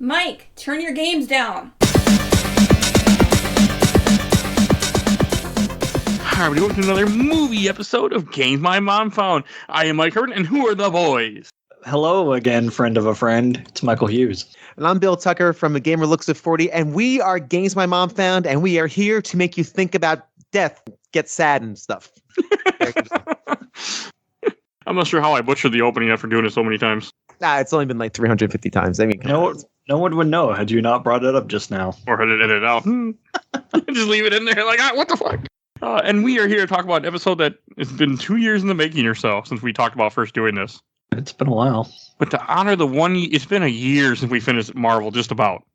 Mike, turn your games down. Hi, everybody. Welcome to another movie episode of Games My Mom Found. I am Mike Albertin, and who are the boys? Hello again, friend of a friend. It's Michael Hughes. And I'm Bill Tucker from A Gamer Looks at 40, and we are Games My Mom Found, and we are here to make you think about death, get sad and stuff. I'm not sure how I butchered the opening after doing it so many times. Nah, it's only been like 350 times. I mean, No one would know had you not brought it up just now. Or had it edited out. Just leave it in there like, what the fuck? And we are here to talk about an episode that has been 2 years in the making or so since we talked about first doing this. It's been a while. But to honor the it's been a year since we finished Marvel, just about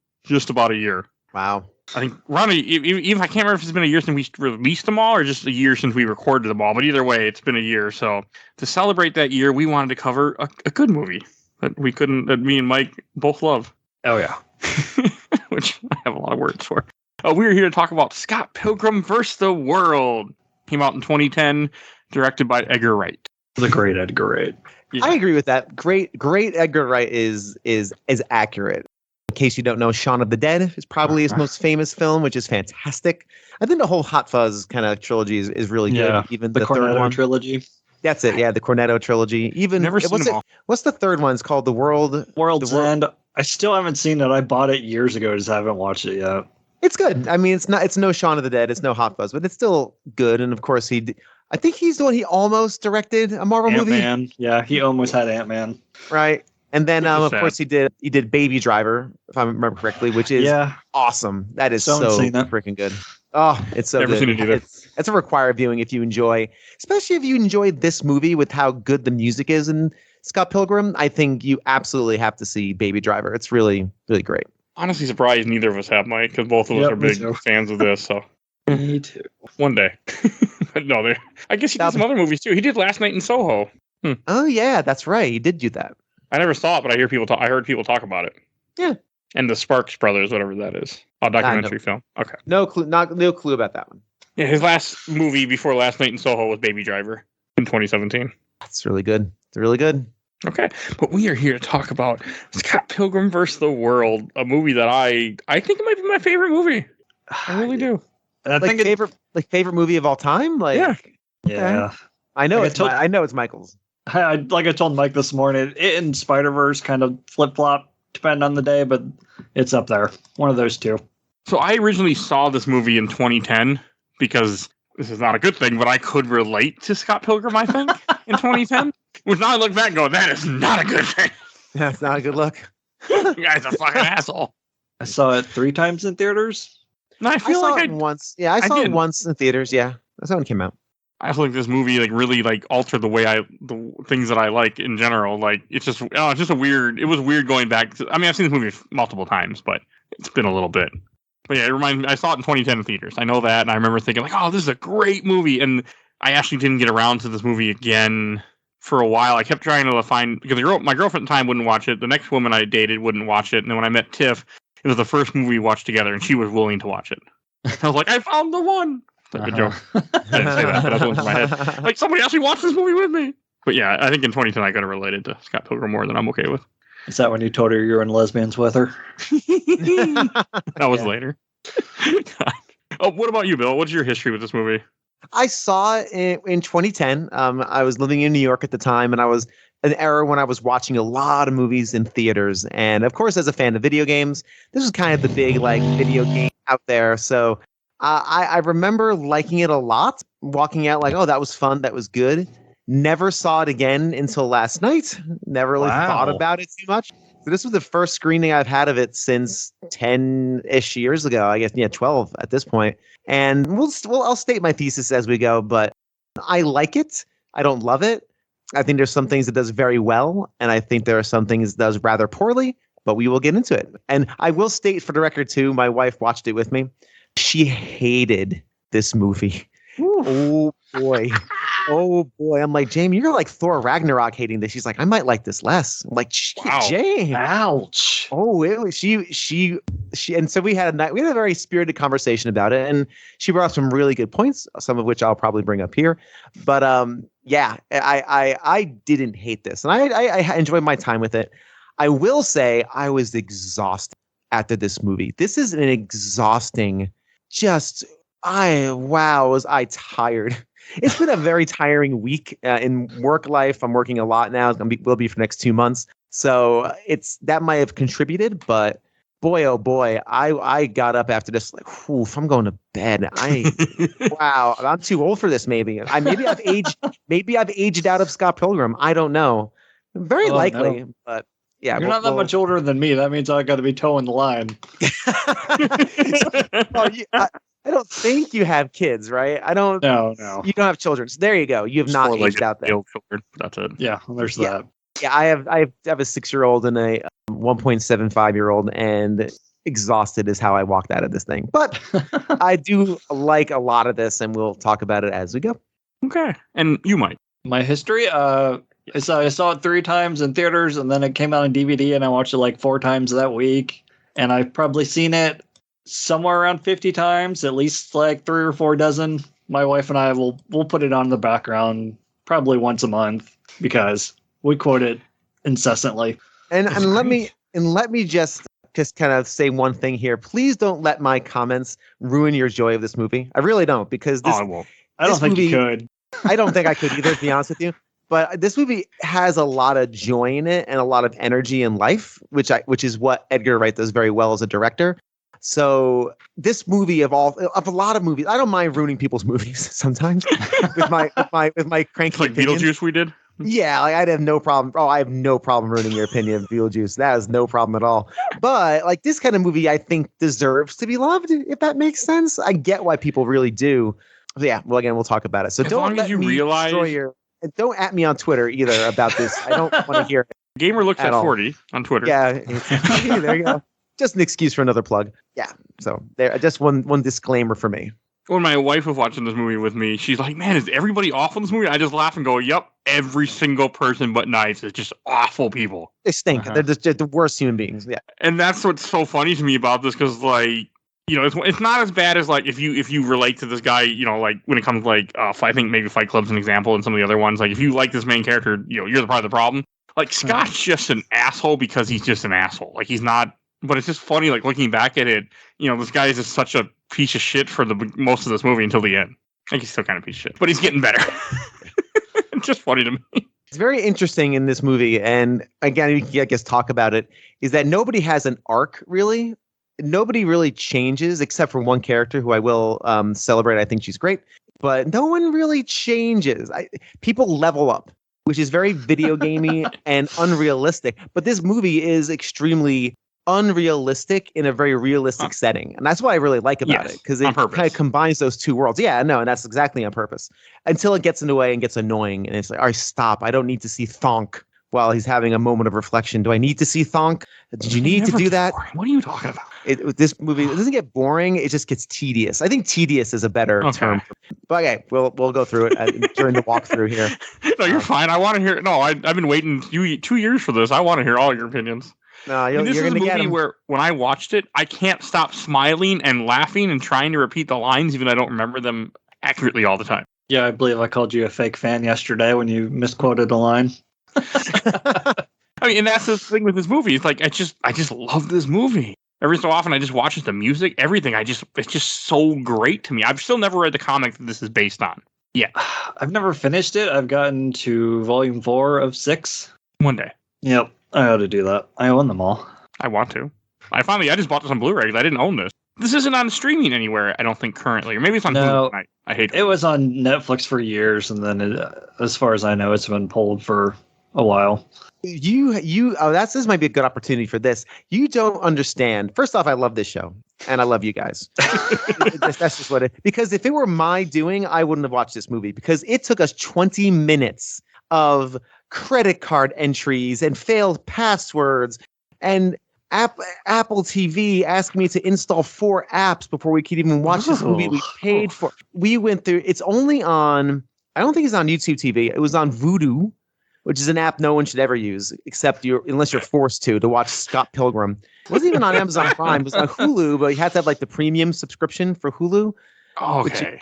a year. wow. I think, Ronnie, even I can't remember if it's been a year since we released them all or just a year since we recorded them all. But either way, it's been a year. So to celebrate that year, we wanted to cover a good movie that me and Mike both love. Oh, yeah. Which I have a lot of words for. We're here to talk about Scott Pilgrim vs. the World. Came out in 2010, directed by Edgar Wright. The great Edgar Wright. Yeah. I agree with that. Great Edgar Wright is accurate. In case you don't know, Shaun of the Dead is probably his most famous film, which is fantastic. I think the whole Hot Fuzz kind of trilogy is really good. Yeah, even the third one trilogy. That's it. Yeah, the Cornetto trilogy. Even Never seen them all. What's the third one? It's called World's End. I still haven't seen it. I bought it years ago. Just haven't watched it yet. It's good. I mean, it's no Shaun of the Dead. It's no Hot Fuzz, but it's still good. And of course, I think he's the one. He almost directed a Marvel movie. Ant-Man. Yeah, he almost had Ant-Man. Right. And then, of course, he did Baby Driver, if I remember correctly, which is awesome. That is so freaking good. Oh, it's so Never good. Seen it either. It's a required viewing if you enjoy, especially if you enjoy this movie with how good the music is in Scott Pilgrim. I think you absolutely have to see Baby Driver. It's really, really great. Honestly surprised neither of us have, Mike, because both of us are big fans of this. So Me too. One day. But no, I guess he did some other movies too. He did Last Night in Soho. Oh yeah, that's right. He did do that. I never saw it, but I heard people talk about it. Yeah. And the Sparks Brothers, whatever that is. Documentary film. Okay. No clue about that one. Yeah, his last movie before Last Night in Soho was Baby Driver in 2017. That's really good. It's really good. Okay, but we are here to talk about Scott Pilgrim vs. the World, a movie that I think it might be my favorite movie. I really do. I think favorite movie of all time. Yeah. Yeah. I know it's Michael's. Like I told Mike this morning, it and Spider-Verse kind of flip-flop depending on the day, but it's up there. One of those two. So I originally saw this movie in 2010 because this is not a good thing, but I could relate to Scott Pilgrim, I think, in 2010. Which now I look back and go, that is not a good thing. That's not a good look. You guy's a fucking asshole. I saw it 3 times in theaters. No, I saw it once. Yeah, I saw it once in theaters. Yeah, that's when it came out. I feel like this movie really altered the way the things that I like in general. Like it's just a weird. It was weird going back. I've seen this movie multiple times, but it's been a little bit. But yeah, it reminds me. I saw it in 2010 in theaters. I know that, and I remember thinking like, oh, this is a great movie. And I actually didn't get around to this movie again for a while. I kept trying to find because my girlfriend at the time wouldn't watch it. The next woman I dated wouldn't watch it. And then when I met Tiff, it was the first movie we watched together, and she was willing to watch it. I was like, I found the one. Good joke. I didn't say that, but that's what's in my head. Like, somebody actually watched this movie with me. But yeah, I think in 2010 I could have related to Scott Pilgrim more than I'm okay with. Is that when you told her you were in lesbians with her? That was later. Oh, what about you, Bill? What's your history with this movie? I saw it in 2010. I was living in New York at the time, and I was an era when I was watching a lot of movies in theaters. And of course, as a fan of video games, this was kind of the big video game out there. So I remember liking it a lot, walking out like, oh, that was fun. That was good. Never saw it again until last night. Never really thought about it too much. So this was the first screening I've had of it since 10-ish years ago. I guess, 12 at this point. And I'll state my thesis as we go, but I like it. I don't love it. I think there's some things it does very well, and I think there are some things it does rather poorly, but we will get into it. And I will state for the record, too, my wife watched it with me. She hated this movie. Ooh. Oh boy. I'm like, Jamie, you're like Thor Ragnarok hating this. She's like, I might like this less. I'm like, wow. Jamie. Ouch. Oh, she and so we had a very spirited conversation about it, and she brought up some really good points, some of which I'll probably bring up here. But yeah, I didn't hate this, and I enjoyed my time with it. I will say I was exhausted. after this movie. This is an exhausting, was I tired. It's been a very tiring week in work life. I'm working a lot now. Will be for the next 2 months. So that might have contributed, but boy, oh boy, I got up after this like, oof, I'm going to bed. Wow, I'm too old for this. Maybe I've aged out of Scott Pilgrim. I don't know. Very likely, no. But yeah, you're not that much older than me. That means I got to be towing the line. I don't think you have kids, right? I don't. No. You don't have children. So there you go. You have not aged out there. Children. That's it. Yeah, there's that. Yeah, I have a 6-year-old and a 1.75-year-old, and exhausted is how I walked out of this thing. But I do like a lot of this, and we'll talk about it as we go. Okay, and you might. My history, I saw it 3 times in theaters, and then it came out on DVD, and I watched it like 4 times that week. And I've probably seen it somewhere around 50 times, at least like 3 or 4 dozen. My wife and I will put it on in the background probably once a month because we quote it incessantly. And let me just kind of say one thing here. Please don't let my comments ruin your joy of this movie. I really don't, because I won't. I don't think you could. I don't think I could either, to be honest with you. But this movie has a lot of joy in it and a lot of energy in life, which is what Edgar Wright does very well as a director. So this movie of a lot of movies, I don't mind ruining people's movies sometimes with my cranky like opinion. Beetlejuice we did. Yeah, like I'd have no problem. Oh, I have no problem ruining your opinion of Beetlejuice. That is no problem at all. But like this kind of movie, I think deserves to be loved, if that makes sense. I get why people really do. Yeah, well, again, we'll talk about it. So as don't long let as you me realize. and don't at me on Twitter either about this. I don't want to hear it. Gamer looks at all. 40 on Twitter. Yeah, there you go. Just an excuse for another plug. Yeah. So there, just one disclaimer for me. When my wife was watching this movie with me, she's like, "Man, is everybody awful in this movie?" I just laugh and go, "Yep, every single person but Knives is just awful people. They stink. Uh-huh. They're just the worst human beings." Yeah. And that's what's so funny to me about this, because like, you know, it's not as bad as like if you relate to this guy, you know, like when it comes to like I think maybe Fight Club's an example, and some of the other ones. Like if you like this main character, you know, you're the part of the problem. Like Scott's just an asshole because he's just an asshole. Like he's not. But it's just funny, like looking back at it, you know, this guy is just such a piece of shit for the most of this movie until the end. I think he's still kind of a piece of shit, but he's getting better. It's just funny to me. It's very interesting in this movie, and again, we can, I guess, talk about it, is that nobody has an arc, really. Nobody really changes, except for one character who I will celebrate. I think she's great, but no one really changes. People level up, which is very video gamey and unrealistic, but this movie is extremely unrealistic in a very realistic setting, and that's what I really like about it, because it kind of combines those two worlds. Yeah, no, and that's exactly on purpose. Until it gets in the way and gets annoying, and it's like, all right, stop! I don't need to see Thonk while he's having a moment of reflection. Do I need to see Thonk? Did you need to do that? What are you talking about? This movie, it doesn't get boring; it just gets tedious. I think tedious is a better term. But okay, we'll go through it during the walkthrough here. No, you're fine. I want to hear. No, I've been waiting 2 years for this. I want to hear all your opinions. No, this you're is going to a get movie him. where when I watched it, I can't stop smiling and laughing and trying to repeat the lines, even though I don't remember them accurately all the time. Yeah, I believe I called you a fake fan yesterday when you misquoted a line. I mean, and that's the thing with this movie. It's like I just love this movie. Every so often, I just watch the music, everything. It's just so great to me. I've still never read the comic that this is based on. Yeah, I've never finished it. I've gotten to volume 4 of 6. One day. Yep, I ought to do that. I own them all. I want to. I just bought this on Blu-ray because I didn't own this. This isn't on streaming anywhere, I don't think, currently. Or maybe it's on Hulu. I hate it. It was on Netflix for years, and then as far as I know, it's been pulled for a while. This might be a good opportunity for this. You don't understand. First off, I love this show, and I love you guys. That's just what because if it were my doing, I wouldn't have watched this movie, because it took us 20 minutes of credit card entries and failed passwords and Apple TV asked me to install 4 apps before we could even watch this movie we paid for. We went through, it's only on, I don't think it's on YouTube TV. It was on Vudu, which is an app no one should ever use, unless you're forced to watch Scott Pilgrim. It wasn't even on Amazon Prime. It was on Hulu, but you had to have like the premium subscription for Hulu. Okay.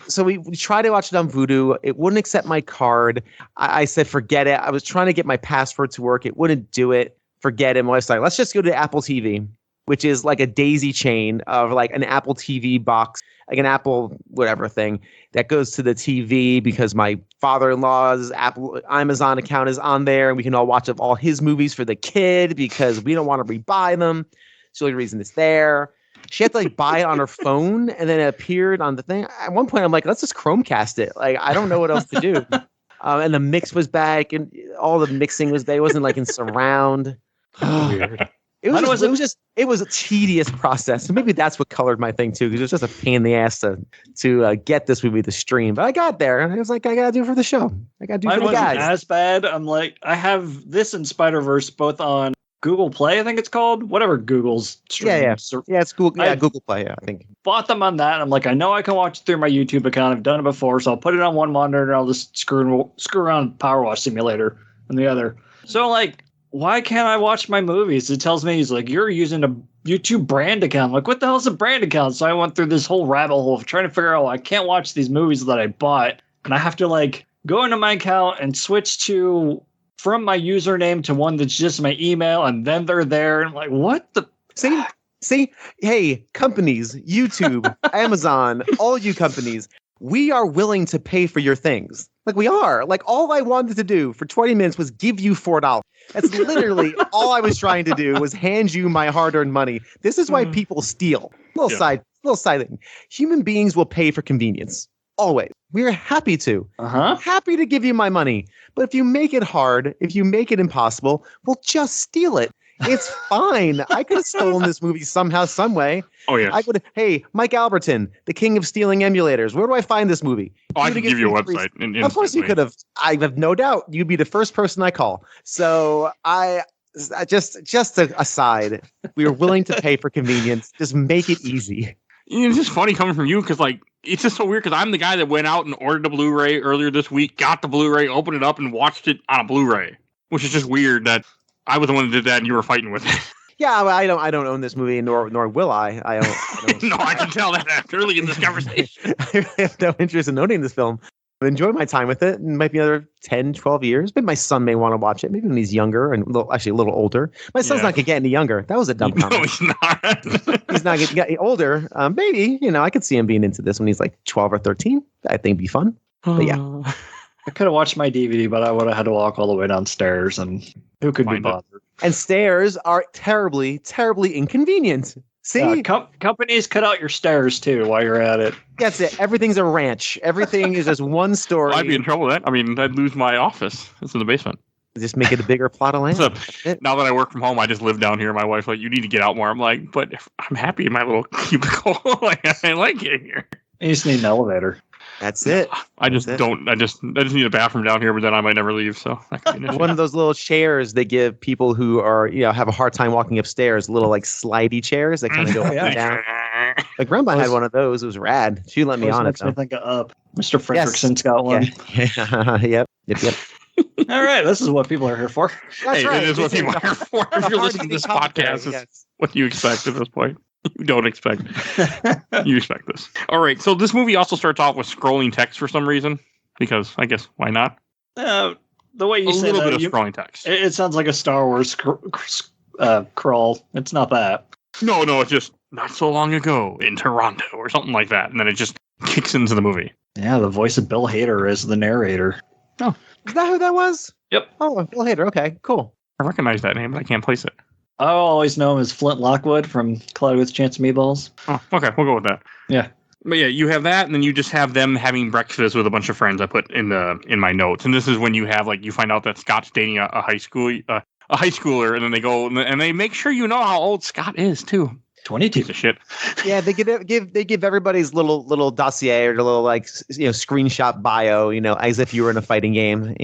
So we tried to watch it on Vudu. It wouldn't accept my card. I said, forget it. I was trying to get my password to work. It wouldn't do it. forget him. Let's just go to Apple TV, which is like a daisy chain of like an Apple TV box, like an Apple whatever thing that goes to the TV because my father-in-law's Apple Amazon account is on there and we can all watch all his movies for the kid because we don't want to rebuy them. It's the only reason it's there. She had to like buy it on her phone and then it appeared on the thing. At one point, I'm like, let's just Chromecast it. Like, I don't know what else to do. And the mix was back and all the mixing was there. It wasn't like in surround. Weird. It was a tedious process. Maybe that's what colored my thing too, because it was just a pain in the ass to get this movie to stream. But I got there, and I was like, I gotta do it for the show. I gotta do it for the guys. Mine wasn't as bad. I'm like, I have this and Spider-Verse both on Google Play, I think it's called. Whatever Google's stream. Yeah, it's Google. Yeah, Google Play. Yeah, I think. Bought them on that. And I'm like, I know I can watch it through my YouTube account. I've done it before, so I'll put it on one monitor and I'll just screw around Power Wash Simulator on the other. So like, why can't I watch my movies? It tells me, he's like, you're using a YouTube brand account. I'm like, what the hell's a brand account? So I went through this whole rabbit hole of trying to figure out, I can't watch these movies that I bought. And I have to like go into my account and switch from my username to one that's just my email. And then they're there. And I'm like, what the? See, hey, companies, YouTube, Amazon, all you companies, we are willing to pay for your things. Like we are. Like all I wanted to do for 20 minutes was give you $4. That's literally all I was trying to do was hand you my hard-earned money. This is why people steal. Little side thing. Human beings will pay for convenience. Always. We're happy to. Happy to give you my money. But if you make it hard, if you make it impossible, we'll just steal it. It's fine. I could have stolen this movie somehow, some way. Oh, yeah. I would. Hey, Mike Albertin, the king of stealing emulators. Where do I find this movie? Oh, I can give you a website. Of course you could have. I have no doubt you'd be the first person I call. So I just aside, we are willing to pay for convenience. Just make it easy. It's just funny coming from you because like it's just so weird because I'm the guy that went out and ordered a Blu-ray earlier this week, got the Blu-ray, opened it up, and watched it on a Blu-ray, which is just weird that I was the one that did that and you were fighting with it. Yeah, I don't own this movie, nor will I. I don't. No, I can tell that early in this conversation. I really have no interest in owning this film. I enjoy my time with it. It might be another 10, 12 years. Maybe my son may want to watch it. Maybe when he's younger and actually a little older. My son's not going to get any younger. That was a dumb comment. No, he's not. He's not going to get older. Maybe, I could see him being into this when he's like 12 or 13. I think it'd be fun. But yeah. I could have watched my DVD, but I would have had to walk all the way downstairs, and who could be bothered? And stairs are terribly, terribly inconvenient. See? Companies cut out your stairs, too, while you're at it. That's it. Everything's a ranch. Everything is just one story. Well, I'd be in trouble with that. I mean, I'd lose my office. It's in the basement. Just make it a bigger plot of land. So, now that I work from home, I just live down here. My wife's like, you need to get out more. I'm like, but I'm happy in my little cubicle. Like, I like it here. You just need an elevator. That's it. I just need a bathroom down here, but then I might never leave. So one of those little chairs they give people who are, have a hard time walking upstairs, little like slidey chairs that kind of go up and down. My grandma had one of those. It was rad. She let me on it. Makes me think of Up. Mr. Fredrickson's got one. Yeah. Yep. All right. This is what people are here for. That's right. It is what people are here for. If you're listening to this podcast, it's what you expect at this point. You don't expect. You expect this. All right. So this movie also starts off with scrolling text for some reason, because I guess why not? The way you say a little bit of scrolling text. It sounds like a Star Wars crawl. It's not that. No. It's just not so long ago in Toronto or something like that, and then it just kicks into the movie. Yeah, the voice of Bill Hader is the narrator. Oh, is that who that was? Yep. Oh, Bill Hader. Okay, cool. I recognize that name, but I can't place it. I always know him as Flint Lockwood from Cloudy with a Chance of Meatballs. Oh, okay. We'll go with that. Yeah. But yeah, you have that, and then you just have them having breakfast with a bunch of friends I put in my notes. And this is when you have, like, you find out that Scott's dating a high schooler, and then they go and they make sure you know how old Scott is, too. 22. Piece of shit. Yeah, they give everybody's little dossier or the little screenshot bio, as if you were in a fighting game,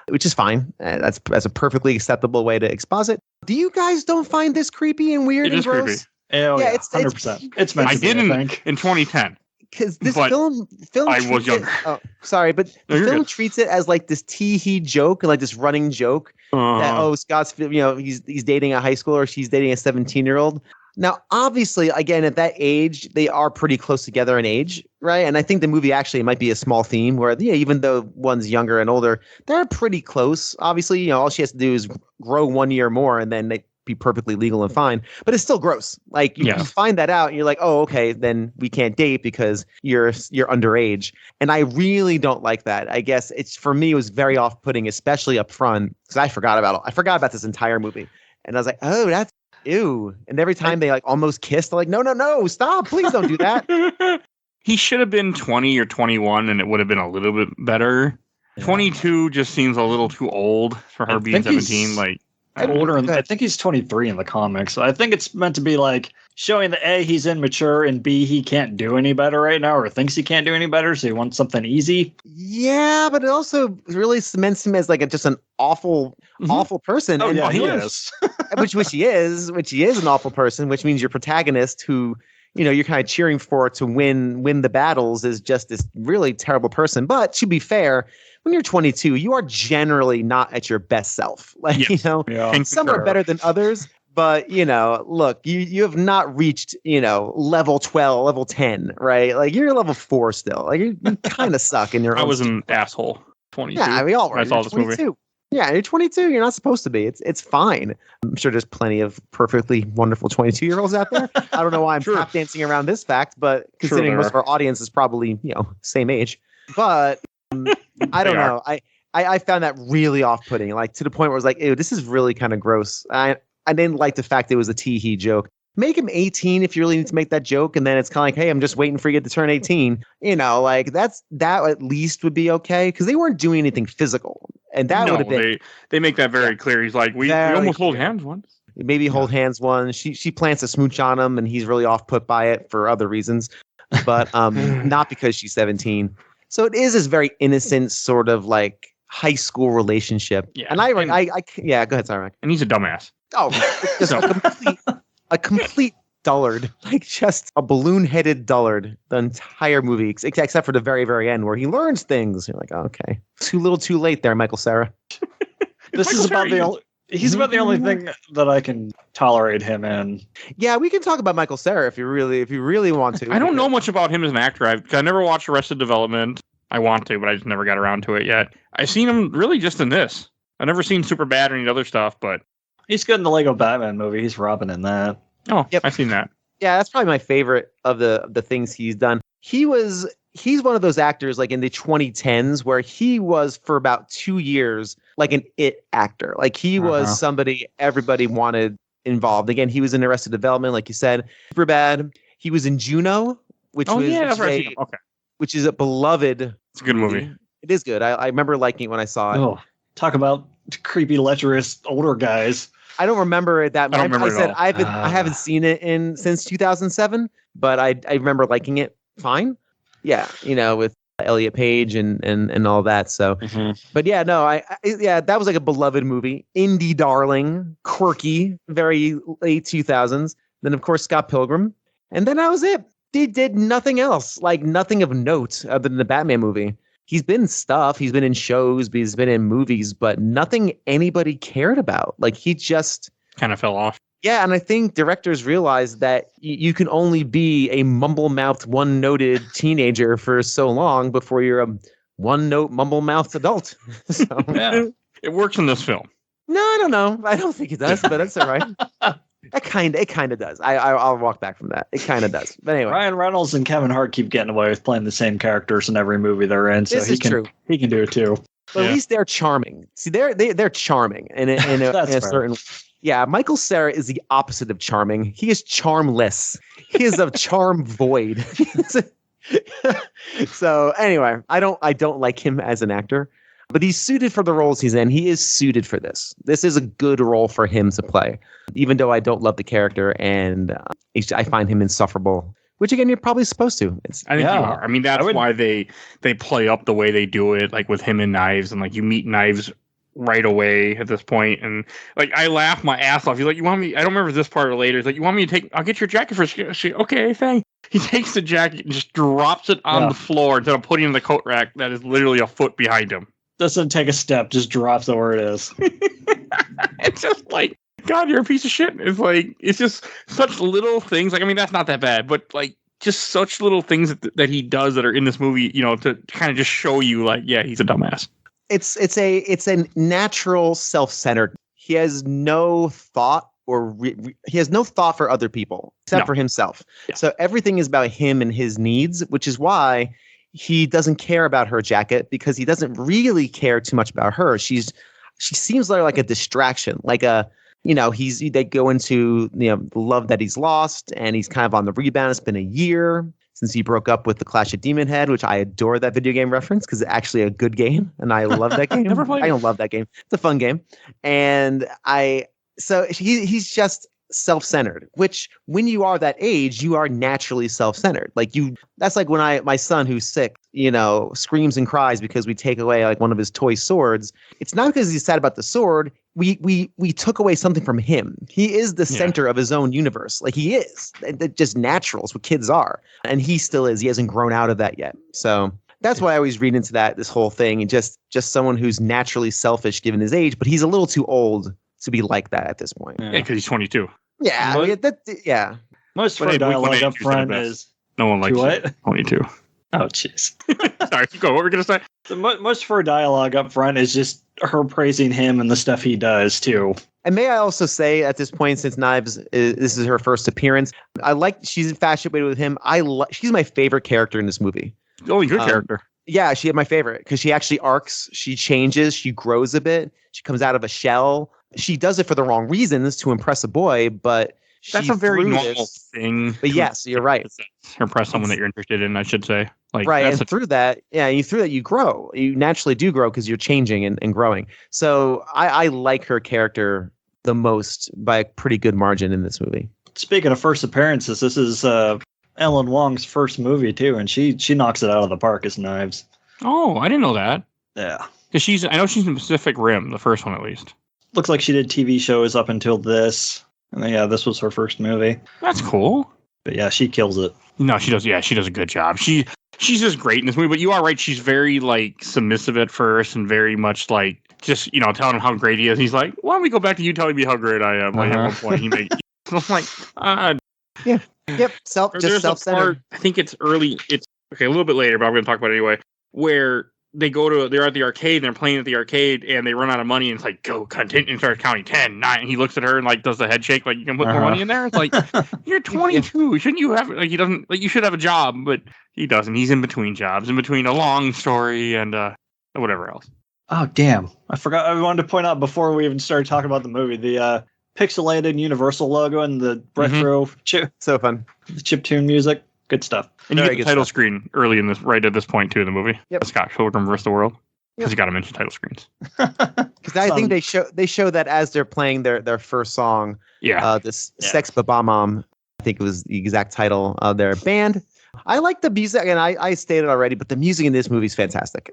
which is fine. That's a perfectly acceptable way to exposit. Do you guys don't find this creepy and weird and gross? Creepy. Yeah, it's 100%. It's meant to be, I didn't I think. in 2010. Because this film I was younger. Sorry, but the film good. treats it as like this tee-hee joke, like this running joke that Scott's he's dating a high schooler, or she's dating a 17-year-old. Now, obviously, again, at that age, they are pretty close together in age, right? And I think the movie actually might be a small theme where, even though one's younger and older, they're pretty close. Obviously, all she has to do is grow 1 year more and then they be perfectly legal and fine. But it's still gross. Like you find that out and you're like, oh, okay, then we can't date because you're underage. And I really don't like that. I guess for me, it was very off-putting, especially up front, because I forgot about this entire movie. And I was like, oh, that's ew. And every time they like almost kissed, they're like, no, stop, please don't do that. He should have been 20 or 21 and it would have been a little bit better. Yeah. 22 just seems a little too old for her being 17. Like older, I think he's 23 in the comics. I think it's meant to be like showing that A, he's immature, and B, he can't do any better right now, or thinks he can't do any better, so he wants something easy. Yeah, but it also really cements him as like just an awful person. Oh, and yeah, he is. which he is an awful person, which means your protagonist, who you're kind of cheering for to win the battles, is just this really terrible person. But to be fair, when you're 22, you are generally not at your best self. Like, some are better than others. But, look, you have not reached, level 12, level 10, right? Like, you're level 4 still. Like, you kind of suck in your own. I was an asshole. 22. Yeah, we all were. I saw this movie. Yeah, you're 22. You're not supposed to be. It's fine. I'm sure there's plenty of perfectly wonderful 22-year-olds out there. I don't know why I'm tap dancing around this fact, but considering most of our audience is probably, same age. But I don't know. I found that really off-putting, like to the point where I was like, ew, this is really kind of gross. I didn't like the fact that it was a tee-hee joke. Make him 18 if you really need to make that joke, and then it's kind of like, hey, I'm just waiting for you to turn 18. Like that at least would be okay, because they weren't doing anything physical, and that would have been. They make that very clear. He's like, we almost hold hands once. Maybe hold hands once. She plants a smooch on him, and he's really off put by it for other reasons, but not because she's 17. So it is this very innocent sort of like high school relationship. Yeah, and yeah, go ahead, Cyrus. And he's a dumbass. Oh, just a complete dullard, like just a balloon-headed dullard the entire movie, except for the very, very end where he learns things. You're like, oh, okay, too little, too late there, Michael Cera. He's about the only thing that I can tolerate him in. Yeah, we can talk about Michael Cera if you really want to. I don't know much about him as an actor. I never watched Arrested Development. I want to, but I just never got around to it yet. I've seen him really just in this. I've never seen Superbad or any other stuff, but he's good in the Lego Batman movie. He's Robin in that. Oh, yep. I've seen that. Yeah, that's probably my favorite of the things he's done. He's one of those actors like in the 2010s where he was for about 2 years like an it actor. Like he was somebody everybody wanted involved. Again, he was in Arrested Development, like you said. Superbad. He was in Juno, which is a beloved. It's a good movie. It is good. I remember liking it when I saw it. Oh, talk about creepy, lecherous older guys. I don't remember it that much. I haven't seen it since 2007, but I remember liking it fine. Yeah, with Elliot Page and all that. So, but yeah, no, that was like a beloved movie, indie darling, quirky, very late 2000s. Then of course Scott Pilgrim, and then that was it. He did nothing else, like nothing of note other than the Batman movie. He's been in stuff. He's been in shows. He's been in movies, but nothing anybody cared about. Like he just kind of fell off. Yeah, and I think directors realize that you can only be a mumble-mouthed, one-noted teenager for so long before you're a one-note, mumble-mouthed adult. So, yeah, it works in this film. No, I don't know. I don't think it does, but that's all right. It kind of does. I'll walk back from that. It kind of does. But anyway, Ryan Reynolds and Kevin Hart keep getting away with playing the same characters in every movie they're in. So true. He can do it too. But at least they're charming. See, they're charming in a certain. Yeah, Michael Cera is the opposite of charming. He is charmless. He is a charm void. So anyway, I don't like him as an actor. But he's suited for the roles he's in. He is suited for this. This is a good role for him to play, even though I don't love the character and I find him insufferable. Which again, you're probably supposed to. I think you are. I mean, that's why they play up the way they do it, like with him and Knives, and like you meet Knives right away at this point, and like I laugh my ass off. He's like, "You want me?" I don't remember this part or later. He's like, "You want me to take? I'll get your jacket for." Okay, thanks. He takes the jacket and just drops it on the floor instead of putting it in the coat rack that is literally a foot behind him. Doesn't take a step, just drops it where it is. It's just like, God, you're a piece of shit. It's like, it's just such little things. Like, I mean, that's not that bad, but like, just such little things that he does that are in this movie, you know, to kind of just show you, like, yeah, he's a dumbass. It's a natural self-centered. He has no thought he has no thought for other people except for himself. Yeah. So everything is about him and his needs, which is why he doesn't care about her jacket, because he doesn't really care too much about her. She seems like a distraction, like a, you know, they go into, you know, the love that he's lost, and he's kind of on the rebound. It's been a year since he broke up with the Clash of Demon Head, which I adore that video game reference because it's actually a good game, and I love that game. Never played. I don't love that game. It's a fun game, and so he's just self-centered. Which, when you are that age, you are naturally self-centered. Like that's like when my son who's sick, you know, screams and cries because we take away like one of his toy swords. It's not because he's sad about the sword. We took away something from him. He is the center of his own universe. Like, he is. That just natural. It's what kids are. And he still is. He hasn't grown out of that yet. So that's why I always read into this whole thing. And just someone who's naturally selfish given his age, but he's a little too old to be like that at this point. Yeah, because he's 22. Yeah. Most of dialogue up front is... No one likes what? 22. Oh, jeez. Sorry, go. What were we going to say? So most of her dialogue up front is just her praising him and the stuff he does, too. And may I also say, at this point, since Knives, this is her first appearance, she's infatuated with him. She's my favorite character in this movie. The only good character. Yeah, she's my favorite because she actually arcs. She changes. She grows a bit. She comes out of a shell. She does it for the wrong reasons to impress a boy, but... That's a very normal thing. But yes, you're right. Impress someone that you're interested in, I should say. Like, right, and through that, you grow. You naturally do grow because you're changing and growing. So I like her character the most by a pretty good margin in this movie. Speaking of first appearances, this is Ellen Wong's first movie too, and she knocks it out of the park as Knives. Oh, I didn't know that. Yeah, because I know she's in Pacific Rim, the first one at least. Looks like she did TV shows up until this. And then, this was her first movie. That's cool. But yeah, she kills it. No, she does. Yeah, she does a good job. She's just great in this movie. But you are right. She's very like submissive at first, and very much like just telling him how great he is. He's like, "Why don't we go back to you telling me how great I am?" Like at one point, he makes. I'm like, yeah, yep, self-centered. I think it's early. It's okay, a little bit later, but I'm going to talk about it anyway. Where they're at the arcade, and they're playing at the arcade, and they run out of money, and it's like, go, continue, and starts counting 10, 9, and he looks at her and like does the head shake, like, you can put more money in there. It's like, you're 22, shouldn't you have, like, he doesn't, like, you should have a job, but he doesn't. He's in between jobs, in between a long story and whatever else. Oh, damn. I forgot. I wanted to point out before we even started talking about the movie, the pixelated Universal logo and the retro chip. So fun. The chiptune music. Good stuff. And you get the title screen early right at this point too in the movie. Yep. Scott Pilgrim vs. the World. Because you got to mention title screens. Because I think they show that as they're playing their first song. Yeah. This Sex Baba Mom. I think it was the exact title of their band. I like the music, and I stated already, but the music in this movie is fantastic.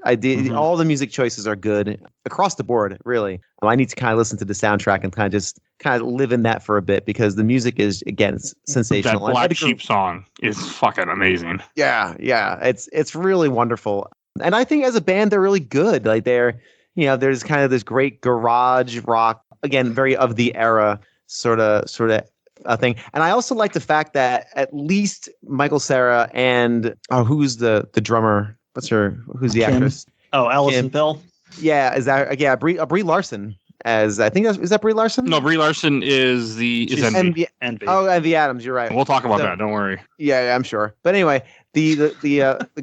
All the music choices are good across the board, really. I need to kind of listen to the soundtrack and kind of live in that for a bit because the music is, again, sensational. That Black Sheep song is fucking amazing. Yeah, it's really wonderful, and I think as a band they're really good. Like there's kind of this great garage rock, again, very of the era sort of thing. And I also like the fact that at least Michael Cera and who's the drummer? Who's the actress? Oh, Alison Pill. Yeah, Brie Larson as I think is that Brie Larson? No, Brie Larson is Envy. Oh, Envy Adams. You're right. We'll talk about that. Don't worry. Yeah, I'm sure. But anyway, the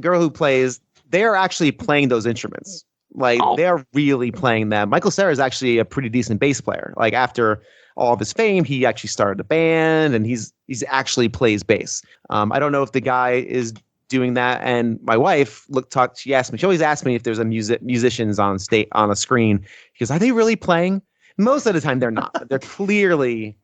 girl who plays, they are actually playing those instruments. Like they're really playing them. Michael Cera is actually a pretty decent bass player. Like after all of his fame, he actually started a band, and he's actually plays bass. I don't know if the guy is doing that. And my wife she always asks me if there's musicians on a screen. She goes, "Are they really playing?" Most of the time, they're not. They're clearly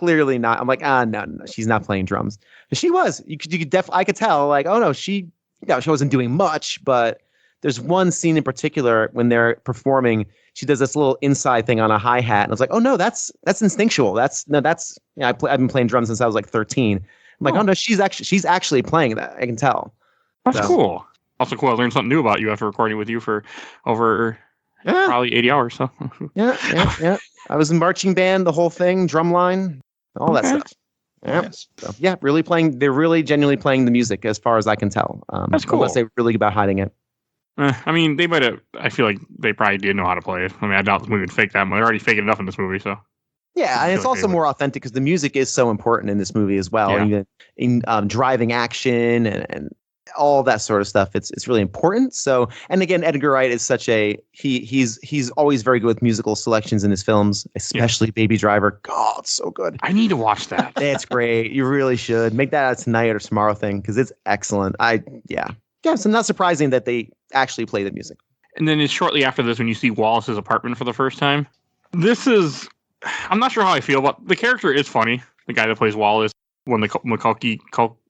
not. I'm like, no, she's not playing drums. But she was. You could I could tell. Like, oh no, she wasn't doing much, but. There's one scene in particular when they're performing. She does this little inside thing on a hi-hat, and I was like, "Oh no, that's instinctual. I've been playing drums since I was like 13." I'm like, "Oh no, she's actually playing that. I can tell." That's cool. Also cool. I learned something new about you after recording with you for over Probably 80 hours. So Yeah. I was in marching band, the whole thing, drumline, all that Okay. stuff. Yeah. Nice. So, yeah, really playing. They're really genuinely playing the music, as far as I can tell. That's cool. Unless they're really good about hiding it. I mean, they might have. I feel like they probably did know how to play it. I mean, I doubt the movie would fake that much. They're already faking enough in this movie, so. Yeah, and it's feel like also they more authentic because the music is so important in this movie as well. Yeah. Even in driving action and all that sort of stuff, it's really important. So, and again, Edgar Wright is such a he's always very good with musical selections in his films, especially Baby Driver. God, so good. I need to watch that. It's great. You really should make that a tonight or tomorrow thing because it's excellent. Yeah. So not surprising that they actually play the music. And then it's shortly after this when you see Wallace's apartment for the first time. This is, I'm not sure how I feel about the character. Is funny. The guy that plays Wallace, one of the McCulkins,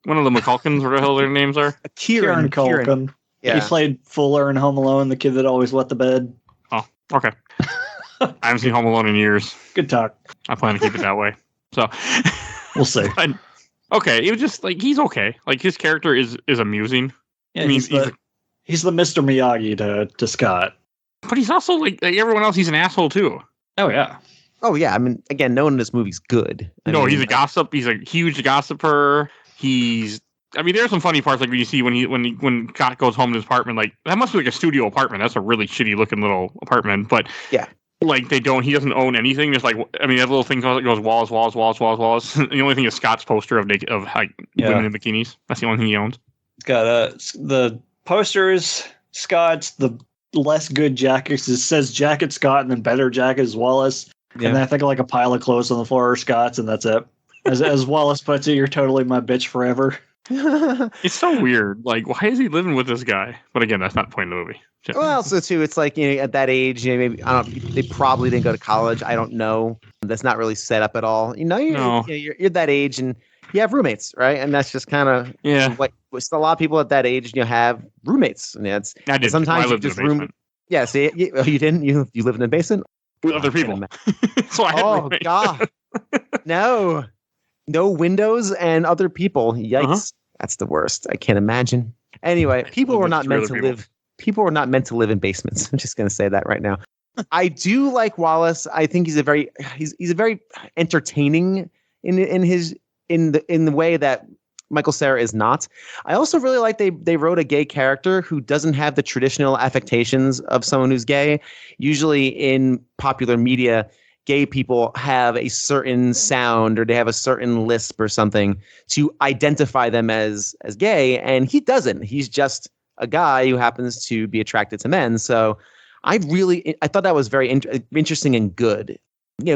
whatever the hell their names are. Kieran Culkin. Yeah. He played Fuller in Home Alone, the kid that always wet the bed. Oh, okay. I haven't seen Home Alone in years. Good talk. I plan to keep it that way. So We'll see. Okay, it was just like he's okay. Like his character is amusing. Yeah, I mean, he's the Mr. Miyagi to Scott. but he's also like everyone else. He's an asshole too. Oh yeah. Oh yeah. I mean, again, no one in this movie's good. He's a gossip. He's a huge gossiper. I mean, there's some funny parts like when you see when Scott goes home to his apartment. Like that must be like a studio apartment. That's a really shitty looking little apartment. But yeah. Like he doesn't own anything. There's like, I mean, that little thing goes walls. The only thing is Scott's poster of women in bikinis. That's the only thing he owns. It's got the posters, Scott's, the less good jackets. It says Jacket Scott and then better jackets Wallace. Yeah. And then I think like a pile of clothes on the floor are Scott's, and that's it. As Wallace puts it, you're totally my bitch forever. It's so weird. Like, why is he living with this guy? But again, that's not the point of the movie. Well, also too, it's like at that age, maybe I don't. They probably didn't go to college. I don't know. That's not really set up at all. You're that age, and you have roommates, right? And that's just kind of like a lot of people at that age, have roommates, and I did. Sometimes I lived you just in a basement. Yeah, see, you didn't. You lived in a basement With other people. So I had roommates. God, no windows and other people. Yikes, Uh-huh. That's the worst. I can't imagine. Anyway, people were not meant to live. People were not meant to live in basements. I'm just going to say that right now. I do like Wallace. I think he's a very entertaining in the way that Michael Cera is not. I also really like they wrote a gay character who doesn't have the traditional affectations of someone who's gay. Usually in popular media, gay people have a certain sound or they have a certain lisp or something to identify them as gay, and he doesn't. He's just a guy who happens to be attracted to men. So I thought that was very interesting and good.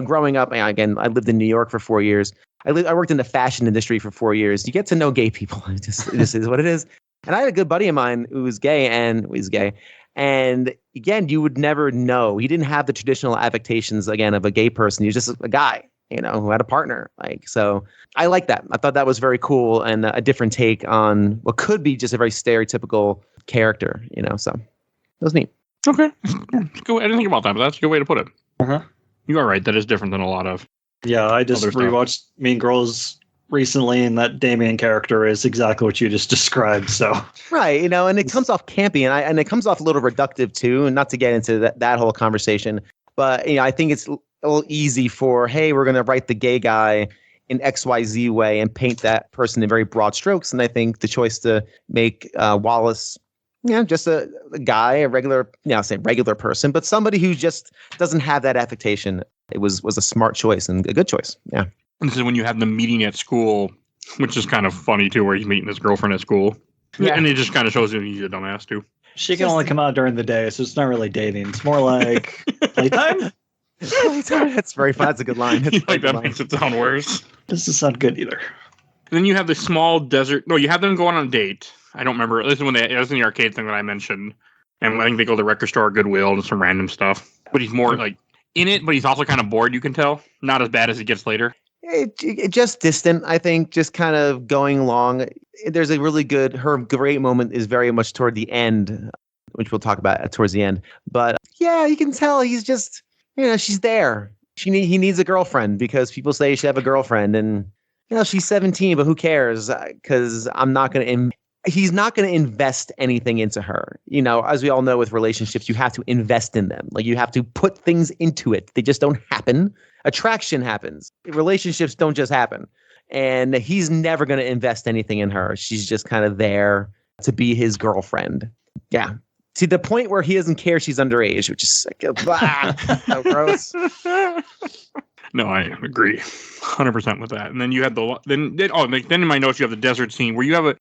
Growing up, again, I lived in New York for 4 years. I worked in the fashion industry for 4 years. You get to know gay people. It just is what it is. And I had a good buddy of mine who was gay and was gay. And again, you would never know. He didn't have the traditional affectations, again, of a gay person. He was just a guy, who had a partner. So I like that. I thought that was very cool and a different take on what could be just a very stereotypical character, So it was neat. Okay. I didn't think about that, but that's a good way to put it. Uh-huh. You are right. That is different than a lot of. Yeah, I just other stuff. rewatched Mean Girls recently, and that Damien character is exactly what you just described. So right, and it comes off campy, and it comes off a little reductive too. And not to get into that whole conversation, but I think it's a little easy for, hey, we're going to write the gay guy in XYZ way and paint that person in very broad strokes. And I think the choice to make Wallace, just a guy, a regular, I'll say regular person, but somebody who just doesn't have that affectation, it was a smart choice and a good choice. Yeah. And this is when you have them meeting at school, which is kind of funny too, where he's meeting his girlfriend at school. Yeah. And it just kind of shows you he's a dumbass too. She can only come out during the day, so it's not really dating. It's more like playtime. That's very fun. That's a good line. That makes it sound worse. Doesn't sound good either. And then you have the small desert. No, you have them going on a date. I don't remember. This is when it was in the arcade thing that I mentioned. And I think they go to the record store, Goodwill, and some random stuff. But he's more like in it, but he's also kind of bored, you can tell. Not as bad as it gets later. It just distant, I think, just kind of going along. There's a really her great moment is very much toward the end, which we'll talk about towards the end. But yeah, you can tell he's just, she's there. He needs a girlfriend because people say he should have a girlfriend. And, she's 17, but who cares? Because I'm not going to he's not going to invest anything into her. You know, as we all know with relationships, you have to invest in them. Like you have to put things into it. They just don't happen. Attraction happens. Relationships don't just happen. And he's never going to invest anything in her. She's just kind of there to be his girlfriend. Yeah. To the point where he doesn't care she's underage, which is like, so gross. No, I agree 100% with that. And then you had then in my notes you have the desert scene where you have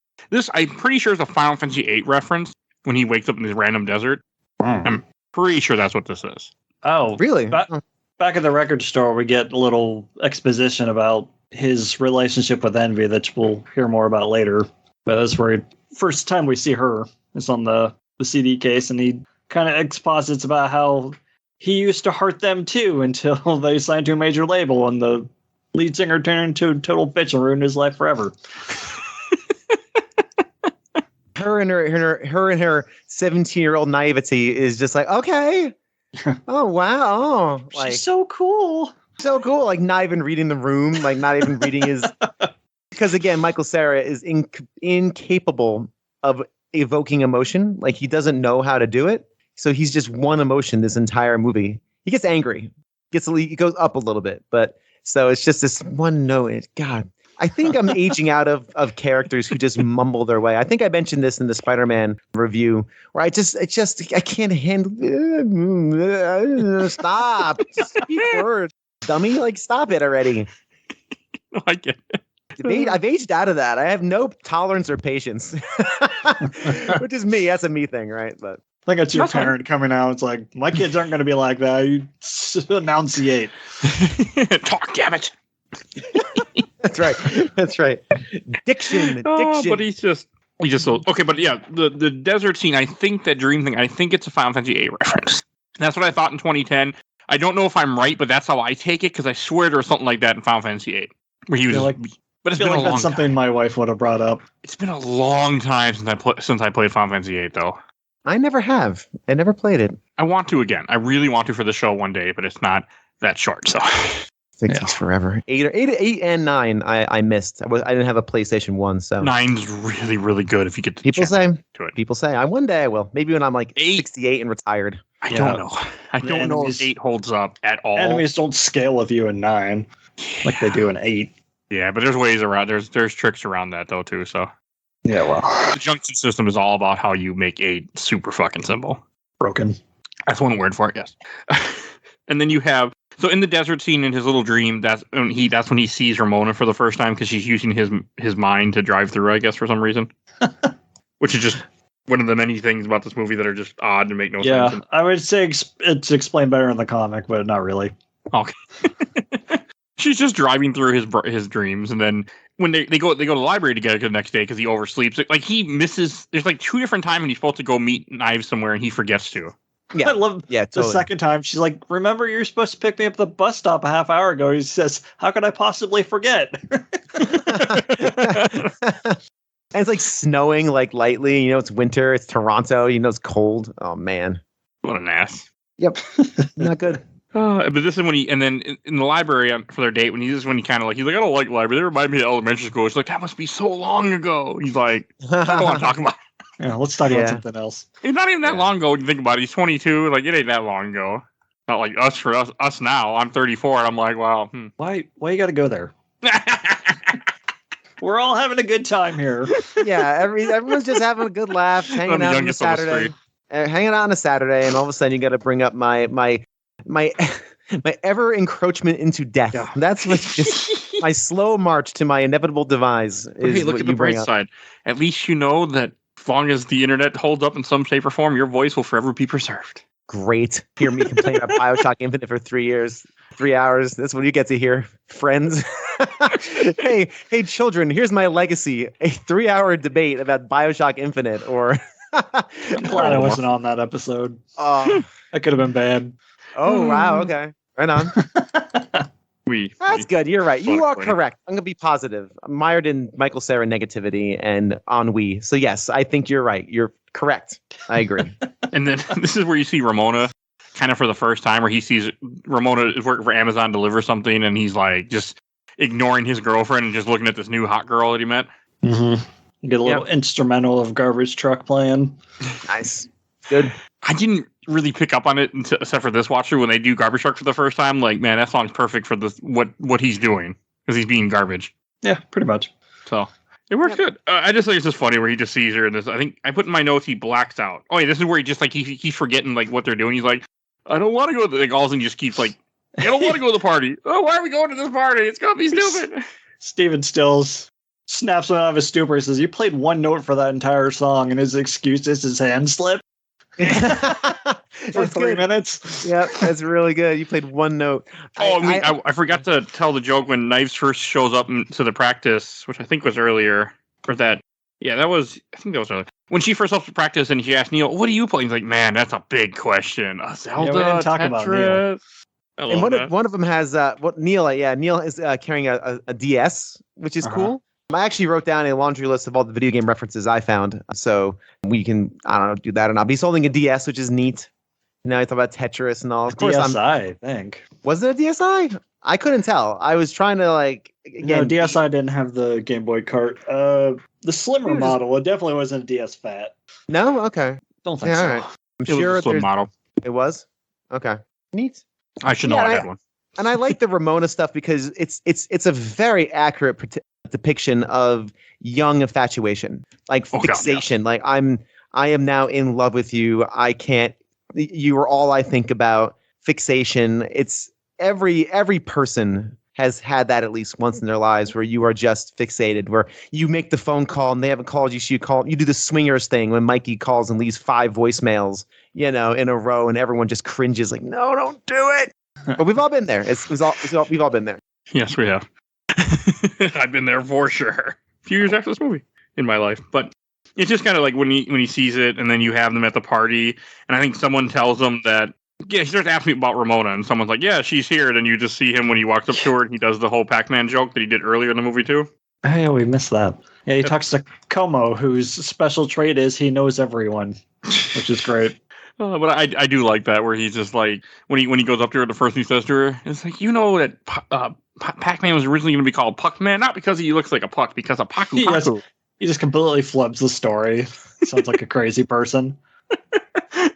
I'm pretty sure it's a Final Fantasy VIII reference when he wakes up in this random desert. I'm pretty sure that's what this is. Oh, really? Back at the record store, we get a little exposition about his relationship with Envy that we'll hear more about later. But that's where first time we see her is on the CD case, and he kind of exposits about how he used to hurt them too until they signed to a major label, and the lead singer turned into a total bitch and ruined his life forever. Her and her 17-year-old naivety is just like, okay. Oh wow. Like, she's so cool. So cool. Like not even reading the room, like not even reading his because again, Michael Cera is incapable of evoking emotion. Like he doesn't know how to do it. So he's just one emotion this entire movie. He gets angry. He goes up a little bit, but so it's just this one note. God. I think I'm aging out of characters who just mumble their way. I think I mentioned this in the Spider-Man review where I can't handle stop. Just speak words. Dummy, like stop it already. No, I get it. I've aged out of that. I have no tolerance or patience. Which is me. That's a me thing, right? But I think it's your parent coming out. It's like, my kids aren't going to be like that. You enunciate. Talk, damn it. That's right. That's right. Diction. But he's just so okay. But yeah, the desert scene. I think that dream thing. I think it's a Final Fantasy VIII reference. That's what I thought in 2010. I don't know if I'm right, but that's how I take it because I swear there was something like that in Final Fantasy VIII where he was. But it's been a long that's something time. My wife would have brought up. It's been a long time since I played Final Fantasy VIII, though. I never have. I never played it. I want to again. I really want to for the show one day, but it's not that short. So. It takes forever. 8 and 9 I missed. I didn't have a PlayStation 1, so 9's really, really good if you get to people say to it. People say one day I will. Maybe when I'm like 68 and retired. I don't know. I don't know if 8 holds up at all. Enemies don't scale with you in 9 like they do in 8. Yeah, but there's ways around. There's tricks around that though too. So yeah, well, the junction system is all about how you make 8 super fucking simple. Broken. That's one word for it. Yes. And then you have. So in the desert scene in his little dream, that's when he sees Ramona for the first time because she's using his mind to drive through, I guess, for some reason. Which is just one of the many things about this movie that are just odd and make no sense. Yeah, I would say it's explained better in the comic, but not really. Okay. She's just driving through his dreams, and then when they go to the library together the next day because he oversleeps. Like he misses. There's like 2 different times when he's supposed to go meet Knives somewhere, and he forgets to. Yeah, I love totally. The second time she's like, remember you're supposed to pick me up at the bus stop a half hour ago. He says, how could I possibly forget? And it's like snowing like lightly, it's winter, it's Toronto, it's cold. Oh man. What an ass. Yep. Not good. But this is when and then in the library for their date, he's like, I don't like library. They remind me of elementary school. It's like, that must be so long ago. He's like, I don't want to talk about it. Yeah, let's talk about something else. It's not even that long ago when you think about it. He's 22. Like, it ain't that long ago. Not like us now. I'm 34, and I'm like, wow. Why you got to go there? We're all having a good time here. Yeah, everyone's just having a good laugh, hanging out on a Saturday. Hanging out on a Saturday, and all of a sudden you got to bring up my ever encroachment into death. Yeah. That's what just my slow march to my inevitable demise. Is look at the bright side. At least you know that as long as the internet holds up in some shape or form, your voice will forever be preserved. Great. Hear me complain about BioShock Infinite for 3 hours. That's what you get to hear, friends. hey, children, here's my legacy. A 3-hour debate about BioShock Infinite or... I'm glad I wasn't on that episode. That could have been bad. Oh, wow. Okay. Right on. That's good. You're right. You are correct. I'm going to be positive. I'm mired in Michael Cera negativity and ennui. So, yes, I think you're right. You're correct. I agree. And then this is where you see Ramona kind of for the first time, where he sees Ramona is working for Amazon, deliver something, and he's like just ignoring his girlfriend and just looking at this new hot girl that he met. Mm-hmm. You get a little instrumental of Garbage Truck playing. Nice. Good. I didn't really pick up on it except for this watcher when they do Garbage Truck for the first time. Like, man, that song's perfect for this what he's doing because he's being garbage. Yeah, pretty much. So it works good. I just think it's just funny where he just sees her and this. I think I put in my notes he blacks out. Oh yeah, this is where he just like he's forgetting like what they're doing. He's like, I don't want to go to like all of a sudden just keeps like, I don't want to go to the party. Oh, why are we going to this party? It's gonna be stupid. Steven Stills snaps him out of his stupor and says, "You played one note for that entire song," and his excuse is his hand slipped. For 3 minutes. Yeah, that's really good. You played one note. I forgot to tell the joke when Knives first shows up to the practice, which I think was earlier. Or that, yeah, I think that was earlier. When she first up to practice and she asked Neil, "What do you play?" He's like, "Man, that's a big question. Zelda, we didn't talk about Neil. And one of them has Neil is carrying a DS, which is cool. I actually wrote down a laundry list of all the video game references I found, so we can do that or not. But he's holding a DS, which is neat. You know, I thought about Tetris and all. Of course, DSi, I think. Was it a DSi? I couldn't tell. I was trying to No, DSi didn't have the Game Boy cart. The slimmer model. It definitely wasn't a DS Fat. No, okay. Don't think so. All right. I'm It sure was a slim model. It was. Okay. Neat. I should know I had one. And I like the Ramona stuff because it's a very accurate depiction of young infatuation, like fixation. Like I am now in love with you. I can't. You are all I think about. Fixation. It's every person has had that at least once in their lives where you are just fixated, where you make the phone call and they haven't called you. So you do the swingers thing when Mikey calls and leaves 5 voicemails, in a row, and everyone just cringes like, no, don't do it. But we've all been there. We've all been there. Yes, we have. I've been there for sure. A few years after this movie in my life, but it's just kind of like when he sees it, and then you have them at the party, and I think someone tells him that. Yeah, he starts asking me about Ramona, and someone's like, "Yeah, she's here." Then you just see him when he walks up to her, and he does the whole Pac-Man joke that he did earlier in the movie too. Oh, yeah, we missed that. Yeah, he talks to Como, whose special trait is he knows everyone, which is great. But I do like that where he's just like when he goes up to her, the first thing he says to her is like, "You know that Pac-Man was originally going to be called Puck-Man, not because he looks like a puck, because of Paku Paku." He just completely flubs the story. Sounds like a crazy person.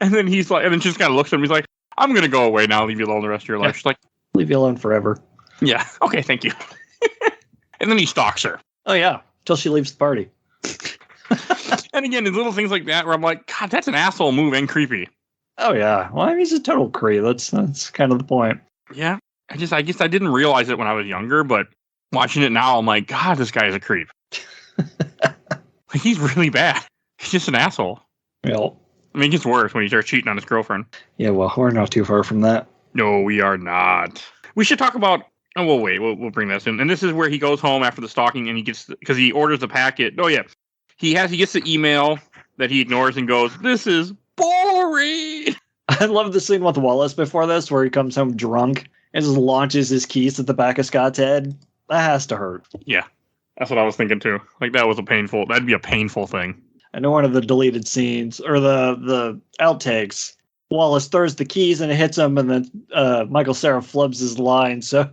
And then he's like, and then she just kind of looks at him. He's like, "I'm going to go away now. Leave you alone the rest of your life." She's like, "Leave you alone forever." Yeah. Okay. Thank you. And then he stalks her. Oh yeah, till she leaves the party. And again, there's little things like that where I'm like, God, that's an asshole move and creepy. Oh yeah. Well, I mean, he's a total creep. That's kind of the point. Yeah. I guess I didn't realize it when I was younger, but watching it now, I'm like, God, this guy is a creep. Like, he's really bad. He's just an asshole. Well, I mean, it gets worse when he starts cheating on his girlfriend. Yeah, well, we're not too far from that. No, we are not. We should talk about. Oh, well, wait. We'll bring this in. And this is where he goes home after the stalking, and he gets because he orders the packet. Oh yeah, he gets the email that he ignores and goes, "This is boring." I love the scene with Wallace before this, where he comes home drunk and just launches his keys at the back of Scott's head. That has to hurt. Yeah, that's what I was thinking too. Like that'd be a painful thing. I know one of the deleted scenes or the outtakes. Wallace throws the keys and it hits him, and then Michael Cera flubs his line. So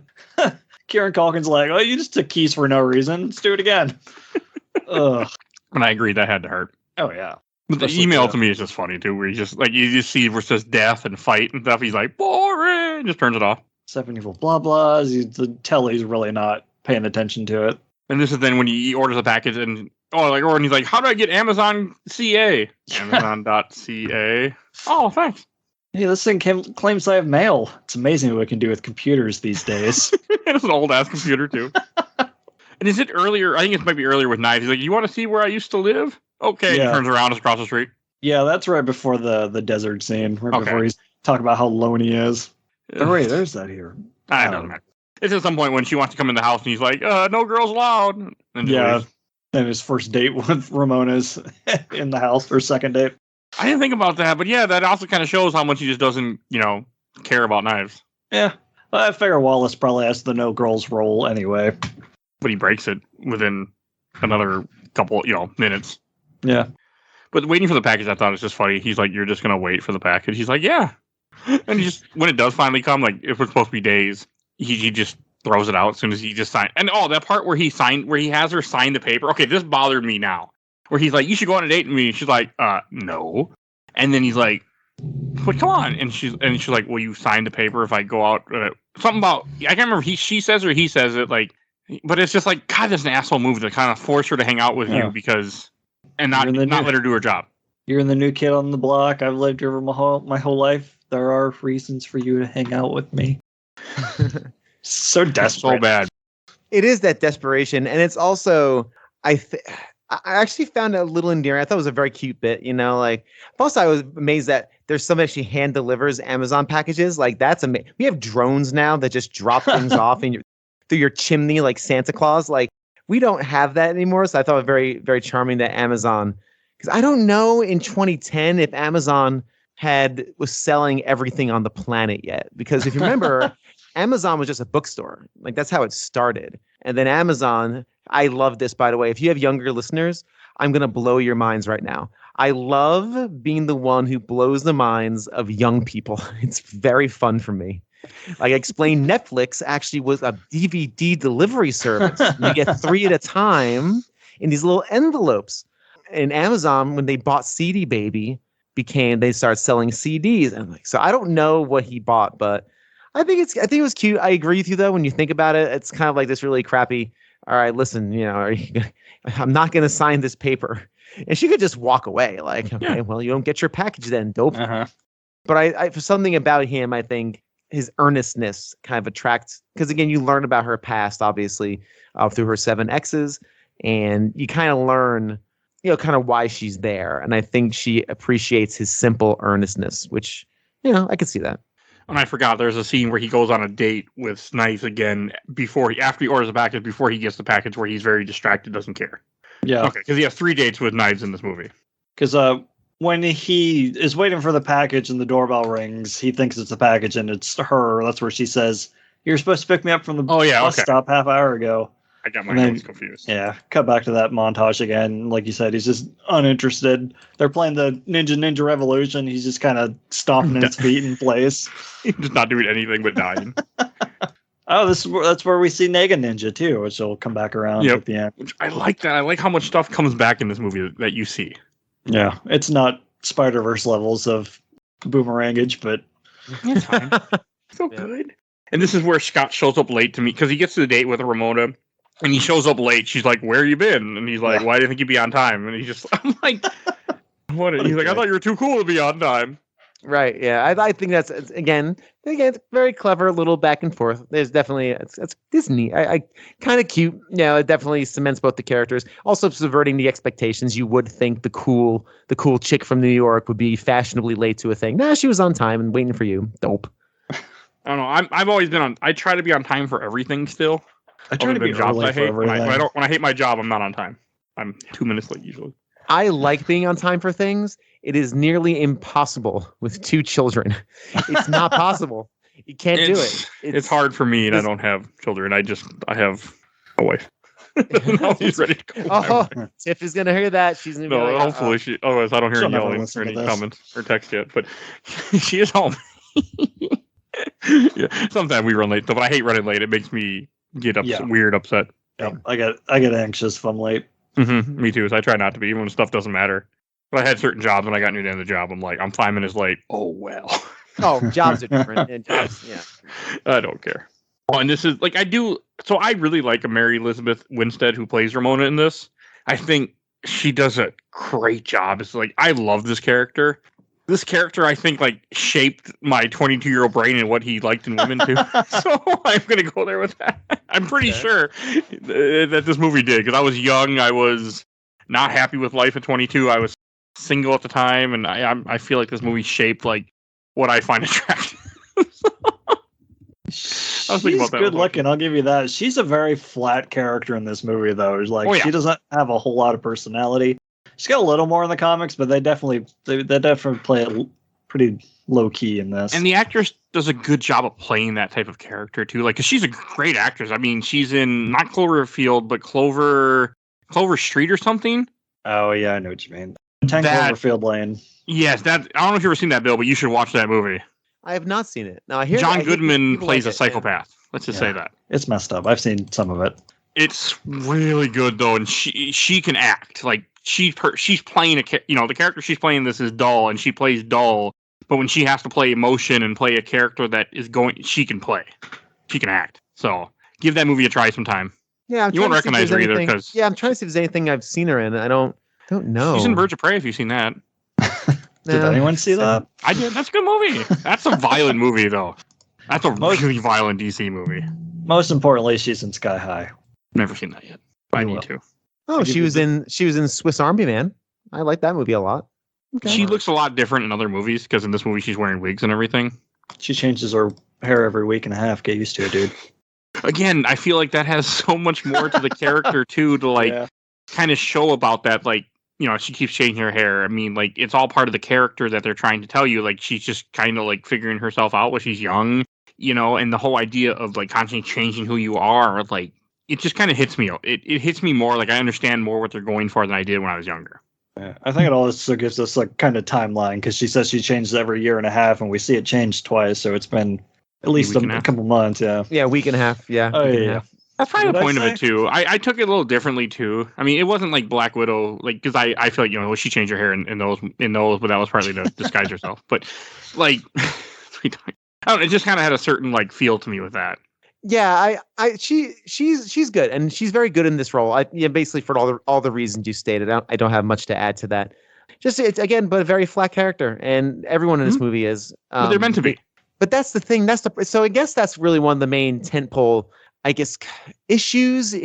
Kieran Culkin's like, "Oh, you just took keys for no reason. Let's do it again." Ugh. And I agree that had to hurt. Oh yeah. But the email to me is just funny too, where he's just like you just see where it says death and fight and stuff. He's like boring, just turns it off. 7 evil blah blahs. You can tell he's really not paying attention to it. And this is then when he orders a package and he's like, "How do I get Amazon CA?" Amazon.ca. Oh, thanks. Hey, this thing claims I have mail. It's amazing what we can do with computers these days. It's an old ass computer too. And is it earlier? I think it might be earlier with Knives. He's like, "You want to see where I used to live?" Okay. Yeah. He turns around, it's across the street. Yeah, that's right before the desert scene. Before he's talking about how lone he is. Oh wait, there's that here. I don't know. It's at some point when she wants to come in the house and he's like, "No girls allowed." And yeah. And his first date with Ramona's in the house for second date. I didn't think about that, but yeah, that also kind of shows how much he just doesn't, care about Knives. Yeah. Well, I figure Wallace probably has the no girls role anyway. But he breaks it within another couple, minutes. Yeah. But waiting for the package, I thought was just funny. He's like, "You're just going to wait for the package?" He's like, "Yeah." And he just, when it does finally come, like, if it's supposed to be days, he just throws it out as soon as he just signed. And that part where he has her sign the paper. Okay, this bothered me now. where he's like, "You should go on a date with me." She's like, "No," and then he's like, "But come on," and she's like, "Will you sign the paper if I go out?" Something about I can't remember. She says or he says it like, but it's just like, God, that's an asshole move to kind of force her to hang out with you because and not let her do her job. You're the new kid on the block. I've lived here my whole life. There are reasons for you to hang out with me. So desperate. So bad. It is that desperation, and it's also I actually found it a little endearing. I thought it was a very cute bit, like plus I was amazed that there's somebody actually hand delivers Amazon packages. Like that's amazing. We have drones now that just drop things off through your chimney like Santa Claus. Like we don't have that anymore. So I thought it very, very charming that Amazon, because I don't know in 2010 if Amazon was selling everything on the planet yet. Because if you remember, Amazon was just a bookstore. Like that's how it started. And then Amazon, I love this, by the way. If you have younger listeners, I'm going to blow your minds right now. I love being the one who blows the minds of young people. It's very fun for me. Like I explained, Netflix actually was a DVD delivery service. You get 3 at a time in these little envelopes. And Amazon, when they bought CD Baby, they started selling CDs. And so I don't know what he bought, but I think it was cute. I agree with you though. When you think about it, it's kind of like this really crappy. All right, listen, I'm not going to sign this paper. And she could just walk away. Like, okay, well, you don't get your package then, dope. Uh-huh. But I for something about him, I think his earnestness kind of attracts, because again, you learn about her past, obviously, through her 7 exes, and you kind of learn, kind of why she's there. And I think she appreciates his simple earnestness, which, I could see that. And I forgot there's a scene where he goes on a date with Snipes again after he orders the package, before he gets the package, where he's very distracted, doesn't care. Yeah. Okay, because he has 3 dates with Knives in this movie. Because when he is waiting for the package and the doorbell rings, he thinks it's the package and it's her. That's where she says, "You're supposed to pick me up from the bus stop half hour ago." I got my notes confused. Yeah, cut back to that montage again. Like you said, he's just uninterested. They're playing the Ninja Revolution. He's just kind of stomping his feet in place. He's just not doing anything but dying. Oh, that's where we see Nega Ninja too, which will come back around at the end. Which I like that. I like how much stuff comes back in this movie that you see. Yeah, it's not Spider-Verse levels of boomerangage, but it's fine. So good. And this is where Scott shows up late to meet, because he gets to the date with Ramona, and he shows up late. She's like, "Where you been?" And he's like, "Why do you think you'd be on time?" And he's just, I'm like, "What?" He's like, "I thought you were too cool to be on time." Right. Yeah. I think that's again, it's very clever, little back and forth. There's definitely it's Disney. I kind of cute. It definitely cements both the characters. Also subverting the expectations. You would think the cool chick from New York would be fashionably late to a thing. Nah, she was on time and waiting for you. Dope. I don't know. I've always been on. I try to be on time for everything still. I try to be early for everything. When I hate my job, I'm not on time. I'm 2 minutes late usually. I like being on time for things. It is nearly impossible with 2 children. It's not possible. You can't do it. It's hard for me, and I don't have children. I have a wife. He's ready to go. Tiff is gonna hear that. She's gonna be like, hopefully she. Otherwise, I don't hear any yelling or any comments or text yet. But she is home. Yeah, sometimes we run late, but I hate running late. It makes me get weird upset. Yeah, I get anxious if I'm late. Mm-hmm. Me too. So I try not to be, even when stuff doesn't matter. But I had certain jobs when I got near the end of the job. I'm like, I'm 5 minutes late. Oh well. Oh, jobs are different. And jobs, yeah. I don't care. Oh, and this is like I do. So I really like Mary Elizabeth Winstead, who plays Ramona in this. I think she does a great job. It's like I love this character. This character, I think, like shaped my 22-year-old brain and what he liked in women too. So I'm gonna go there with that. I'm pretty sure that this movie did, because I was young. I was not happy with life at 22. I was single at the time, and I feel like this movie shaped like what I find attractive. She's good looking. I'll give you that. She's a very flat character in this movie, though. It's like she doesn't have a whole lot of personality. She's got a little more in the comics, but they definitely play it pretty low key in this. And the actress does a good job of playing that type of character too. Like, 'cause she's a great actress. I mean, she's in not Cloverfield, but Clover Street or something. Oh yeah, I know what you mean. 10 Cloverfield Lane. Yes, that. I don't know if you've ever seen that, Bill, but you should watch that movie. I have not seen it. Now I hear John Goodman plays a psychopath. Yeah. Let's just say that. It's messed up. I've seen some of it. It's really good though, and she can act. Like, she's playing the character she's playing in this is dull, and she plays dull. But when she has to play emotion and play a character that is she can play, she can act. So give that movie a try sometime. Yeah, you won't recognize her either because I'm trying to see if there's anything I've seen her in. I don't know. She's in Birds of Prey. If you've seen that, did anyone see that? I did. That's a good movie. That's a violent movie though. That's a really violent DC movie. Most importantly, she's in Sky High. Never seen that yet. I need to. Oh, she was in Swiss Army Man. I like that movie a lot. Okay. She looks a lot different in other movies because in this movie she's wearing wigs and everything. She changes her hair every week and a half. Get used to it, dude. Again, I feel like that has so much more to the character too, to kind of show about that. Like, she keeps changing her hair. I mean, like, it's all part of the character that they're trying to tell you. Like, she's just kind of like figuring herself out when she's young, and the whole idea of like constantly changing who you are, like, it just kind of hits me. It hits me more. Like, I understand more what they're going for than I did when I was younger. Yeah, I think it also gives us like kind of timeline because she says she changes every year and a half, and we see it change twice. So it's been at least a couple months. Yeah. Yeah, a week and a half. Yeah. Oh yeah. That's probably the point of it too. I took it a little differently too. I mean, it wasn't like Black Widow, like because I feel like she changed her hair in those, but that was partly to disguise herself. But like, I don't know, it just kind of had a certain like feel to me with that. Yeah, she's good, and she's very good in this role. Basically for all the reasons you stated. I don't have much to add to that. Just it's again, but a very flat character, and everyone in this movie is. But they're meant to be. But that's the thing. So I guess that's really one of the main tentpole, I guess, issues.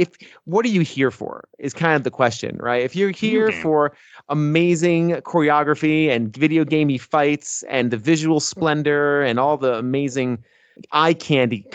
What are you here for? Is kind of the question, right? If you're here for amazing choreography and video gamey fights and the visual splendor and all the amazing eye cocaine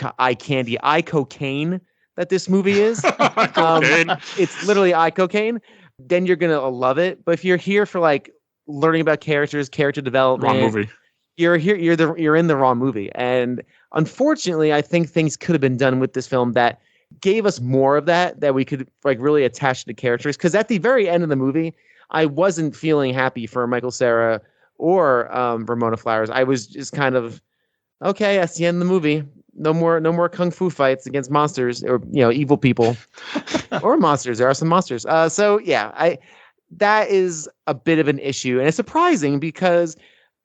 that this movie is, it's literally eye cocaine, then you're gonna love it. But if you're here for like learning about characters, character development, wrong movie. You're in the wrong movie. And unfortunately, I think things could have been done with this film that gave us more of that we could like really attach to the characters. Because at the very end of the movie, I wasn't feeling happy for Michael Cera or Ramona Flowers. I was just kind of, okay, that's the end of the movie. No more kung fu fights against monsters or evil people or monsters. There are some monsters. So yeah, that is a bit of an issue, and it's surprising because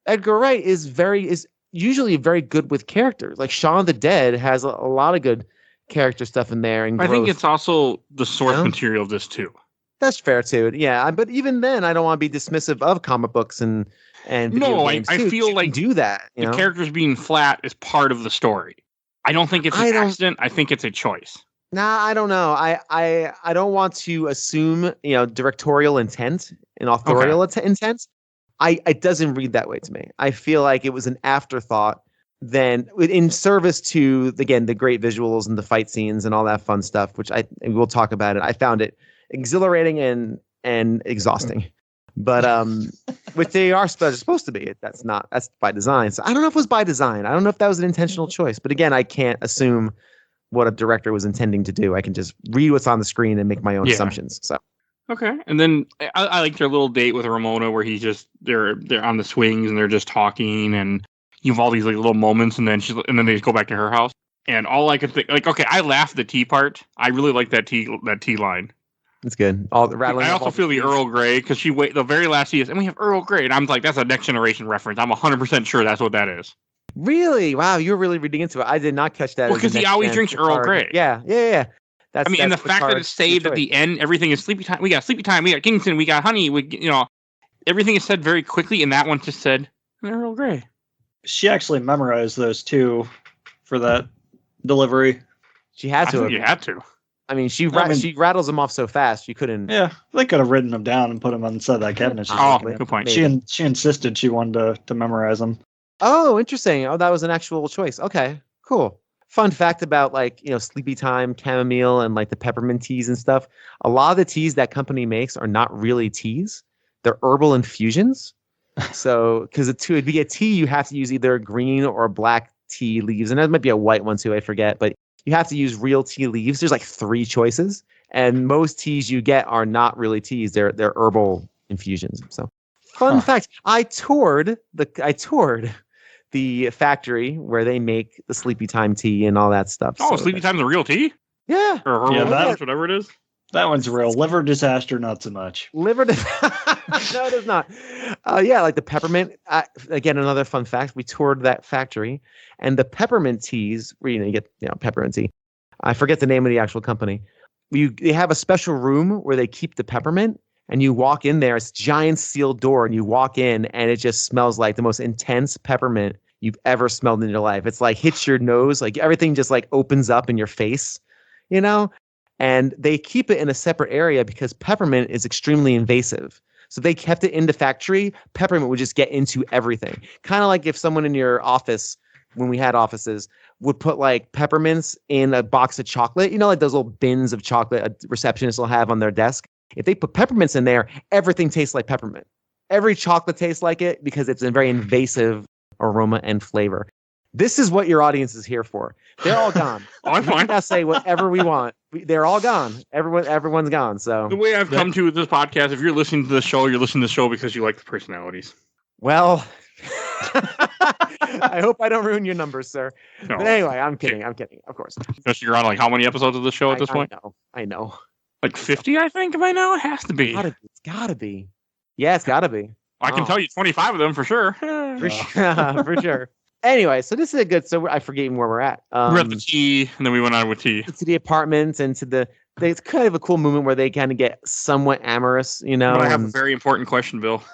Edgar Wright is usually very good with characters. Like Shaun of the Dead has a lot of good character stuff in there. And I think it's also the source material of this too. That's fair too. Yeah, but even then, I don't want to be dismissive of comic books and video games I feel like do that. The characters being flat is part of the story. I don't think it's an accident. I think it's a choice. Nah, I don't know. I don't want to assume directorial intent and authorial intent. It doesn't read that way to me. I feel like it was an afterthought then in service to, again, the great visuals and the fight scenes and all that fun stuff, which we'll talk about it. I found it exhilarating and exhausting, but which they are supposed to be. That's by design. So I don't know if it was by design. I don't know if that was an intentional choice, but again, I can't assume what a director was intending to do. I can just read what's on the screen and make my own assumptions. So. Okay. And then I like their little date with Ramona where they're on the swings and they're just talking and you have all these like little moments and then they just go back to her house. And all I could think, like, okay, I laughed the tea part. I really like that tea line. It's good. All the rattling. I also feel the Earl Grey because the very last tea is, and we have Earl Grey. And I'm like, that's a Next Generation reference. I'm 100% sure that's what that is. Really? Wow. You're really reading into it. I did not catch that. Well, because he always drinks Earl Grey. Yeah. And the fact that it's saved at the end, everything is sleepy time. We got sleepy time. We got Kingston. We got honey. Everything is said very quickly, and that one just said Earl Grey. She actually memorized those two for that delivery. She had to. You had to. I mean, she rattles them off so fast she couldn't. Yeah, they could have written them down and put them inside that cabinet. Good point. She insisted she wanted to memorize them. Oh, interesting. Oh, that was an actual choice. Okay, cool. Fun fact about sleepy time, chamomile, and like the peppermint teas and stuff. A lot of the teas that company makes are not really teas; they're herbal infusions. So, because to be a tea, you have to use either green or black tea leaves, and there might be a white one too. I forget, but you have to use real tea leaves. There's like 3 choices, and most teas you get are not really teas; they're herbal infusions. So, fun fact: I toured the factory where they make the sleepy time tea and all that stuff. Oh, sleepy time's a real tea? Yeah. Or whatever it is. That one's real. Liver disaster, not so much. Liver. No, it is not. Yeah, like the peppermint. Again, another fun fact: we toured that factory, and the peppermint teas, where you get peppermint tea. I forget the name of the actual company. They have a special room where they keep the peppermint, and you walk in there. It's a giant sealed door, and you walk in, and it just smells like the most intense peppermint you've ever smelled in your life. It's like hits your nose, like everything just like opens up in your face, And they keep it in a separate area because peppermint is extremely invasive. So they kept it in the factory. Peppermint would just get into everything. Kind of like if someone in your office, when we had offices, would put like peppermints in a box of chocolate, like those little bins of chocolate a receptionist will have on their desk. If they put peppermints in there, everything tastes like peppermint. Every chocolate tastes like it because it's a very invasive aroma and flavor. This is what your audience is here for. They're all gone. I'm fine. We can now say whatever we want. They're all gone. Everyone's gone. So the way I've come to with this podcast, if you're listening to the show, you're listening to the show because you like the personalities. Well, I hope I don't ruin your numbers, sir. No. But anyway, I'm kidding. Of course. Especially you're on like how many episodes of the show at this point? I know. Like 50, I think by now. It has to be. It's gotta be. Yeah, it's gotta be. I can tell you 25 of them for sure. For sure. Anyway, so this is a good. So I forget even where we're at. We're at the tea, and then we went on with tea. To the apartments and to it's kind of a cool moment where they kind of get somewhat amorous, But I have a very important question, Bill.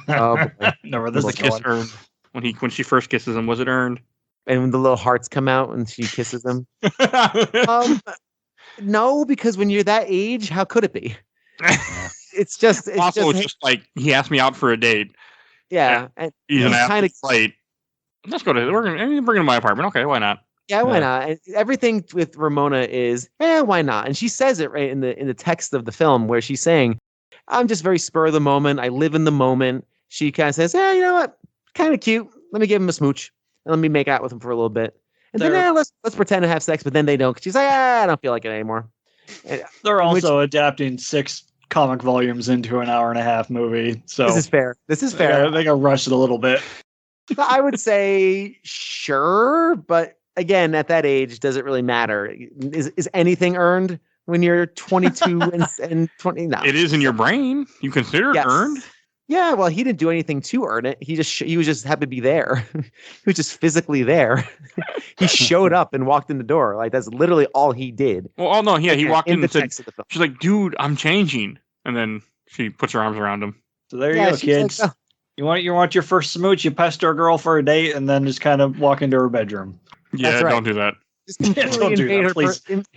No, where this Was is the kiss going. earned? When she first kisses him, was it earned? And when the little hearts come out and she kisses him. No, because when you're that age, how could it be? It's just like he asked me out for a date. Yeah, and he's kind of late. Let's go to. We're gonna bring him to my apartment. Okay, why not? Yeah, why not? And everything with Ramona is, why not? And she says it right in the text of the film where she's saying, "I'm just very spur of the moment. I live in the moment." She kind of says, you know what? Kind of cute. Let me give him a smooch and let me make out with him for a little bit. And then let's pretend to have sex, but then they don't. She's like, I don't feel like it anymore. They're also adapting 6 comic volumes into an hour-and-a-half movie. So this is fair. They got rushed a little bit. I would say sure, but again, at that age, does it really matter? Is anything earned when you're 22 and 20? No. It is in your brain. You consider it earned? Yeah, well, he didn't do anything to earn it. He was just happy to be there. He was just physically there. He showed up and walked in the door. Like that's literally all he did. Well, no, yeah, he walked in and said, of the film. "She's like, dude, I'm changing," and then she puts her arms around him. So there you go, kids. Like, You want your first smooch? You pester a girl for a date and then just kind of walk into her bedroom. Yeah, right. Don't do that. Just completely invade her.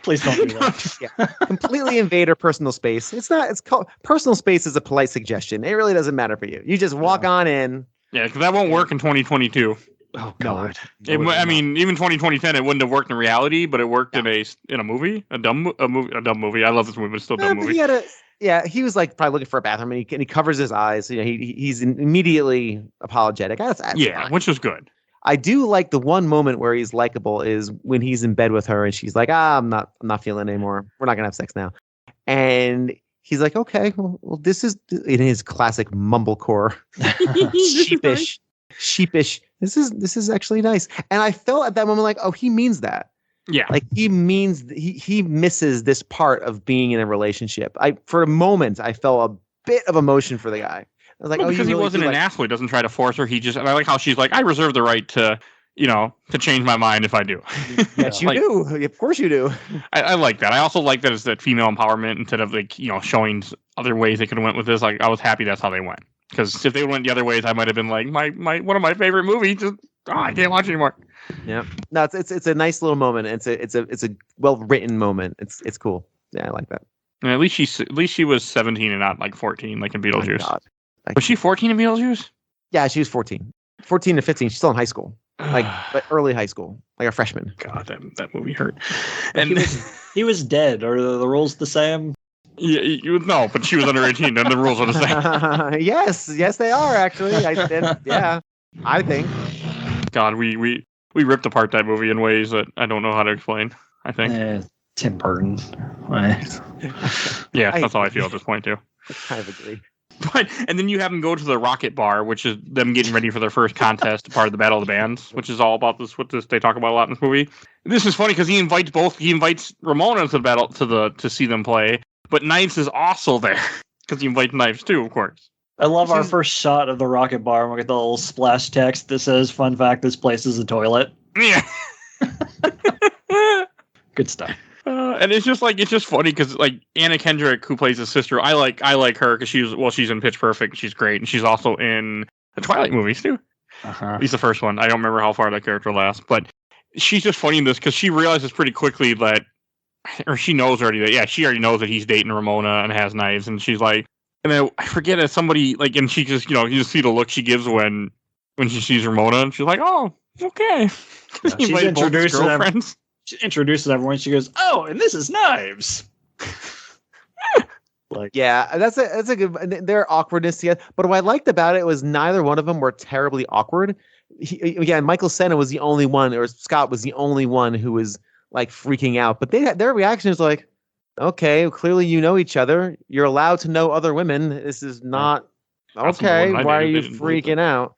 Please don't do that. Completely invade her personal space. It's called personal space is a polite suggestion. It really doesn't matter for you. You just walk on in. Yeah, because that won't work in 2022. Oh God! I mean, even 2010, it wouldn't have worked in reality, but it worked in a movie, a dumb movie. I love this movie, but it's still a dumb movie. He was like probably looking for a bathroom, and he covers his eyes. He's immediately apologetic. That's fine. Which is good. I do like the one moment where he's likable is when he's in bed with her and she's like, I'm not feeling it anymore. We're not gonna have sex now. And he's like, okay, well, this is in his classic mumblecore, sheepish. This is actually nice. And I felt at that moment like, oh, he means that. Yeah. Like he misses this part of being in a relationship. For a moment, I felt a bit of emotion for the guy. I was like, because he wasn't an asshole. He doesn't try to force her. And I like how she's like, I reserve the right to change my mind if I do. Yes, you do. Of course you do. I like that. I also like that it's that female empowerment instead of showing other ways they could have went with this. Like I was happy that's how they went. Because if they went the other ways, I might have been like my one of my favorite movies. I can't watch anymore. Yeah. No, it's a nice little moment. It's a well written moment. It's cool. Yeah, I like that. And at least she was 17 and not like 14, like in Beetlejuice. Oh Was she 14 in Beetlejuice? Yeah, she was 14. 14 to 15. She's still in high school. Like early high school. Like a freshman. God, that movie hurt. And he was dead. Are the rules the same? Yeah, no, but she was under 18 and the rules are the same. Yes, they are actually. I think. God, we ripped apart that movie in ways that I don't know how to explain, I think. Tim Burton. Yeah, that's how I feel at this point too. I kind of agree. But and then you have them go to the Rocket Bar, which is them getting ready for their first contest, part of the Battle of the Bands, which is all about this. What they talk about a lot in this movie. This is funny because he invites Ramona to the battle to see them play, but Knives is also there because he invites Knives too, of course. I love our first shot of the rocket bar, and we get the little splash text that says, "Fun fact: this place is a toilet." Yeah. Good stuff. And it's just funny because like Anna Kendrick, who plays his sister, I like her because she's in Pitch Perfect. She's great, and she's also in the Twilight movies too. At least the first one. I don't remember how far that character lasts, but she's just funny in this because she realizes pretty quickly that, or she knows already that, she already knows that he's dating Ramona and has Knives, and she's like, and then I forget if somebody like, and she just, you just see the look she gives when she sees Ramona, and she's like, oh, okay. Yeah, she's introduced girlfriends. She introduces everyone. She goes, "Oh, and this is Knives." Like, yeah, that's a good. Their awkwardness together. But what I liked about it was neither one of them were terribly awkward. Again, Michael Cera was the only one, or Scott was the only one who was like freaking out. But their reaction is like, okay, clearly you know each other. You're allowed to know other women. This is not okay. Why are you freaking out?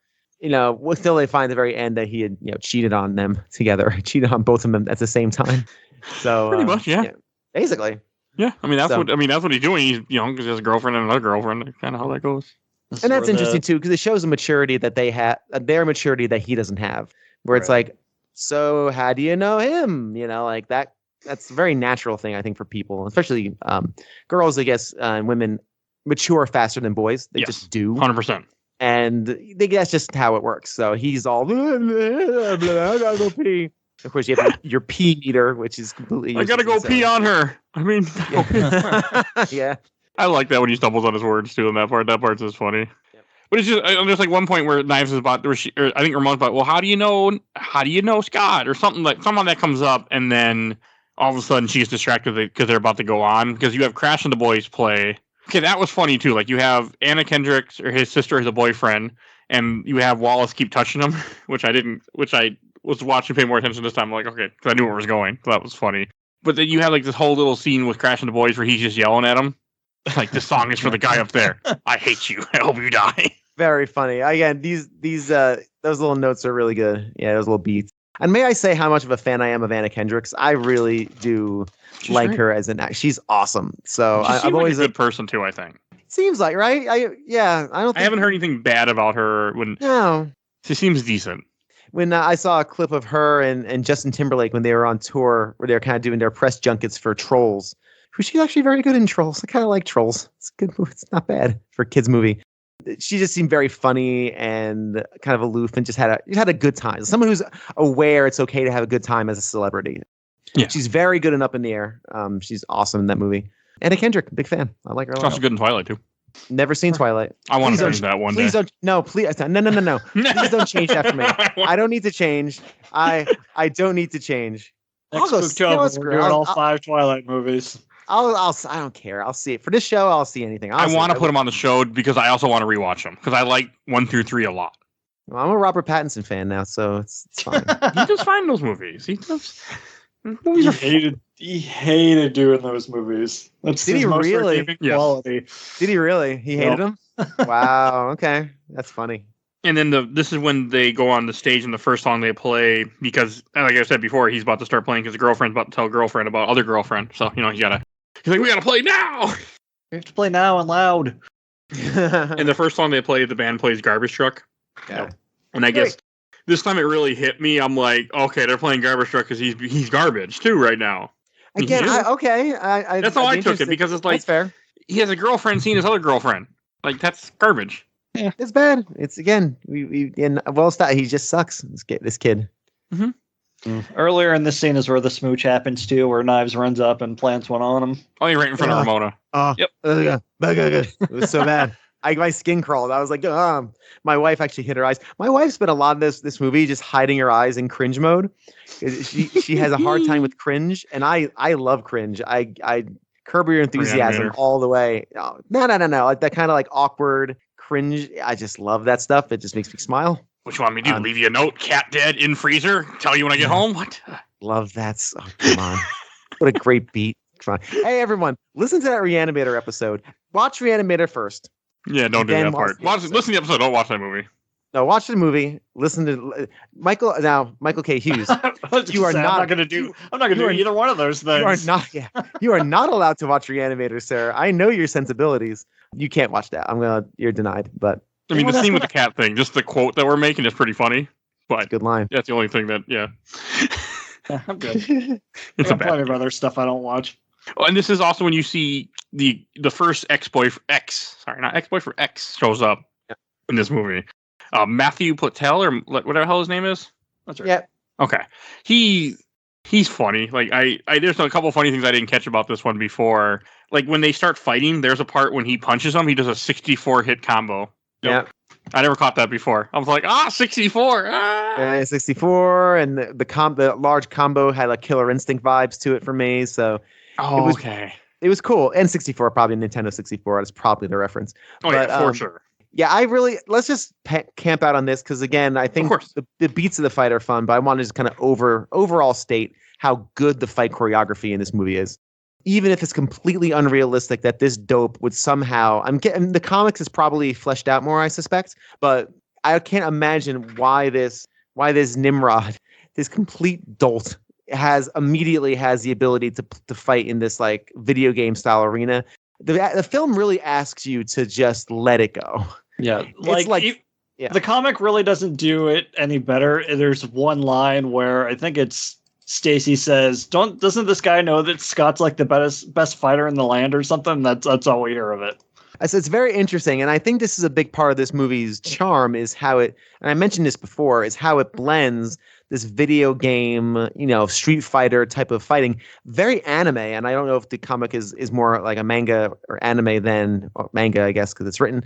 Still they find at the very end that he had cheated on them together, cheated on both of them at the same time. So pretty much, yeah, basically. Yeah, that's what he's doing. He's because he has a girlfriend and another girlfriend. That's kind of how that goes. And that's interesting too, because it shows a maturity that they have, their maturity that he doesn't have. Where it's like, so how do you know him? Like that. That's a very natural thing, I think, for people, especially girls. I guess and women mature faster than boys. They just do. 100%. And that's just how it works. So he's all, blah, blah, blah, I gotta go pee. Of course, you have your pee meter, which is completely. I gotta go pee on her. Yeah. I like that when he stumbles on his words too. In that part, part's just funny. Yep. But it's just like one point where Knives is about, I think Ramon's about, well, how do you know Scott or something that comes up, and then all of a sudden she gets distracted because they're about to go on because you have Crash and the Boys play. Okay, that was funny too. Like you have Anna Kendrick or his sister as a boyfriend, and you have Wallace keep touching him, which I was watching, pay more attention this time. I'm like, okay, because I knew where it was going. So that was funny. But then you have like this whole little scene with Crash and the Boys where he's just yelling at him. Like, this song is for the guy up there. I hate you. I hope you die. Very funny. Again, these those little notes are really good. Yeah, those little beats. And may I say how much of a fan I am of Anna Kendrick's? I really do like her as an actor. She's awesome. So I'm always a good person too, I think. Seems like, right? I haven't heard anything bad about her. No. She seems decent. When I saw a clip of her and Justin Timberlake when they were on tour, where they were kind of doing their press junkets for Trolls, who she's actually very good in Trolls. I kind of like Trolls. It's a good movie. It's not bad for a kids movie. She just seemed very funny and kind of aloof, and just had a good time. Someone who's aware it's okay to have a good time as a celebrity. Yeah. She's very good and up in the air. She's awesome in that movie. Anna Kendrick, big fan. I like her a lot. She's also good in Twilight too. Never seen Twilight. I want to change that one day. Please don't. No, please. No. Please don't change that for me. I don't need to change. I don't need to change. Next October, we're doing all 5 Twilight movies. I don't care. I'll see it for this show. I'll see anything. I want to put them on the show because I also want to rewatch them because I like 1 through 3 a lot. Well, I'm a Robert Pattinson fan now, so it's fine. He does find those movies. He hated doing those movies. Did he really? Quality. Did he really? He hated them? Wow. Okay, that's funny. And then this is when they go on the stage in the first song they play because, like I said before, he's about to start playing because the girlfriend's about to tell girlfriend about other girlfriend. So he's like, we gotta play now. We have to play now and loud. And the first song they play, the band plays Garbage Truck. Yeah. And I guess this time it really hit me. I'm like, okay, they're playing Garbage Truck because he's garbage too right now. Again, that's how I took it because it's like, that's fair. He has a girlfriend seeing his other girlfriend. Like, that's garbage. Yeah, it's bad. It's again, he just sucks. This kid. Mm-hmm. Earlier in this scene is where the smooch happens too, where Knives runs up and plants one on him. Oh, you're right in front of Ramona. Oh, yep. It was so bad. My skin crawled. I was like, my wife actually hid her eyes. My wife spent a lot of this movie just hiding her eyes in cringe mode. She has a hard time with cringe, and I love cringe. I Curb Your Enthusiasm all the way. No. Like that kind of like awkward cringe. I just love that stuff. It just makes me smile. What you want me to do? Leave you a note? Cat dead in freezer? Tell you when I get home? What? Love that. Come on. What a great beat. Come on. Hey, everyone. Listen to that Reanimator episode. Watch Reanimator first. Yeah, don't do that part. Listen to the episode. Don't watch that movie. No, watch the movie. Listen to Michael K. Hughes. You are not I'm not gonna do either one of those things. You are not. Yeah, you are not allowed to watch Reanimator, sir. I know your sensibilities. You can't watch that. You're denied. But I mean, the scene with the cat thing, just the quote that we're making is pretty funny. But good line. That's the only thing that, yeah. I'm good. It's I got plenty of other stuff I don't watch. Oh, and this is also when you see the first X shows up in this movie. Matthew Patel, or whatever the hell his name is. That's right. Yeah. Okay. He's funny. Like I there's a couple funny things I didn't catch about this one before. Like when they start fighting, there's a part when he punches him, he does a 64 hit combo. Yeah. I never caught that before. I was like, 64. Yeah, 64, and the large combo had like Killer Instinct vibes to it for me. So okay. It was cool. And 64, probably Nintendo 64. That's probably the reference. Yeah, for sure. Yeah, let's just camp out on this because, again, I think the beats of the fight are fun, but I want to just kind of overall state how good the fight choreography in this movie is. Even if it's completely unrealistic that this dope would somehow, the comics is probably fleshed out more, I suspect, but I can't imagine why this Nimrod, this complete dolt, immediately has the ability to fight in this like video game style arena. The film really asks you to just let it go. Yeah, the comic really doesn't do it any better. There's one line where I think it's Stacy says, "Doesn't this guy know that Scott's like the best fighter in the land or something?" That's all we hear of it. So it's very interesting, and I think this is a big part of this movie's charm is how it. And I mentioned this before, is how it blends this video game, Street Fighter type of fighting, very anime. And I don't know if the comic is more like a manga or anime than manga, I guess, because it's written.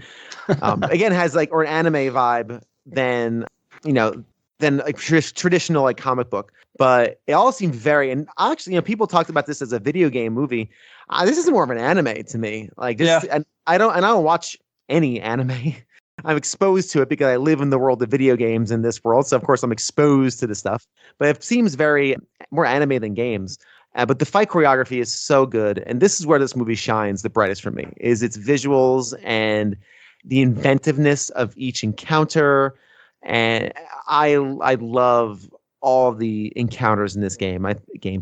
Again, has or an anime vibe than a traditional like comic book. But it all seemed and actually, people talked about this as a video game movie. This is more of an anime to me. Like this, and I don't watch any anime. I'm exposed to it because I live in the world of video games in this world. So, of course, I'm exposed to the stuff. But it seems very more anime than games. But the fight choreography is so good. And this is where this movie shines the brightest for me, is its visuals and the inventiveness of each encounter. And I love all the encounters in this game.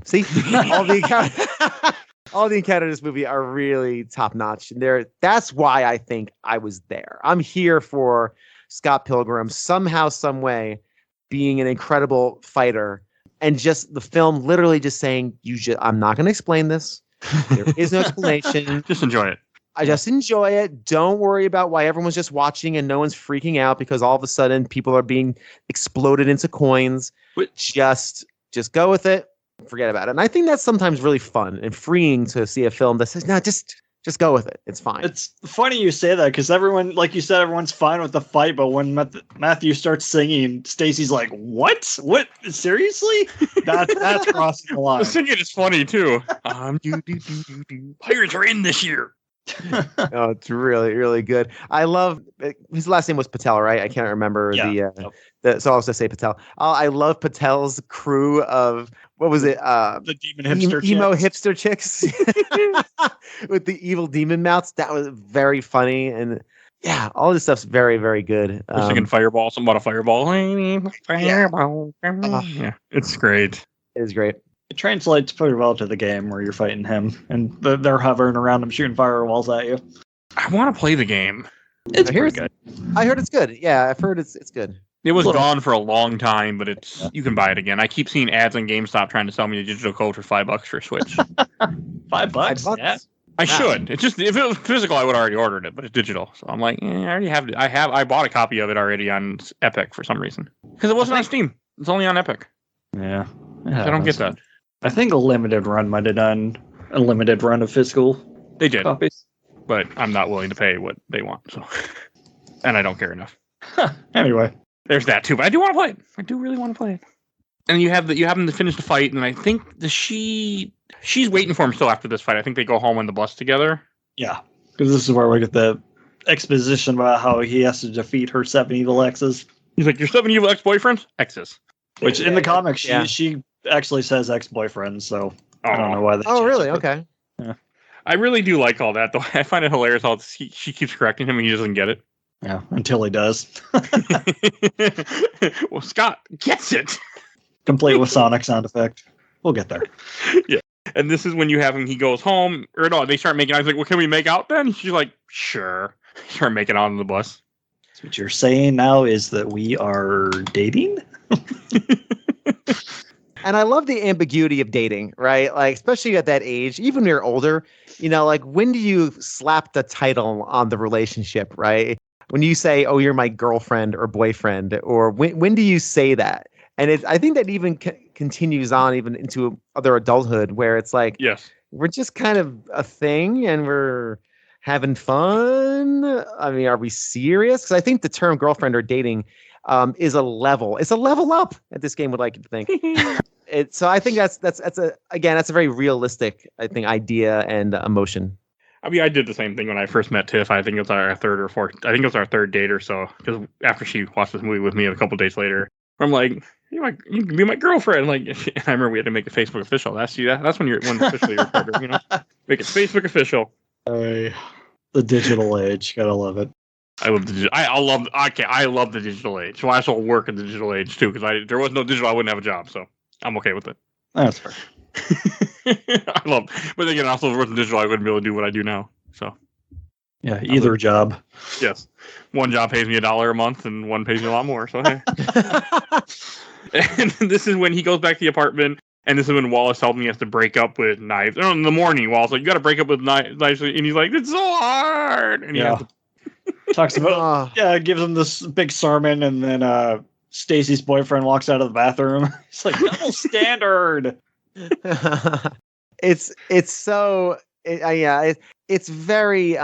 See? All the encounters in this movie are really top notch. And that's why I think I was there. I'm here for Scott Pilgrim somehow, some way, being an incredible fighter, and just the film literally just saying, I'm not going to explain this. There is no explanation. Just enjoy it. I just enjoy it. Don't worry about why everyone's just watching and no one's freaking out because all of a sudden people are being exploded into coins. Just go with it. Forget about it. And I think that's sometimes really fun and freeing to see a film that says, no, just go with it. It's fine. It's funny you say that because everyone, like you said, everyone's fine with the fight. But when Matthew starts singing, Stacy's like, what? Seriously? That's crossing the line. The singing is funny too. Pirates are in this year. Oh, it's really, really good. I love his last name was Patel, right? I can't remember so I'll just say Patel. I love Patel's crew of what was it? The demon hipster emo hipster chicks with the evil demon mouths. That was very funny, and yeah, all this stuff's very, very good. We're singing Fireball, something about a fireball. Yeah, it's great. It is great. It translates pretty well to the game where you're fighting him, and they're hovering around him, shooting fireballs at you. I want to play the game. It's pretty good. I heard it's good. Yeah, I've heard it's good. It was gone for a long time, but you can buy it again. I keep seeing ads on GameStop trying to sell me a digital code for $5 for Switch. $5? Yeah. I should. It's just if it was physical, I would have already ordered it, but it's digital. So I'm like, I already have it. I bought a copy of it already on Epic for some reason because it wasn't on Steam. It's only on Epic. Yeah, I don't get that. I think a limited run might have done a limited run of physical. They did, copies. But I'm not willing to pay what they want. So, and I don't care enough. Anyway, there's that too. But I do want to play it. I do really want to play it. And you have them to finish the fight, and I think she's waiting for him still after this fight. I think they go home on the bus together. Yeah, because this is where we get the exposition about how he has to defeat her 7 evil exes. He's like, "Your 7 evil ex-boyfriends, exes." Which in the comics, she actually says ex-boyfriend. So I don't know why. Oh, really? Okay. Yeah. I really do like all that, though. I find it hilarious how she keeps correcting him and he doesn't get it. Yeah, until he does. Well, Scott gets it. Complete with Sonic sound effect. We'll get there. Yeah. And this is when you have him, he goes home, or no, they start making out. He's like, well, can we make out then? She's like, sure. Start making out on the bus. So what you're saying now is that we are dating? And I love the ambiguity of dating, right? Like, especially at that age, even when you're older, you know, like when do you slap the title on the relationship, right? When you say, oh, you're my girlfriend or boyfriend, or when do you say that? And I think that even continues on even into other adulthood where it's like, Yes. we're just kind of a thing and we're having fun. I mean, are we serious? Because I think the term girlfriend or dating is a level. It's a level up at this game would like to think. So I think that's a very realistic, I think, idea and emotion. I mean, I did the same thing when I first met Tiff. I think it was our third or fourth. I think it was our third date or so. Because after she watched this movie with me a couple days later, I'm like, you can be my girlfriend. Like, and I remember we had to make it Facebook official. That's when officially your partner. You know, make it Facebook official. The digital age, gotta love it. I love the I love the digital age. So I also work in the digital age too. Because there was no digital, I wouldn't have a job. So I'm okay with it. That's fair. But again, also if it wasn't digital, I wouldn't be able to do what I do now. So Yeah, either job. yes, one job pays me $1 a month, and one pays me a lot more. So hey. And this is when he goes back to the apartment, and this is when Wallace tells me he has to break up with Knives. In the morning, Wallace like, you got to break up with Knives, and he's like, it's so hard. And yeah, talks about gives him this big sermon, and then Stacy's boyfriend walks out of the bathroom. He's like, double standard. It's very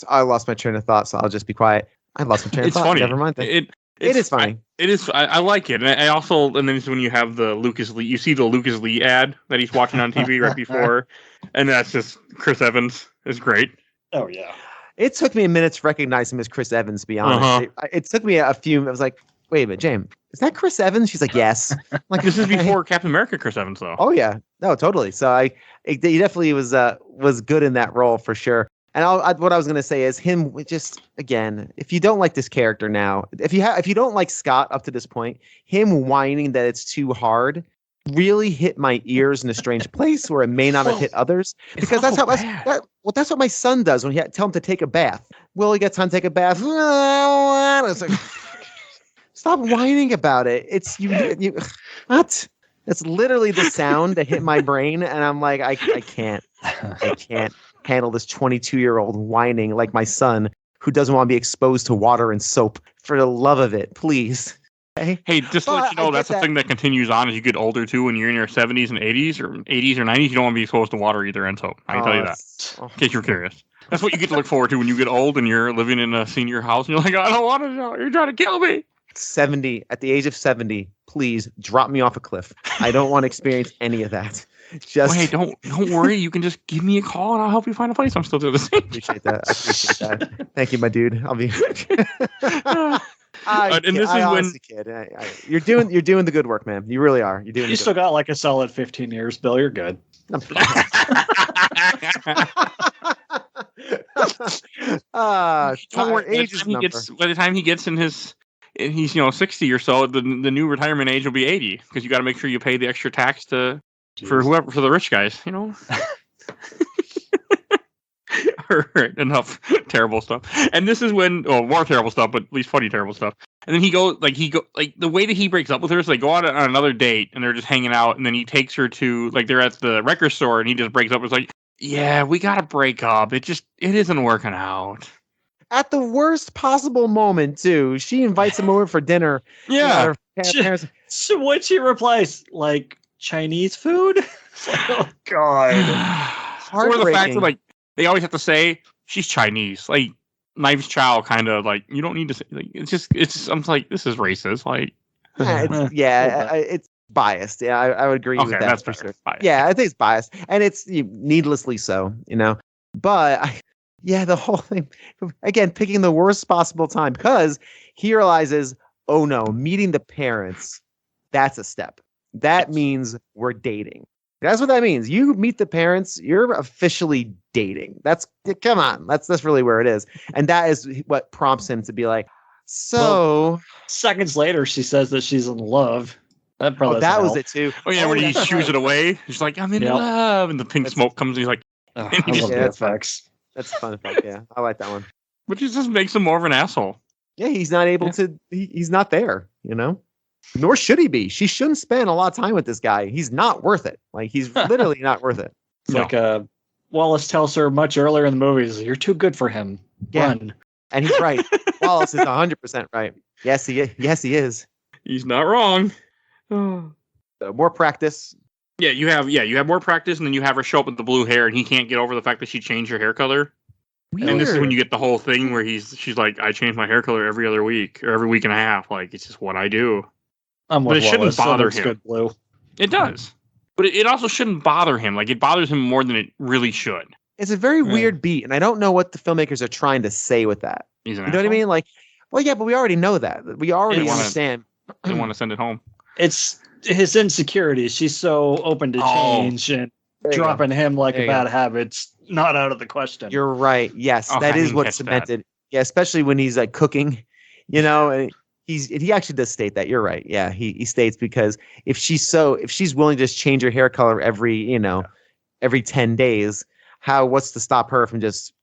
I lost my train of thought, so I'll just be quiet. I lost my train of thought. Funny. Never mind. It is funny. I like it. And I also, and then it's when you have the Lucas Lee, you see the Lucas Lee ad that he's watching on TV right before, and that's just Chris Evans is great. Oh yeah. It took me a minute to recognize him as Chris Evans, to be honest. It took me a few. I was like, wait a minute, James, is that Chris Evans? She's like, yes. Like, this is before Captain America Chris Evans, though. Oh yeah, no, totally. So he definitely was good in that role for sure. And what I was gonna say is him just again, if you don't like this character now, if you don't like Scott up to this point, him whining that it's too hard really hit my ears in a strange place where it may not have hit others, because that's what my son does when tell him to take a bath. Will he get time to take a bath? It's like, stop whining about it. It's you what? That's literally the sound that hit my brain, and I'm like, I can't handle this 22-year-old whining like my son who doesn't want to be exposed to water and soap. For the love of it, please. Hey, just to let you know, that's a thing that continues on as you get older too. When you're in your 70s and 80s or 90s, you don't want to be exposed to water either and soap. I can tell you that, in case you're curious. That's what you get to look forward to when you get old and you're living in a senior house and you're like, I don't want to know. You're trying to kill me. 70, at the age of 70, please drop me off a cliff. I don't want to experience any of that. Just hey, don't worry. You can just give me a call and I'll help you find a place. I'm still doing the same. Appreciate that. Thank you, my dude. I'll be. And this is when kid, you're doing the good work, man. You really are. You're doing. You still got like a solid 15 years, Bill. You're good. By the time he gets in his, and he's 60 or so, the new retirement age will be 80, because you got to make sure you pay the extra tax for the rich guys, Alright, enough terrible stuff. And this is when, more terrible stuff, but at least funny terrible stuff. And then the way that he breaks up with her is they go out on another date and they're just hanging out, and then he takes her to, like, they're at the record store and he just breaks up. It's like, yeah, we gotta break up. It isn't working out. At the worst possible moment, too. She invites him over for dinner. Yeah. So what she replies? Like, Chinese food? Oh, God. Or the fact that, like, they always have to say, she's Chinese. Like, Knives Chow kind of, like, you don't need to say, like, I'm like, this is racist. Like, it's biased. Yeah, I would agree with that. That's for sure. Biased. Yeah, I think it's biased. And it's needlessly so, But the whole thing, again, picking the worst possible time, because he realizes, oh no, meeting the parents, that's a step. That means we're dating. That's what that means. You meet the parents, you're officially dating. Come on. That's really where it is. And that is what prompts him to be like, so seconds later, she says that she's in love. That probably that was it too. Oh yeah, when he that's shoos right. it away, he's like, "I'm in love," and the pink smoke comes. And he's like, Oh, and he I just- love the that's fun. effects. That's a fun effect. Yeah, I like that one. which just makes him more of an asshole. Yeah, he's not able to. He's not there. Nor should he be. She shouldn't spend a lot of time with this guy. He's not worth it. Like he's literally not worth it. It's No. like Wallace tells her much earlier in the movies, "You're too good for him. Yeah. Run." And he's right. Wallace is 100% right. Yes, he is. Yes, he is. He's not wrong. More practice. Yeah, you have more practice, and then you have her show up with the blue hair, and he can't get over the fact that she changed her hair color. Weird. And this is when you get the whole thing where she's like, I change my hair color every other week or every week and a half. Like, it's just what I do. I'm But with it shouldn't Wallace. That bother looks him. good blue. It does. But it also shouldn't bother him. Like, it bothers him more than it really should. It's a very Yeah. weird beat, and I don't know what the filmmakers are trying to say with that. He's an You know what I mean? Like, well, yeah, but we already know that. We already It's- understand. They want to send it home. It's his insecurities. She's so open to Oh. change, and There you go. dropping him like There a you bad habit's not out of the question. You're right. Yes, Oh, that I is didn't what's catch that. cemented. Yeah, especially when he's like cooking, and he actually does state that. You're right. Yeah, he states because if she's willing to just change her hair color every 10 days, what's to stop her from just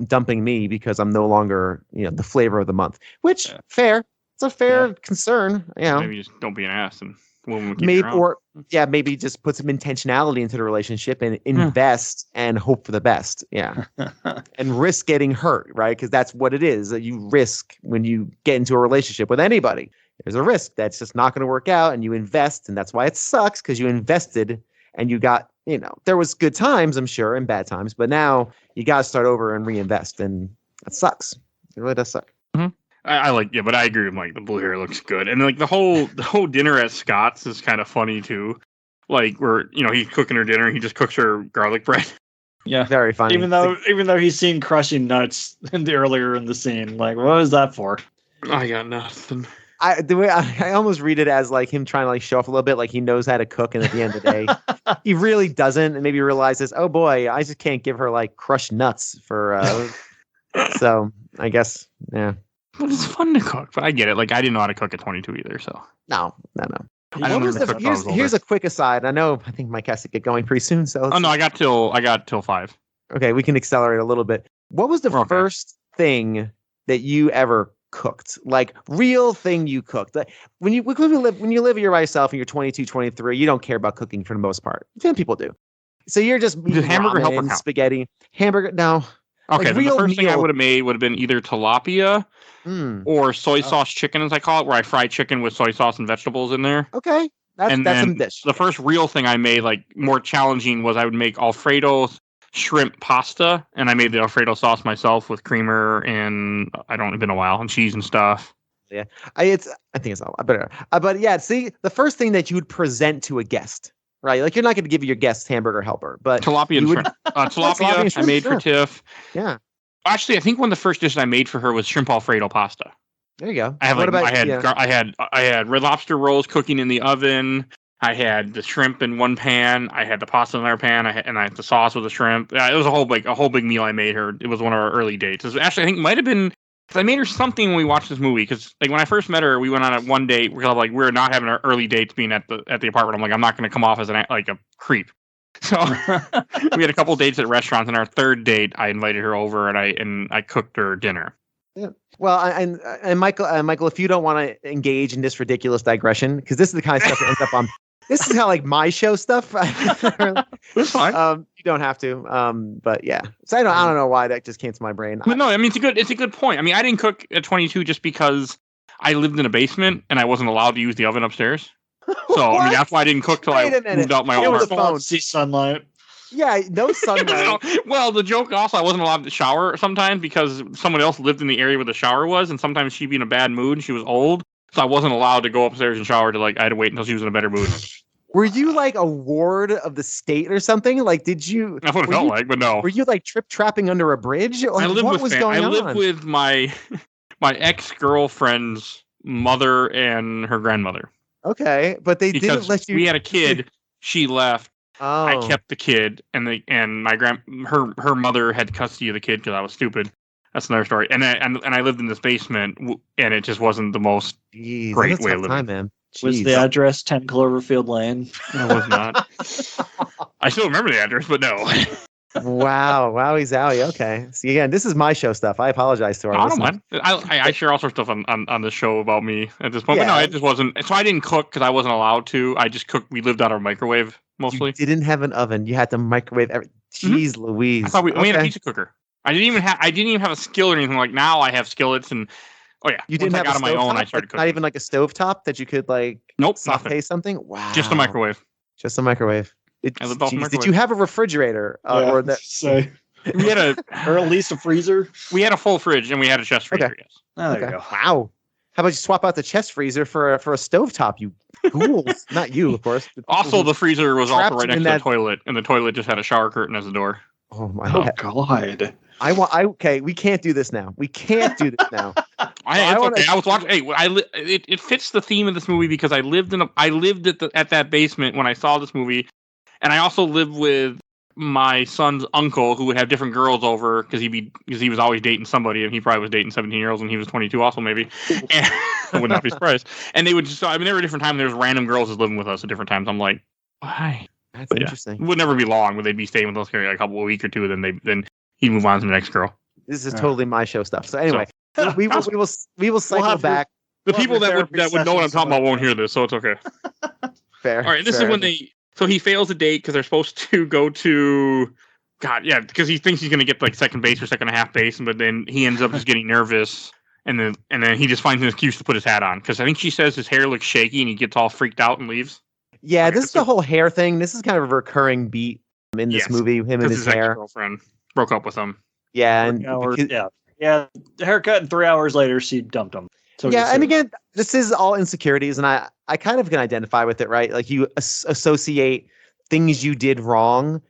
dumping me because I'm no longer the flavor of the month? Which Yeah. fair. It's a fair concern. Maybe just don't be an ass and the woman will keep you Maybe around. maybe just put some intentionality into the relationship and invest and hope for the best. Yeah. And risk getting hurt, right? Because that's what it is that you risk when you get into a relationship with anybody. There's a risk that's just not going to work out, and you invest, and that's why it sucks, because you invested and you got, there was good times, I'm sure, and bad times, but now you got to start over and reinvest, and that sucks. It really does suck. I like, but I agree with Mike. The blue hair looks good, and like the whole dinner at Scott's is kind of funny too. Like where he's cooking her dinner, he just cooks her garlic bread. Yeah. Very funny. Even though he's seen crushing nuts earlier in the scene, like what was that for? I got nothing. I almost read it as like him trying to like show off a little bit, like he knows how to cook, and at the end of the day, he really doesn't, and maybe realizes, oh boy, I just can't give her like crushed nuts for. So I guess, yeah. But it's fun to cook. But I get it. Like I didn't know how to cook at 22 either. So No. I don't What was know how to cook when I was here's older. a quick aside. I think Mike has to get going pretty soon. So Oh no, I got till 5. okay, we can accelerate a little bit. What was the Okay. first thing that you ever cooked? Like real thing you cooked? Like, when you live here by yourself and you're 22, 23, you don't care about cooking for the most part. Some people do. So you're just eating hamburger ramen, helper count? spaghetti, hamburger. No. Okay, Like then the real first thing I meal. would have made would have been either tilapia Mm, or soy sauce chicken, as I call it, where I fry chicken with soy sauce and vegetables in there. okay, that's And that's then some dish. The first real thing I made, like more challenging, was I would make Alfredo shrimp pasta, and I made the Alfredo sauce myself with creamer and it's been a while, and cheese and stuff. I think it's all better. But yeah, see, the first thing that you would present to a guest, right? Like you're not going to give your guest hamburger helper, but Tilapia and you would- shrimp. Tilapia Tilapia and I shrimp, made for sure. Tiff. yeah, Actually, I think one of the first dishes I made for her was shrimp Alfredo pasta. there you go. I had What like about- yeah. I had red lobster rolls cooking in the oven. I had the shrimp in one pan. I had the pasta in another pan. I had the sauce with the shrimp. It was a whole big meal I made her. It was one of our early dates. It was actually, I think, might have been. I made her something when we watched this movie, because like when I first met her, we went on a one date. We're not having our early dates being at the apartment. I'm like, I'm not going to come off as a creep. So we had a couple dates at restaurants, and our third date, I invited her over and I cooked her dinner. Well, and Michael, if you don't want to engage in this ridiculous digression, because this is the kind of stuff that ends up on. This is how like my show stuff. It's fine. You don't have to. But yeah. So I don't know why that just came to my brain. But no, I mean it's a good point. I mean, I didn't cook at 22 just because I lived in a basement and I wasn't allowed to use the oven upstairs. So I mean What? that's why I didn't cook till Wait I a minute. moved out my It own was apartment. a phone. See sunlight. Yeah, no sunlight. Well, the joke also, I wasn't allowed to shower sometimes because someone else lived in the area where the shower was, and sometimes she'd be in a bad mood and she was old, so I wasn't allowed to go upstairs and shower. I had to wait until she was in a better mood. Were you like a ward of the state or something? Like, did you? That's what it were felt you- like, but no. Were you like trip trapping under a bridge? Like, I lived what with was going I on? lived with my ex-girlfriend's mother and her grandmother. Okay, but they Because didn't let you. we had a kid, she left, Oh. I kept the kid, and my her mother had custody of the kid because I was stupid. That's another story. And I lived in this basement, and it just wasn't the most Jeez, great that's a way tough of living. time, man. Was Jeez. the address 10 Cloverfield Lane? It was not. I still remember the address, but no. Wow, wowie zowie. Okay. See, again, this is my show stuff. I apologize to our I don't listeners. mind. I share all sorts of stuff on the show about me at this point. But no, Yeah. it just wasn't. So I didn't cook because I wasn't allowed to. I just cooked. We lived out of a microwave mostly. You didn't have an oven. You had to microwave everything. Jeez Louise. I thought we had a Okay. pizza cooker. I didn't even have a skillet or anything. Like now I have skillets and oh yeah. You didn't Once have I got on my own. I started not cooking. even like a stovetop that you could like Nope, saute nothing. something. Wow. Just a microwave. Just a microwave. I lived off a Jeez, microwave. Did you have a refrigerator or that? So, We had a or at least a freezer. we had a full fridge and we had a chest freezer. Okay. Yes. Oh, there Okay. you go. Wow. How about you swap out the chest freezer for a stovetop? You ghouls. Not you, of course. but people Also, who- the freezer was also trapped right next in to the that- toilet, and the toilet just had a shower curtain as a door. Oh my Oh, god. God. Okay, we can't do this now. We can't do this now. I wanna- was watching. Hey, it fits the theme of this movie because I lived at that basement when I saw this movie, and I also lived with my son's uncle who would have different girls over because he was always dating somebody, and he probably was dating 17-year-olds when he was 22 also maybe. And I would not be surprised. And they would just there were different times there was random girls just living with us at different times. I'm like, why? That's But yeah. interesting. It would never be long, but they'd be staying with us for like a week or two, then he'd move on to the next girl. This is totally my show stuff. So anyway, we will cycle have your- back. The Well, people your that would therapy know what I'm sessions talking about about won't that. hear this, so it's okay. Fair. All right, this fair. is when so he fails a date because they're supposed to go to, God, yeah, because he thinks he's gonna get like second base or second and a half base, but then he ends up just getting nervous, and then he just finds an excuse to put his hat on because I think she says his hair looks shaky and he gets all freaked out and leaves. Yeah, Okay, this is the whole hair thing. This is kind of a recurring beat in this Yes, movie. Him and Because his his hair. ex-girlfriend broke up with him. Yeah, and Yeah. The haircut, and 3 hours later, she dumped him. So yeah, and again, this is all insecurities, and I kind of can identify with it, right? Like you associate things you did wrong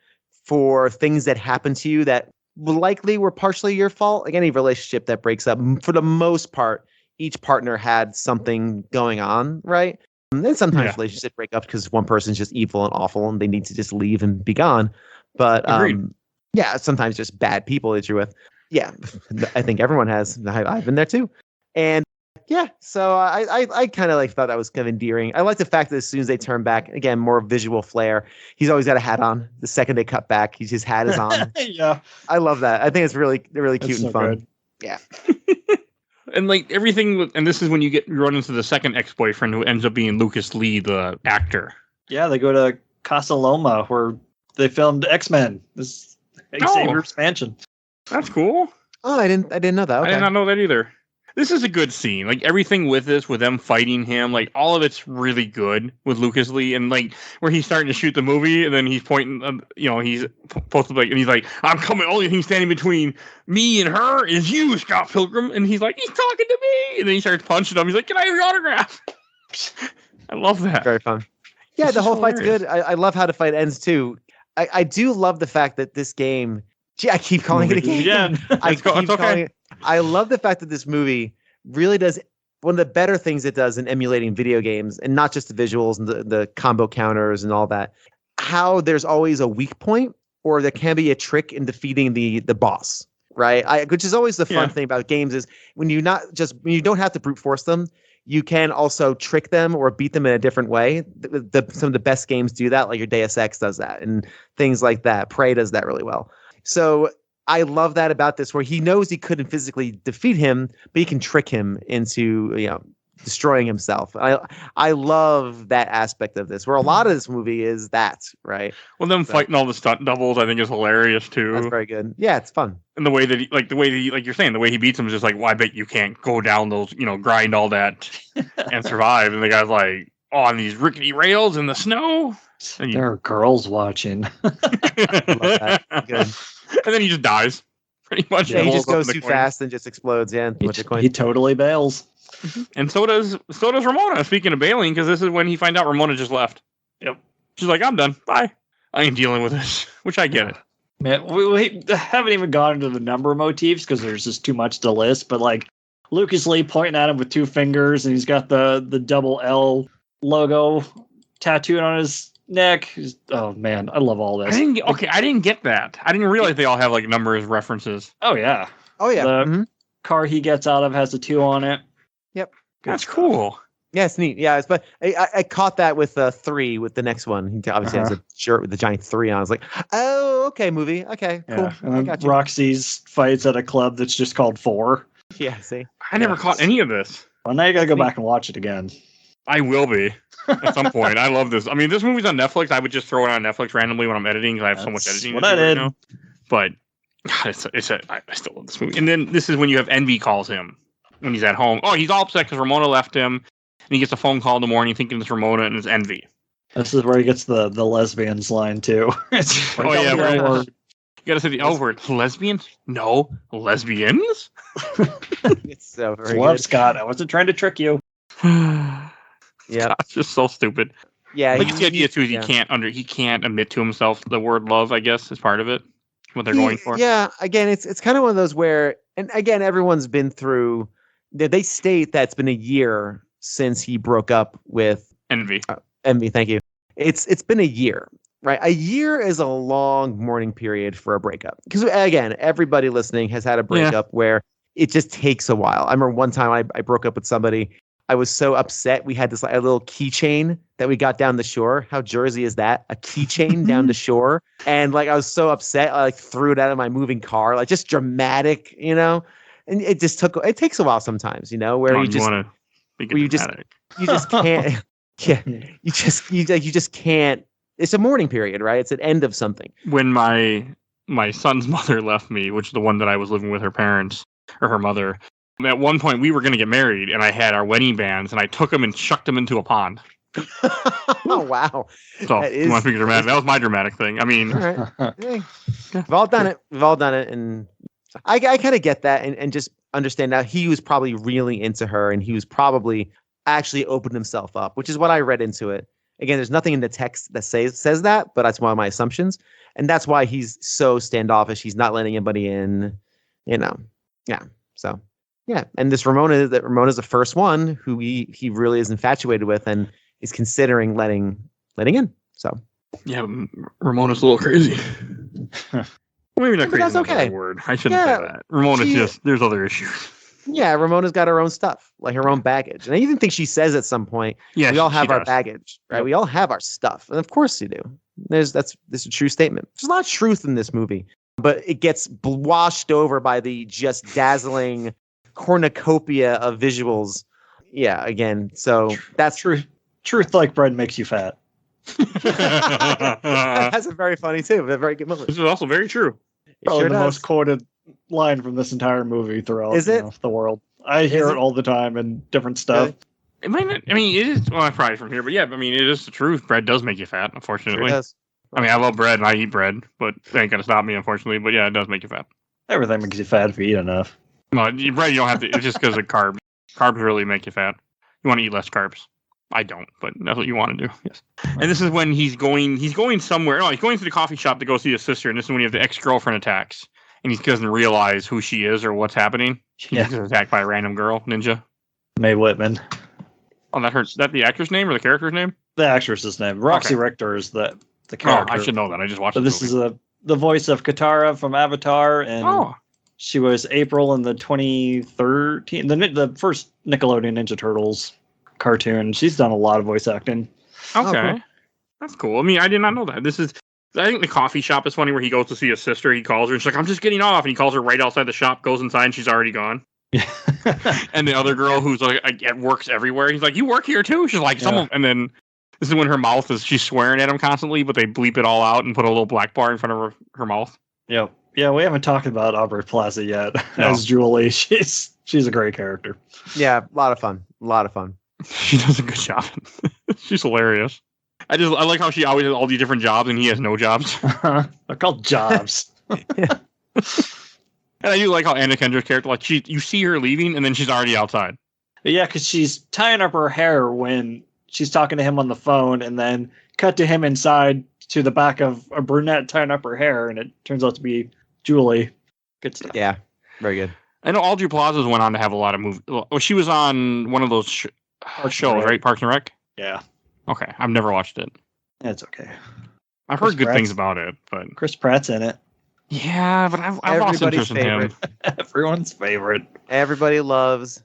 for things that happened to you that likely were partially your fault. Like any relationship that breaks up, for the most part, each partner had something going on, right? And then sometimes Yeah. relationships break up because one person's just evil and awful, and they need to just leave and be gone. But Agreed. yeah, sometimes just bad people that you're with. Yeah, I think everyone has. I've been there too, and yeah, so I kind of like thought that was kind of endearing. I like the fact that as soon as they turn back, again, more visual flair. He's always got a hat on. The second they cut back, his hat is on. Yeah. I love that. I think it's really cute That's and so fun. good. Yeah. And like everything, and this is when you run into the second ex-boyfriend who ends up being Lucas Lee, the actor. Yeah, they go to Casa Loma where they filmed X-Men. This Xavier's mansion. That's cool. Oh, I didn't know that. Okay. I did not know that either. This is a good scene. Like everything with this, with them fighting him, like all of it's really good with Lucas Lee, and like where he's starting to shoot the movie, and then he's pointing, he's supposed to and he's like, "I'm coming." Only thing standing between me and her is you, Scott Pilgrim, and he's like, "He's talking to me," and then he starts punching him. He's like, "Can I have your autograph?" I love that. Very fun. Yeah, It's the just whole fight's hilarious. good. I love how the fight ends too. I do love the fact that this game. Gee, I keep calling it a game. Again. I It's okay. keep calling it. I love the fact that this movie really does one of the better things it does in emulating video games, and not just the visuals and the combo counters and all that. How there's always a weak point, or there can be a trick in defeating the boss, right? Which is always the fun Yeah. thing about games is when you don't have to brute force them, you can also trick them or beat them in a different way. Some of the best games do that, like your Deus Ex does that, and things like that. Prey does that really well. So I love that about this, where he knows he couldn't physically defeat him, but he can trick him into destroying himself. I love that aspect of this, where a lot of this movie is that, right? Well, them fighting all the stunt doubles, I think, is hilarious That's too. very good. Yeah, it's fun. And the way that like you're saying, the way he beats him is just like, well, I bet you can't go down those, grind all that and survive. And the guy's like, oh, on these rickety rails in the snow. And, There are girls watching. Love that. Good. and then he just dies, pretty much. Yeah, he Rolls just up goes in the too coin. fast and just explodes. Yeah, He, with the coin. he totally bails. And so does Ramona. Speaking of bailing, because this is when he finds out Ramona just left. Yep. She's like, I'm done. Bye. I ain't dealing with this. Which I get it. Man, we haven't even gone into the number motifs because there's just too much to list. But like Lucas Lee pointing at him with two fingers, and he's got the double L logo tattooed on his Nick. Oh man, I love all this. I didn't get that. I didn't realize they all have like numbers references. Oh yeah. Oh yeah. The car he gets out of has a 2 on it. Yep. That's cool. Yeah, it's neat. Yeah, but I caught that with 3 with the next one. He obviously has a shirt with the giant 3 on. I was like, oh, okay, movie. Okay, cool. Yeah. And then Roxy's fights at a club that's just called 4. Yeah, see? I never caught any of this. Well, now you gotta go back and watch it again. I will be at some point. I love this. I mean, this movie's on Netflix. I would just throw it on Netflix randomly when I'm editing because I have so much editing. What I did. Right now. But God, I still love this movie. And then this is when you have Envy calls him when he's at home. Oh, he's all upset because Ramona left him. And he gets a phone call in the morning thinking it's Ramona and it's Envy. This is where he gets the lesbians line too. Oh yeah, right. You gotta say the L word. Lesbians? No, lesbians. It's so very Love, good. Scott. I wasn't trying to trick you. Yeah, it's just so stupid. Yeah, like the idea too is he can't admit to himself the word love. I guess is part of it. What they're going for. Yeah, again, it's kind of one of those where, and again, everyone's been through. They state that it's been a year since he broke up with Envy. Envy, thank you. It's been a year. Right. A year is a long mourning period for a breakup. Because again, everybody listening has had a breakup where it just takes a while. I remember one time I broke up with somebody. I was so upset. We had this like a little keychain that we got down the shore. How Jersey is that? A keychain down the shore. And like I was so upset. I like threw it out of my moving car. Like just dramatic, you know? And it takes a while sometimes, you know, where you just can't. Yeah. You just can't. It's a mourning period, right? It's an end of something. When my son's mother left me, which is the one that I was living with her parents or her mother, at one point we were going to get married and I had our wedding bands and I took them and chucked them into a pond. Oh, wow. So you want to be dramatic? That was my dramatic thing. I mean, all right. Hey, we've all done it. And I kind of get that and just understand now he was probably really into her and he was probably actually opened himself up, which is what I read into it. Again, there's nothing in the text that says that, but that's one of my assumptions. And that's why he's so standoffish. He's not letting anybody in, you know. Yeah. So, yeah. And this Ramona's the first one who he really is infatuated with and is considering letting in. So, yeah, Ramona's a little crazy. Maybe not crazy. That's okay. Word. I shouldn't say that. Ramona's there's other issues. Yeah, Ramona's got her own stuff, like her own baggage. And I even think she says at some point, we all have our baggage, right? Yep. We all have our stuff. And of course you do. This is a true statement. There's a lot of truth in this movie, but it gets washed over by the just dazzling cornucopia of visuals. Yeah, again, so that's true. Truth like bread makes you fat. That's a very funny too, but a very good moment. This is also very true. Probably the most quoted line from this entire movie throughout the world. I hear it all the time in different stuff. Really? It might not, I mean, it is. Well, I probably from here, but yeah, I mean, it is the truth. Bread does make you fat, unfortunately. Sure does. I mean, I love bread and I eat bread, but that ain't gonna stop me, unfortunately. But yeah, it does make you fat. Everything makes you fat if you eat enough. No, bread you don't have to. It's just because of carbs. Carbs really make you fat. You want to eat less carbs. I don't, but that's what you want to do. Yes. And this is when he's going somewhere. No, he's going to the coffee shop to go see his sister, and this is when you have the ex-girlfriend attacks, and he doesn't realize who she is or what's happening. He's attacked by a random girl, ninja. Mae Whitman. Oh, is that the actor's name or the character's name? The actress's name. Roxy Richter is the character. Oh, I should know that. I just watched it. This is the voice of Katara from Avatar, and she was April in the 2013, the first Nickelodeon Ninja Turtles cartoon. She's done a lot of voice acting. Okay. Cool. That's cool. I mean, I did not know that. I think the coffee shop is funny where he goes to see his sister. He calls her and she's like, I'm just getting off. And he calls her right outside the shop, goes inside, and she's already gone. Yeah. And the other girl who's like works everywhere. He's like, you work here too? She's like, someone. And then this is when her mouth she's swearing at him constantly, but they bleep it all out and put a little black bar in front of her mouth. Yep. Yeah, we haven't talked about Aubrey Plaza yet as Julie. She's a great character. Yeah, a lot of fun. She does a good job. She's hilarious. I like how she always has all these different jobs and he has no jobs. They're called jobs. And I do like how Anna Kendrick's character, like you see her leaving and then she's already outside. Yeah, because she's tying up her hair when she's talking to him on the phone, and then cut to him inside to the back of a brunette tying up her hair, and it turns out to be Julie. Good stuff. Yeah, very good. I know Aubrey Plaza went on to have a lot of movies. Well, she was on one of those shows, right? Parks and Rec? Yeah. Okay, I've never watched it. It's okay. I've Chris heard good Pratt's- things about it, but Chris Pratt's in it. yeah, but I've lost Everybody's interest in him. Everyone's favorite. Everybody loves.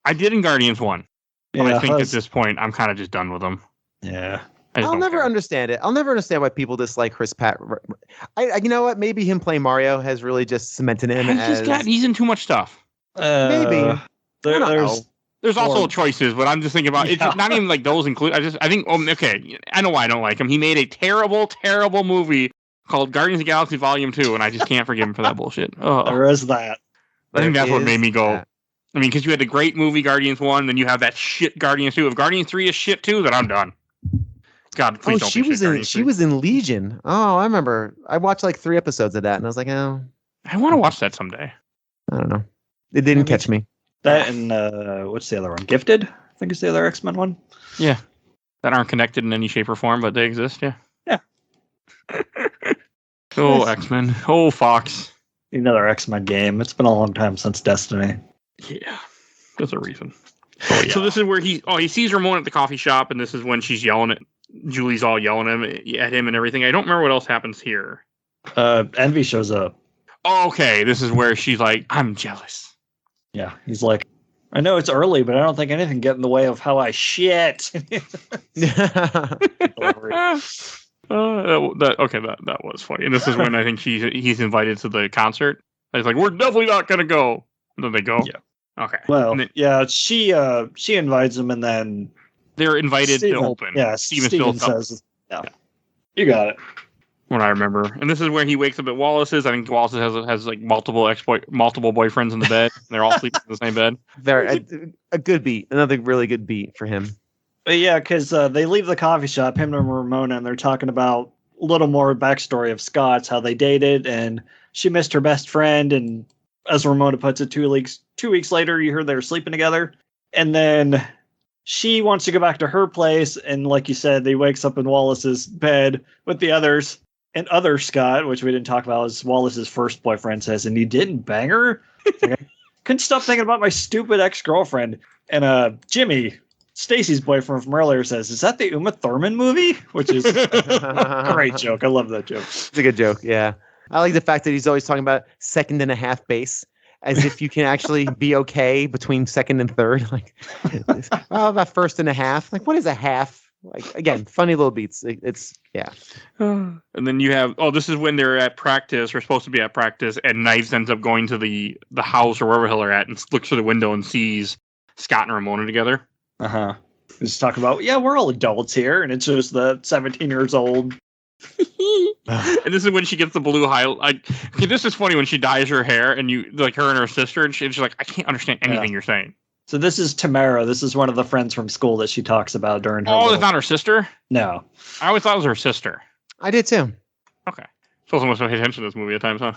I did in Guardians 1, but Yeah, I think at that's- this point I'm kind of just done with him. Yeah. I just I'll don't never care. understand it. I'll never understand why people dislike Chris Pratt. You know what? Maybe him playing Mario has really just cemented him as He's in too much stuff. Maybe. I don't There's know. There's also Or- choices, but I'm just thinking about it's just not even like those include. I think okay, I know why I don't like him. He made a terrible movie called Guardians of the Galaxy Volume 2, and I just can't forgive him for that bullshit. Oh, there is that. I think There that's what made is me go. that. I mean, because you had the great movie Guardians 1, then you have that shit Guardians 2. If Guardians 3 is shit too, then I'm done. God, please Oh, don't she be shit was in. Guardians She 3. was in Legion. Oh, I remember. I watched like 3 episodes of that, and I was like, oh, I want to watch that someday. I don't know. It didn't catch me. That and what's the other one? Gifted? I think it's the other X-Men one. Yeah, that aren't connected in any shape or form, but they exist. Yeah. Yeah. Oh, Nice. X-Men. Oh, Fox. Another X-Men game. It's been a long time since Destiny. Yeah, there's a reason. So this is where he sees Ramona at the coffee shop, and this is when she's yelling at Julie's all yelling at him and everything. I don't remember what else happens here. Envy shows up. Oh, okay, this is where she's like, I'm jealous. Yeah, he's like, I know it's early, but I don't think anything get in the way of how I shit. That was funny. And this is when I think he's invited to the concert. He's like, we're definitely not gonna go. And then they go. Yeah. Okay. Well, And then yeah, she invites him, and then they're invited Steven, to open. Yeah, Steven Steven still says, yeah, you got it. What I remember. And this is where he wakes up at Wallace's. I think Wallace has like multiple boyfriends in the bed. They're all sleeping in the same bed. A good beat. Another really good beat for him. But yeah, because they leave the coffee shop, him and Ramona, and they're talking about a little more backstory of Scott's, how they dated, and she missed her best friend, and as Ramona puts it, 2 weeks later, you heard they were sleeping together, and then she wants to go back to her place, and like you said, they wakes up in Wallace's bed with the others, and other Scott, which we didn't talk about, is Wallace's first boyfriend, says, and you didn't bang her? I couldn't stop thinking about my stupid ex-girlfriend. And Jimmy, Stacy's boyfriend from earlier, says, is that the Uma Thurman movie? Which is a great joke. I love that joke. It's a good joke. Yeah. I like the fact that he's always talking about second and a half base, as if you can actually be okay between second and third. Like, about first and a half. Like, what is a half? Like, again, funny little beats. It's yeah. And then you have this is when they're at practice, or supposed to be at practice, and Knives ends up going to the house or wherever the hell they're at, and looks through the window and sees Scott and Ramona together. Uh-huh. Just talking about, yeah, we're all adults here, and it's just the 17 years old. And this is when she gets the blue highlight. Okay, this is funny when she dyes her hair, and you like her and her sister, and she's like, I can't understand anything you're saying. So this is Tamara. This is one of the friends from school that she talks about during her. Oh, it's not her sister? No. I always thought it was her sister. I did too. Okay. Suppose I must pay attention to this movie at times, huh?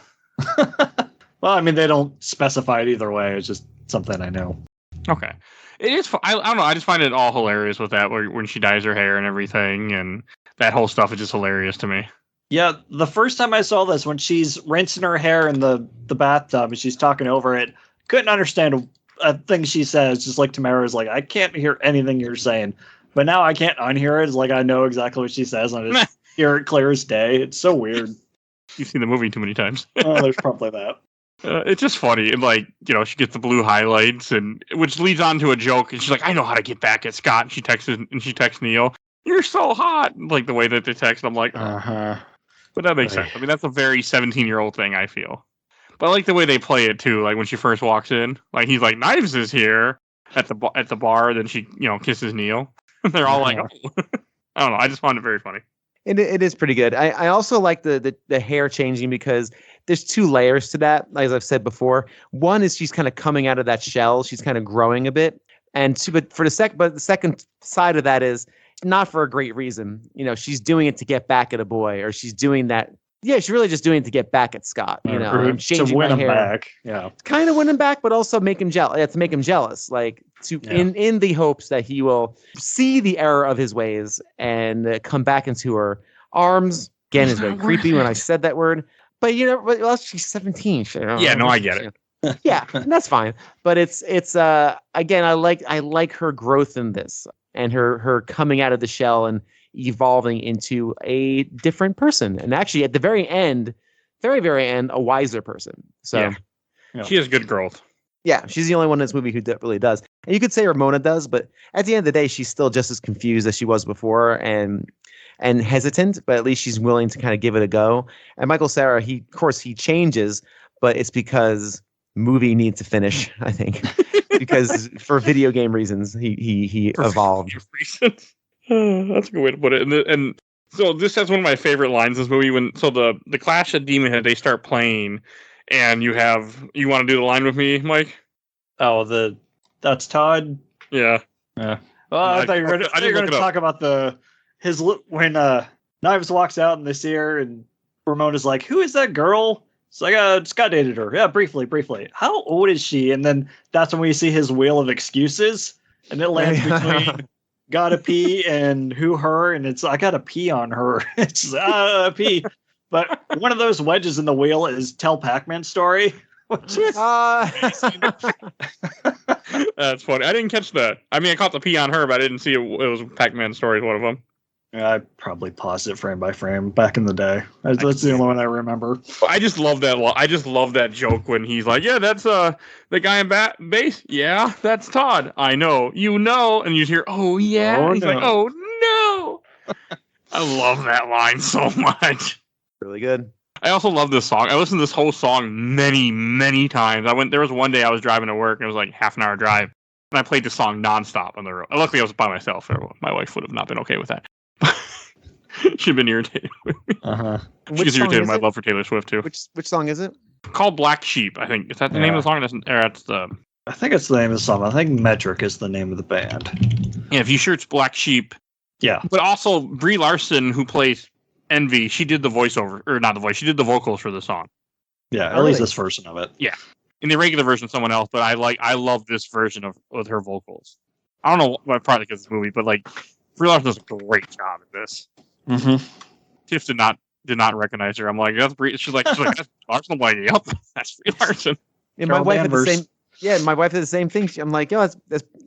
Well, I mean, they don't specify it either way. It's just something I know. Okay. It is. I don't know. I just find it all hilarious with that, when she dyes her hair and everything, and that whole stuff is just hilarious to me. Yeah, the first time I saw this, when she's rinsing her hair in the bathtub and she's talking over it, couldn't understand a thing she says. Just like Tamara's like, I can't hear anything you're saying. But now I can't unhear it. It's like I know exactly what she says, and I just hear it clear as day. It's so weird. You've seen the movie too many times. Oh, there's probably that. It's just funny, and like, she gets the blue highlights, and which leads on to a joke. And she's like, "I know how to get back at Scott." And she texts Neil, "You're so hot." Like the way that they text, I'm like, But that makes sense. I mean, that's a very 17-year-old thing, I feel. But I like the way they play it too. Like when she first walks in, like he's like, "Knives is here," at the bar. Then she, kisses Neil. They're all like, "Oh." I don't know. I just found it very funny. It is pretty good. I also like the hair changing, because there's 2 layers to that, as I've said before. One is she's kind of coming out of that shell. She's kind of growing a bit. And the second side of that is not for a great reason. She's doing it to get back at a boy, or she's doing that. Yeah, she's really just doing it to get back at Scott, and changing to win my him hair. back. Yeah. Kind of win him back, but also make him jealous. Yeah, to make him jealous, in the hopes that he will see the error of his ways and come back into her arms. Again, is very creepy when I said that word, but she's 17. Yeah, no, I get it. Yeah, and that's fine. But it's again, I like her growth in this, and her coming out of the shell, and evolving into a different person, and actually at the very end, very end, a wiser person. So yeah. She has good growth. Yeah, she's the only one in this movie who really does. And you could say Ramona does, but at the end of the day, she's still just as confused as she was before and hesitant, but at least she's willing to kind of give it a go. And Michael Cera, he changes, but it's because movie needs to finish, I think. Because for video game reasons, he evolved. That's a good way to put it. And so this has one of my favorite lines in this movie. The Clash at Demon Head, they start playing, and you want to do the line with me, Mike? Oh, that's Todd. Yeah. Well, I thought you were going to talk about when Knives walks out in this year, and Ramona's like, "Who is that girl?" It's like, Scott dated her. Yeah, briefly. How old is she? And then that's when we see his wheel of excuses, and it lands between gotta pee and her, and it's I gotta pee on her. It's pee. But one of those wedges in the wheel is Tell Pac-Man Story. Which is That's funny. I didn't catch that. I mean, I caught the pee on her, but I didn't see it was Pac-Man Story, one of them. Yeah, I probably paused it frame by frame back in the day. That's the only one I remember. I just love that. I just love that joke when he's like, "Yeah, that's the guy in bass. Yeah, that's Todd. I know. You know." And you hear, "Oh yeah." Oh, he's no. like, "Oh no." I love that line so much. Really good. I also love this song. I listened to this whole song many, many times. There was one day I was driving to work, and it was like half an hour drive, and I played this song nonstop on the road. Luckily, I was by myself. My wife would have not been okay with that. She'd been irritated with me. She's irritated with my love for Taylor Swift too. Which song is it? Called Black Sheep, I think. Is that the name of the song? I think it's the name of the song. I think Metric is the name of the band. Yeah, if you search Black Sheep. Yeah. But also Brie Larson, who plays Envy, she did the voiceover, or not the voice. She did the vocals for the song. Yeah, at least this version of it. Yeah. In the regular version, someone else, but I love this version with her vocals. I don't know what probably because of this movie, but like Brie Larson does a great job at this. Mm-hmm. Tiff did not recognize her. I'm like, that's Brie. She's like, that's Larson. I'm like, yep, that's Brie Larson. And my wife had the same. Yeah, my wife had the same thing. I'm like, "Yo,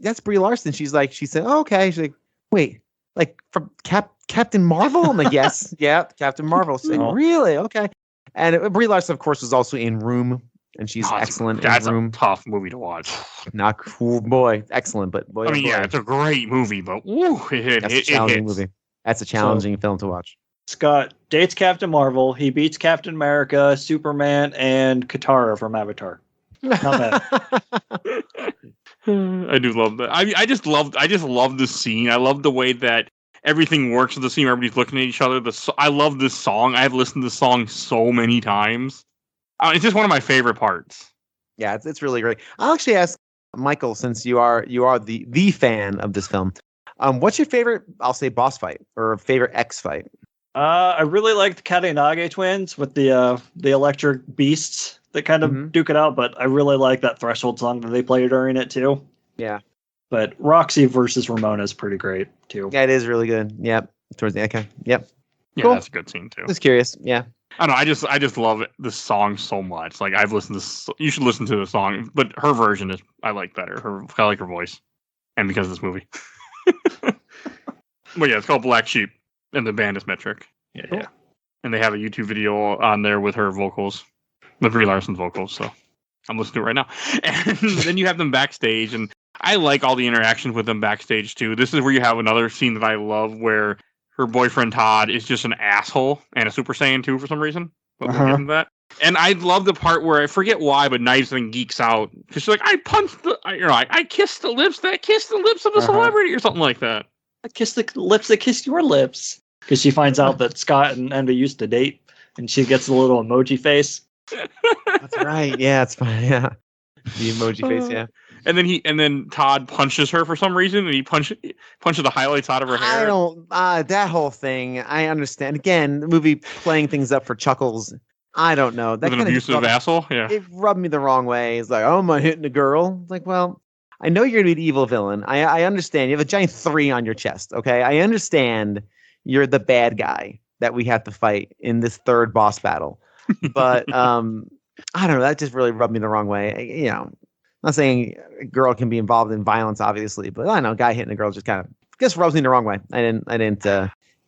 that's Brie Larson." She said, "Oh, okay." She's like, "Wait, like from Captain Marvel?" I'm like, "Yes, yeah, Captain Marvel." She's like, "Really? Okay." And Brie Larson, of course, was also in Room, and she's excellent in Room. That's a tough movie to watch. Not cool, boy, excellent, but boy, I mean, yeah, it's a great movie, but that's a challenging movie. That's a challenging film to watch. Scott dates Captain Marvel. He beats Captain America, Superman, and Katara from Avatar. Not bad. I do love that. I just love the scene. I love the way that everything works with the scene. Everybody's looking at each other. I love this song. I've listened to this song so many times. It's just one of my favorite parts. Yeah, it's really great. I'll actually ask Michael, since you are the fan of this film. What's your favorite, I'll say, boss fight or favorite X fight? I really like the Katanage twins with the electric beasts that kind of duke it out, but I really like that Threshold song that they play during it too. Yeah. But Roxy versus Ramona is pretty great too. Yeah, it is really good. Yep. Towards the okay. Yep. Yeah, cool. That's a good scene too. Just curious. Yeah. I don't know. I just love this song so much. Like I've listened to you should listen to the song, but her version I like better. I like her voice, and because of this movie. But yeah, it's called Black Sheep, and the band is Metric. Yeah, cool. And they have a YouTube video on there with her vocals, with Brie Larson's vocals. So I'm listening to it right now. And then you have them backstage, and I like all the interactions with them backstage too. This is where you have another scene that I love, where her boyfriend Todd is just an asshole and a Super Saiyan 2 for some reason. But we'll get into that. And I love the part where I forget why, but Knives then geeks out because she's like, I kissed the lips that kissed the lips of a celebrity or something like that. I kissed the lips that kissed your lips. Because she finds out that Scott and Envy used to date, and she gets a little emoji face. That's right. Yeah, it's fine. Yeah, the emoji face. Yeah. And then Todd punches her for some reason, and he punches the highlights out of her hair. I don't. That whole thing. I understand. Again, the movie playing things up for chuckles. I don't know. That an abusive asshole. Yeah. It rubbed me the wrong way. It's like, oh, am I hitting a girl? It's like, well, I know you're gonna be the evil villain. I understand. You have a giant 3 on your chest. Okay, I understand. You're the bad guy that we have to fight in this third boss battle. But I don't know. That just really rubbed me the wrong way. I'm not saying a girl can be involved in violence, obviously, but I don't know, a guy hitting a girl just rubs me the wrong way. I didn't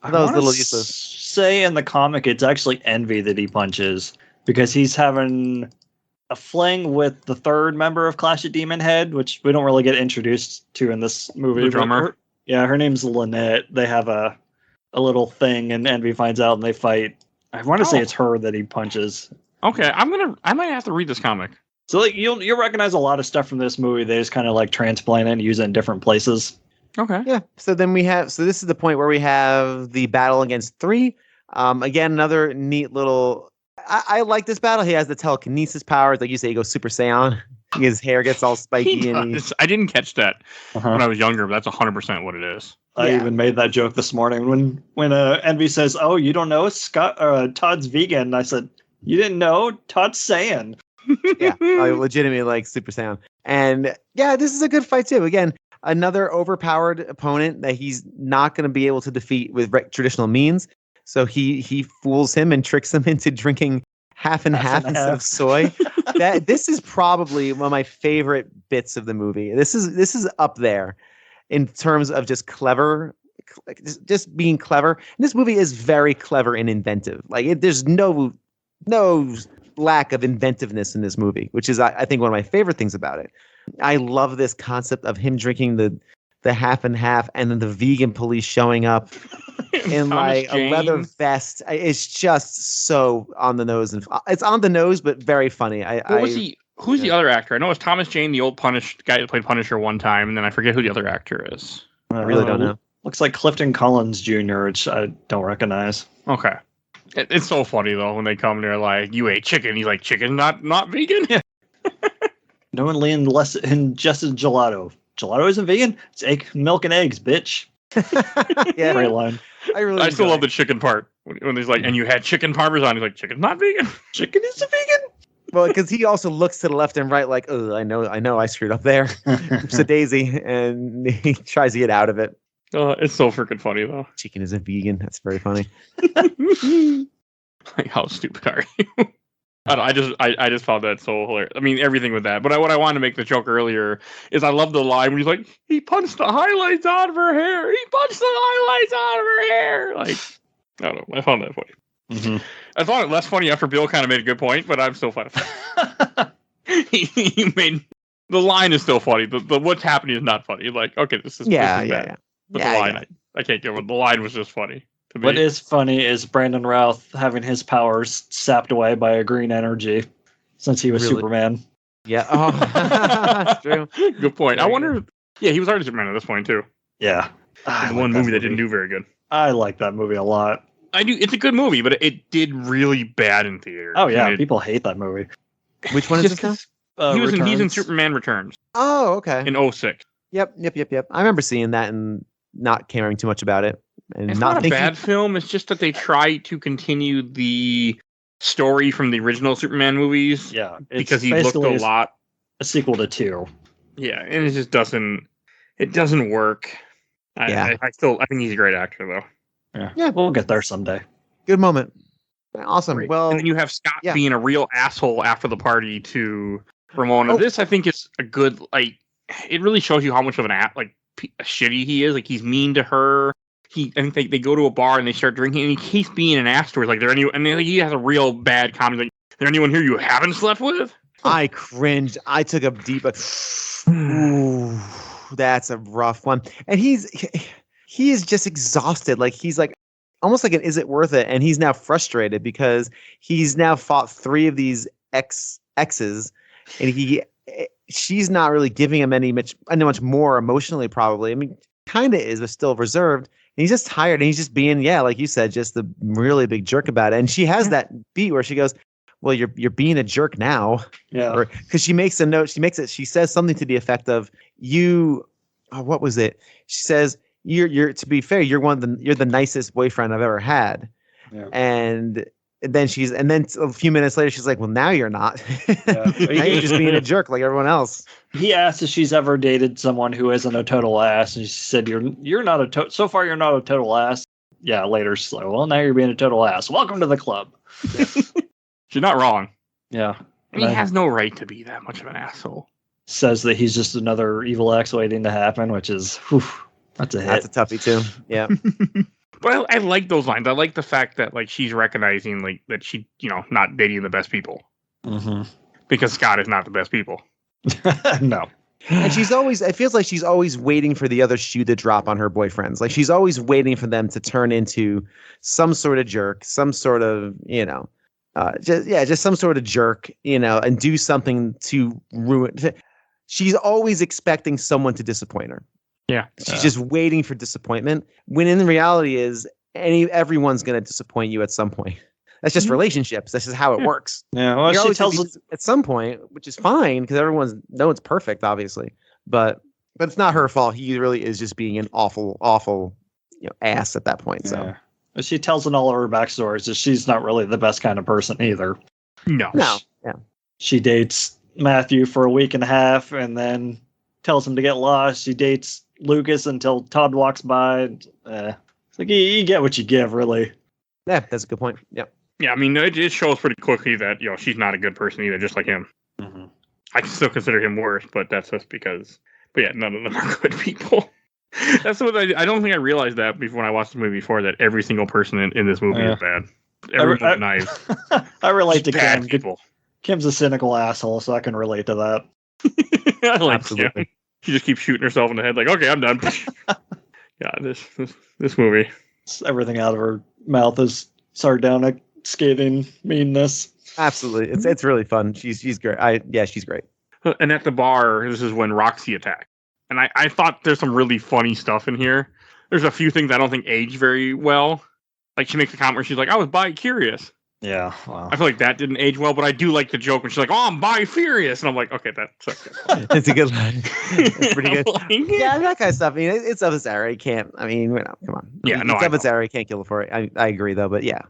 I Those wanna little useless. say in the comic it's actually Envy that he punches because he's having a fling with the third member of Clash of Demon Head, which we don't really get introduced to in this movie. The drummer. Her name's Lynette. They have a little thing, and Envy finds out, and they fight. I want to say it's her that he punches. Okay, I might have to read this comic. So like you'll recognize a lot of stuff from this movie. They just kind of like transplant it and use it in different places. Okay. Yeah. So then this is the point where we have the battle against 3. Again, another neat little. I like this battle. He has the telekinesis powers, like you say. He goes Super Saiyan. His hair gets all spiky. I didn't catch that when I was younger, but that's 100% what it is. I even made that joke this morning when Envy says, "Oh, you don't know Todd's vegan." And I said, "You didn't know Todd's Saiyan." Yeah, I legitimately like Super Saiyan. And yeah, this is a good fight too. Again, another overpowered opponent that he's not going to be able to defeat with traditional means. So he fools him and tricks him into drinking half and half instead of soy. This is probably one of my favorite bits of the movie. This is up there in terms of just clever, just being clever. And this movie is very clever and inventive. Like there's no lack of inventiveness in this movie, which is I think one of my favorite things about it. I love this concept of him drinking the half and half, and then the vegan police showing up in like a leather vest. It's just so on the nose, and it's on the nose, but very funny. Who's the other actor? I know it's Thomas Jane, the old guy that played Punisher one time, and then I forget who the other actor is. I really don't know. Looks like Clifton Collins Jr., which I don't recognize. Okay. It's so funny though when they come, they're like, "You ate chicken." He's like, "Chicken, not vegan." Yeah. No one ingested gelato. Gelato isn't vegan. It's milk and eggs, bitch. Yeah, great line. I still love the chicken part when he's like, "And you had chicken parmesan." He's like, "Chicken's not vegan." Chicken is a vegan. Well, because he also looks to the left and right like, "Oh, I know, I screwed up there." Oops a daisy, and he tries to get out of it. It's so freaking funny though. Chicken isn't vegan. That's very funny. Like, how stupid are you? I just found that so hilarious. I mean, everything with that. But what I wanted to make the joke earlier is I love the line when he's like, "He punched the highlights out of her hair. He punched the highlights out of her hair." Like, I don't know. I found that funny. Mm-hmm. I thought it less funny after Bill kind of made a good point, but I'm still fine. he made the line is still funny. The what's happening is not funny. Like, okay, this is bad. But the line, I can't give it. The line was just funny. What is funny is Brandon Routh having his powers sapped away by a green energy since he was Superman. Yeah. Oh, that's true. Good point. I wonder. Yeah, he was already Superman at this point too. Yeah. The one movie that didn't do very good. I like that movie a lot. I do. It's a good movie, but it did really bad in theaters. Oh yeah, people hate that movie. Which one is this now? He's in Superman Returns. Oh, okay. In 06. Yep. I remember seeing that and not caring too much about it. And it's not a bad film. It's just that they try to continue the story from the original Superman movies. Yeah, because he looked a lot. A sequel to 2. Yeah, and it just doesn't. It doesn't work. I think he's a great actor though. Yeah, we'll get there someday. Good moment. Awesome. Great. Well, and then you have Scott being a real asshole after the party to Ramona. This I think is a good it really shows you how much of an shitty he is. Like he's mean to her. I think they go to a bar and they start drinking and he keeps being an ass to her. Like he has a real bad comment. Like, is there anyone here you haven't slept with? I cringed. I took a deep ooh, that's a rough one. And he is just exhausted. Like he's like almost like an is it worth it? And he's now frustrated because he's now fought 3 of these exes and she's not really giving him much more emotionally probably. I mean, kind of is, but still reserved. And he's just tired and he's just being, like you said, just the really big jerk about it. And she has that beat where she goes, "Well, you're being a jerk now." Yeah. Because she makes a note. She says something to the effect of, what was it? She says, you're to be fair, you're the nicest boyfriend I've ever had. Yeah. And then a few minutes later, she's like, "Well, now you're not. Now you're just being a jerk like everyone else." He asked if she's ever dated someone who isn't a total ass, and she said, "You're not so far you're not a total ass." Yeah. Later, she's like, "Well, now you're being a total ass. Welcome to the club." She's not wrong. Yeah. And he has no right to be that much of an asshole. Says that he's just another evil ex waiting to happen, which is, that's a hit. That's a toughie too. Yeah. But I like those lines. I like the fact that like she's recognizing like that she, not dating the best people. Mm-hmm. Because Scott is not the best people. No. And it feels like she's always waiting for the other shoe to drop on her boyfriends. Like she's always waiting for them to turn into some sort of jerk, some sort of, just some sort of jerk, and do something to ruin. She's always expecting someone to disappoint her. Yeah. She's just waiting for disappointment. When in reality is everyone's going to disappoint you at some point. That's just relationships. This is how it works. Yeah, well, You're she always tells gonna be at some point, which is fine because no one's perfect, obviously. But it's not her fault. He really is just being an awful, ass at that point. So But she tells in all of her backstories that she's not really the best kind of person either. No. Yeah. She dates Matthew for a week and a half and then tells him to get lost. She dates Lucas until Todd walks by. It's like you get what you give, really. Yeah, that's a good point. Yeah. Yeah, I mean, it shows pretty quickly that she's not a good person either, just like him. Mm-hmm. I still consider him worse, but that's just because. But yeah, none of them are good people. That's what I don't think I realized that before when I watched the movie before that every single person in this movie is bad. Everyone's nice. I relate to bad Kim. people. Kim's a cynical asshole, so I can relate to that. I like Absolutely. Kim. She just keeps shooting herself in the head, like, okay, I'm done. Yeah, this movie. Everything out of her mouth is sardonic, scathing meanness. Absolutely. It's really fun. She's great. She's great. And at the bar, this is when Roxy attacked. And I thought there's some really funny stuff in here. There's a few things I don't think age very well. Like she makes a comment where she's like, I was bi-curious. Yeah, wow. I feel like that didn't age well, but I do like the joke when she's like, oh, I'm bi-furious. And I'm like, okay, that's It's a good line. It's pretty good. Like, Yeah, that kind of stuff. I mean, it's of its era. You can't. I mean, come on. Yeah, no, it's I of its know. era. You can't kill it for it. I agree though, but yeah.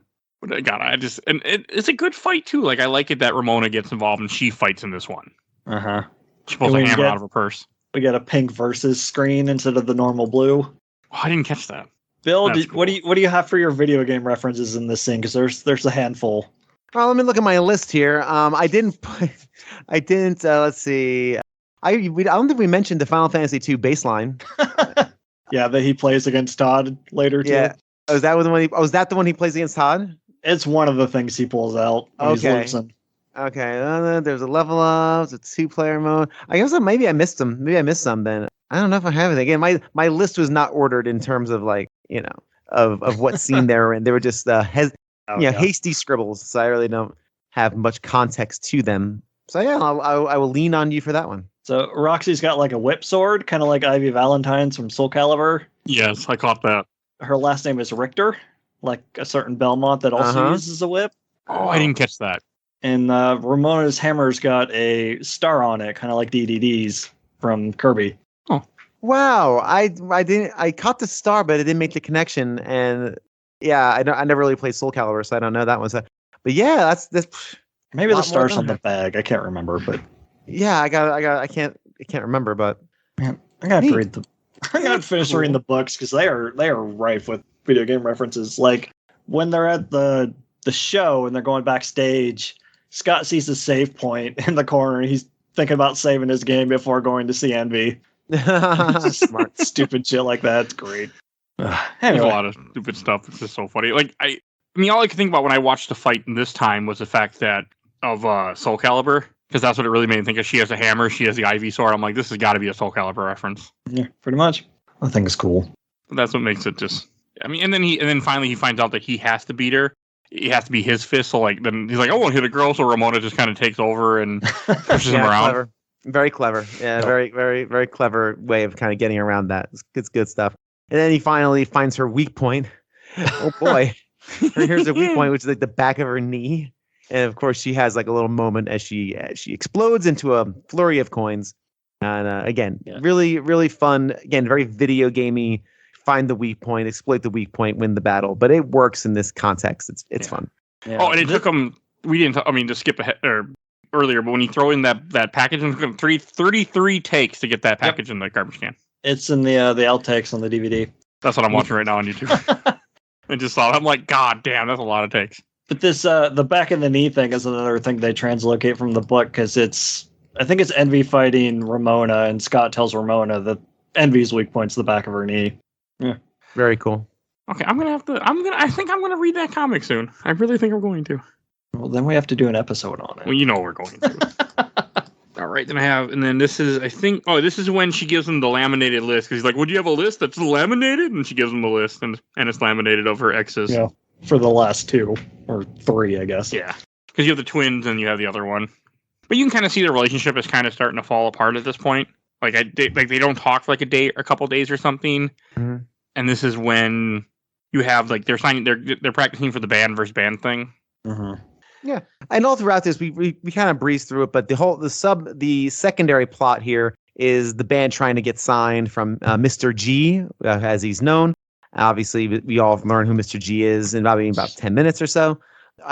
But God, it's a good fight too. Like I like it that Ramona gets involved and she fights in this one. Uh-huh. She pulls a hammer out of her purse. We got a pink versus screen instead of the normal blue. Oh, I didn't catch that. Bill, That's what do you have for your video game references in this scene? Because there's a handful. Well, let me look at my list here. I didn't. Let's see. I don't think we mentioned the Final Fantasy II baseline. Yeah, that he plays against Todd later too. Yeah. Oh, is that the one? Was that the one he plays against Todd? It's one of the things he pulls out when he's Okay. losing. Okay. There's a level up. It's a 2-player mode. I guess maybe I missed them. Maybe I missed some. Then I don't know if I have it again. My list was not ordered in terms of like of what scene they were in. They were just hasty scribbles. So I really don't have much context to them. So yeah, I will lean on you for that one. So Roxy's got like a whip sword, kind of like Ivy Valentine's from Soul Calibur. Yes, I caught that. Her last name is Richter, like a certain Belmont that also uses a whip. Oh, I didn't catch that. And Ramona's hammer's got a star on it, kind of like DDD's from Kirby. Wow, I caught the star, but I didn't make the connection. And yeah, I never really played Soul Calibur, so I don't know that one. So, but yeah, that's Maybe the lot more star's than on the bag. I can't remember, but yeah, I can't remember, but man, I gotta Neat. read them. I gotta finish reading the books because they are rife with video game references. Like when they're at the show and they're going backstage, Scott sees a save point in the corner and he's thinking about saving his game before going to see Envy. smart. Stupid shit like that. It's great. There's Anyway, a lot of stupid stuff. It's just so funny. Like I mean, all I could think about when I watched the fight this time was the fact that of Soul Calibur, because that's what it really made me think of. She has a hammer, she has the Ivy sword. I'm like, this has got to be a Soul Calibur reference. yeah, pretty much. I think it's cool. That's what makes it just. I mean, and then finally he finds out that he has to beat her. It has to be his fist. So like, then he's like, I won't hit a girl. So Ramona just kind of takes over and pushes him around. Clever. Very clever. Yeah, very, very, very clever way of kind of getting around that. It's good stuff. And then he finally finds her weak point. Oh boy. Here's her weak point, which is like the back of her knee. And of course, she has like a little moment as she explodes into a flurry of coins. And again, really, really fun. Again, very video gamey. Find the weak point, exploit the weak point, win the battle. But it works in this context. It's fun. Yeah. Oh, and it took him. We didn't. I mean, to skip ahead or earlier, but when you throw in that package, it took him 33 takes to get that package in the garbage can. It's in the outtakes on the DVD. That's what I'm watching right now on YouTube. And just thought, I'm like, God damn, that's a lot of takes. But this the back of the knee thing is another thing they translocate from the book because I think it's Envy fighting Ramona, and Scott tells Ramona that Envy's weak point's the back of her knee. Yeah, Very cool. Okay, I think I'm gonna read that comic soon. I really think I'm going to. Well, then we have to do an episode on it. Well, you know we're going to. All right, and then this is, I think, this is when she gives him the laminated list, because he's like, would you have a list that's laminated? And she gives him the list, and it's laminated of her exes. Yeah, for the last 2 or 3, I guess. Yeah, because you have the twins and you have the other one. But you can kind of see the relationship is kind of starting to fall apart at this point. Like, they don't talk for like a couple days or something. Mm-hmm. And this is when you have, like, they're practicing for the band versus band thing. Mm-hmm. Yeah, and all throughout this, we kind of breeze through it, but the secondary plot here is the band trying to get signed from Mr. G, as he's known. Obviously, we all learn who Mr. G is in about 10 minutes or so.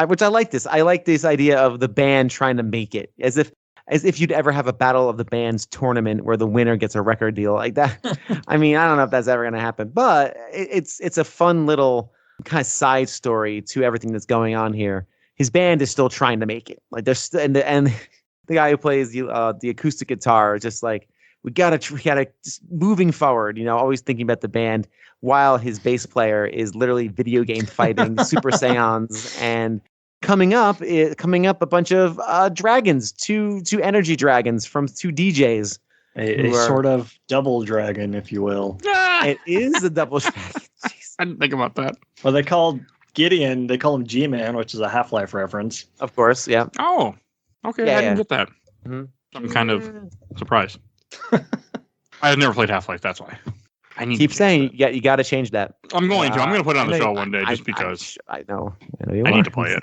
Which I like this. I like this idea of the band trying to make it, as if you'd ever have a battle of the bands tournament where the winner gets a record deal like that. I mean, I don't know if that's ever going to happen, but it's a fun little kind of side story to everything that's going on here. His band is still trying to make it. Like there's and the guy who plays the acoustic guitar, just like we gotta just moving forward. Always thinking about the band, while his bass player is literally video game fighting Super Saiyans, and coming up a bunch of dragons, two energy dragons from 2 DJs. A sort of double dragon, if you will. It is a double dragon. Jeez. I didn't think about that. Well, they called Gideon, they call him G-Man, which is a Half-Life reference. Of course, yeah. Oh, okay. Yeah, I didn't get that. Mm-hmm. I'm kind of surprised. I've never played Half-Life, that's why. I need Keep to saying you got to change that. I'm going to. I'm going to put it on the I know show you- one day just because I know you I are. need to play it.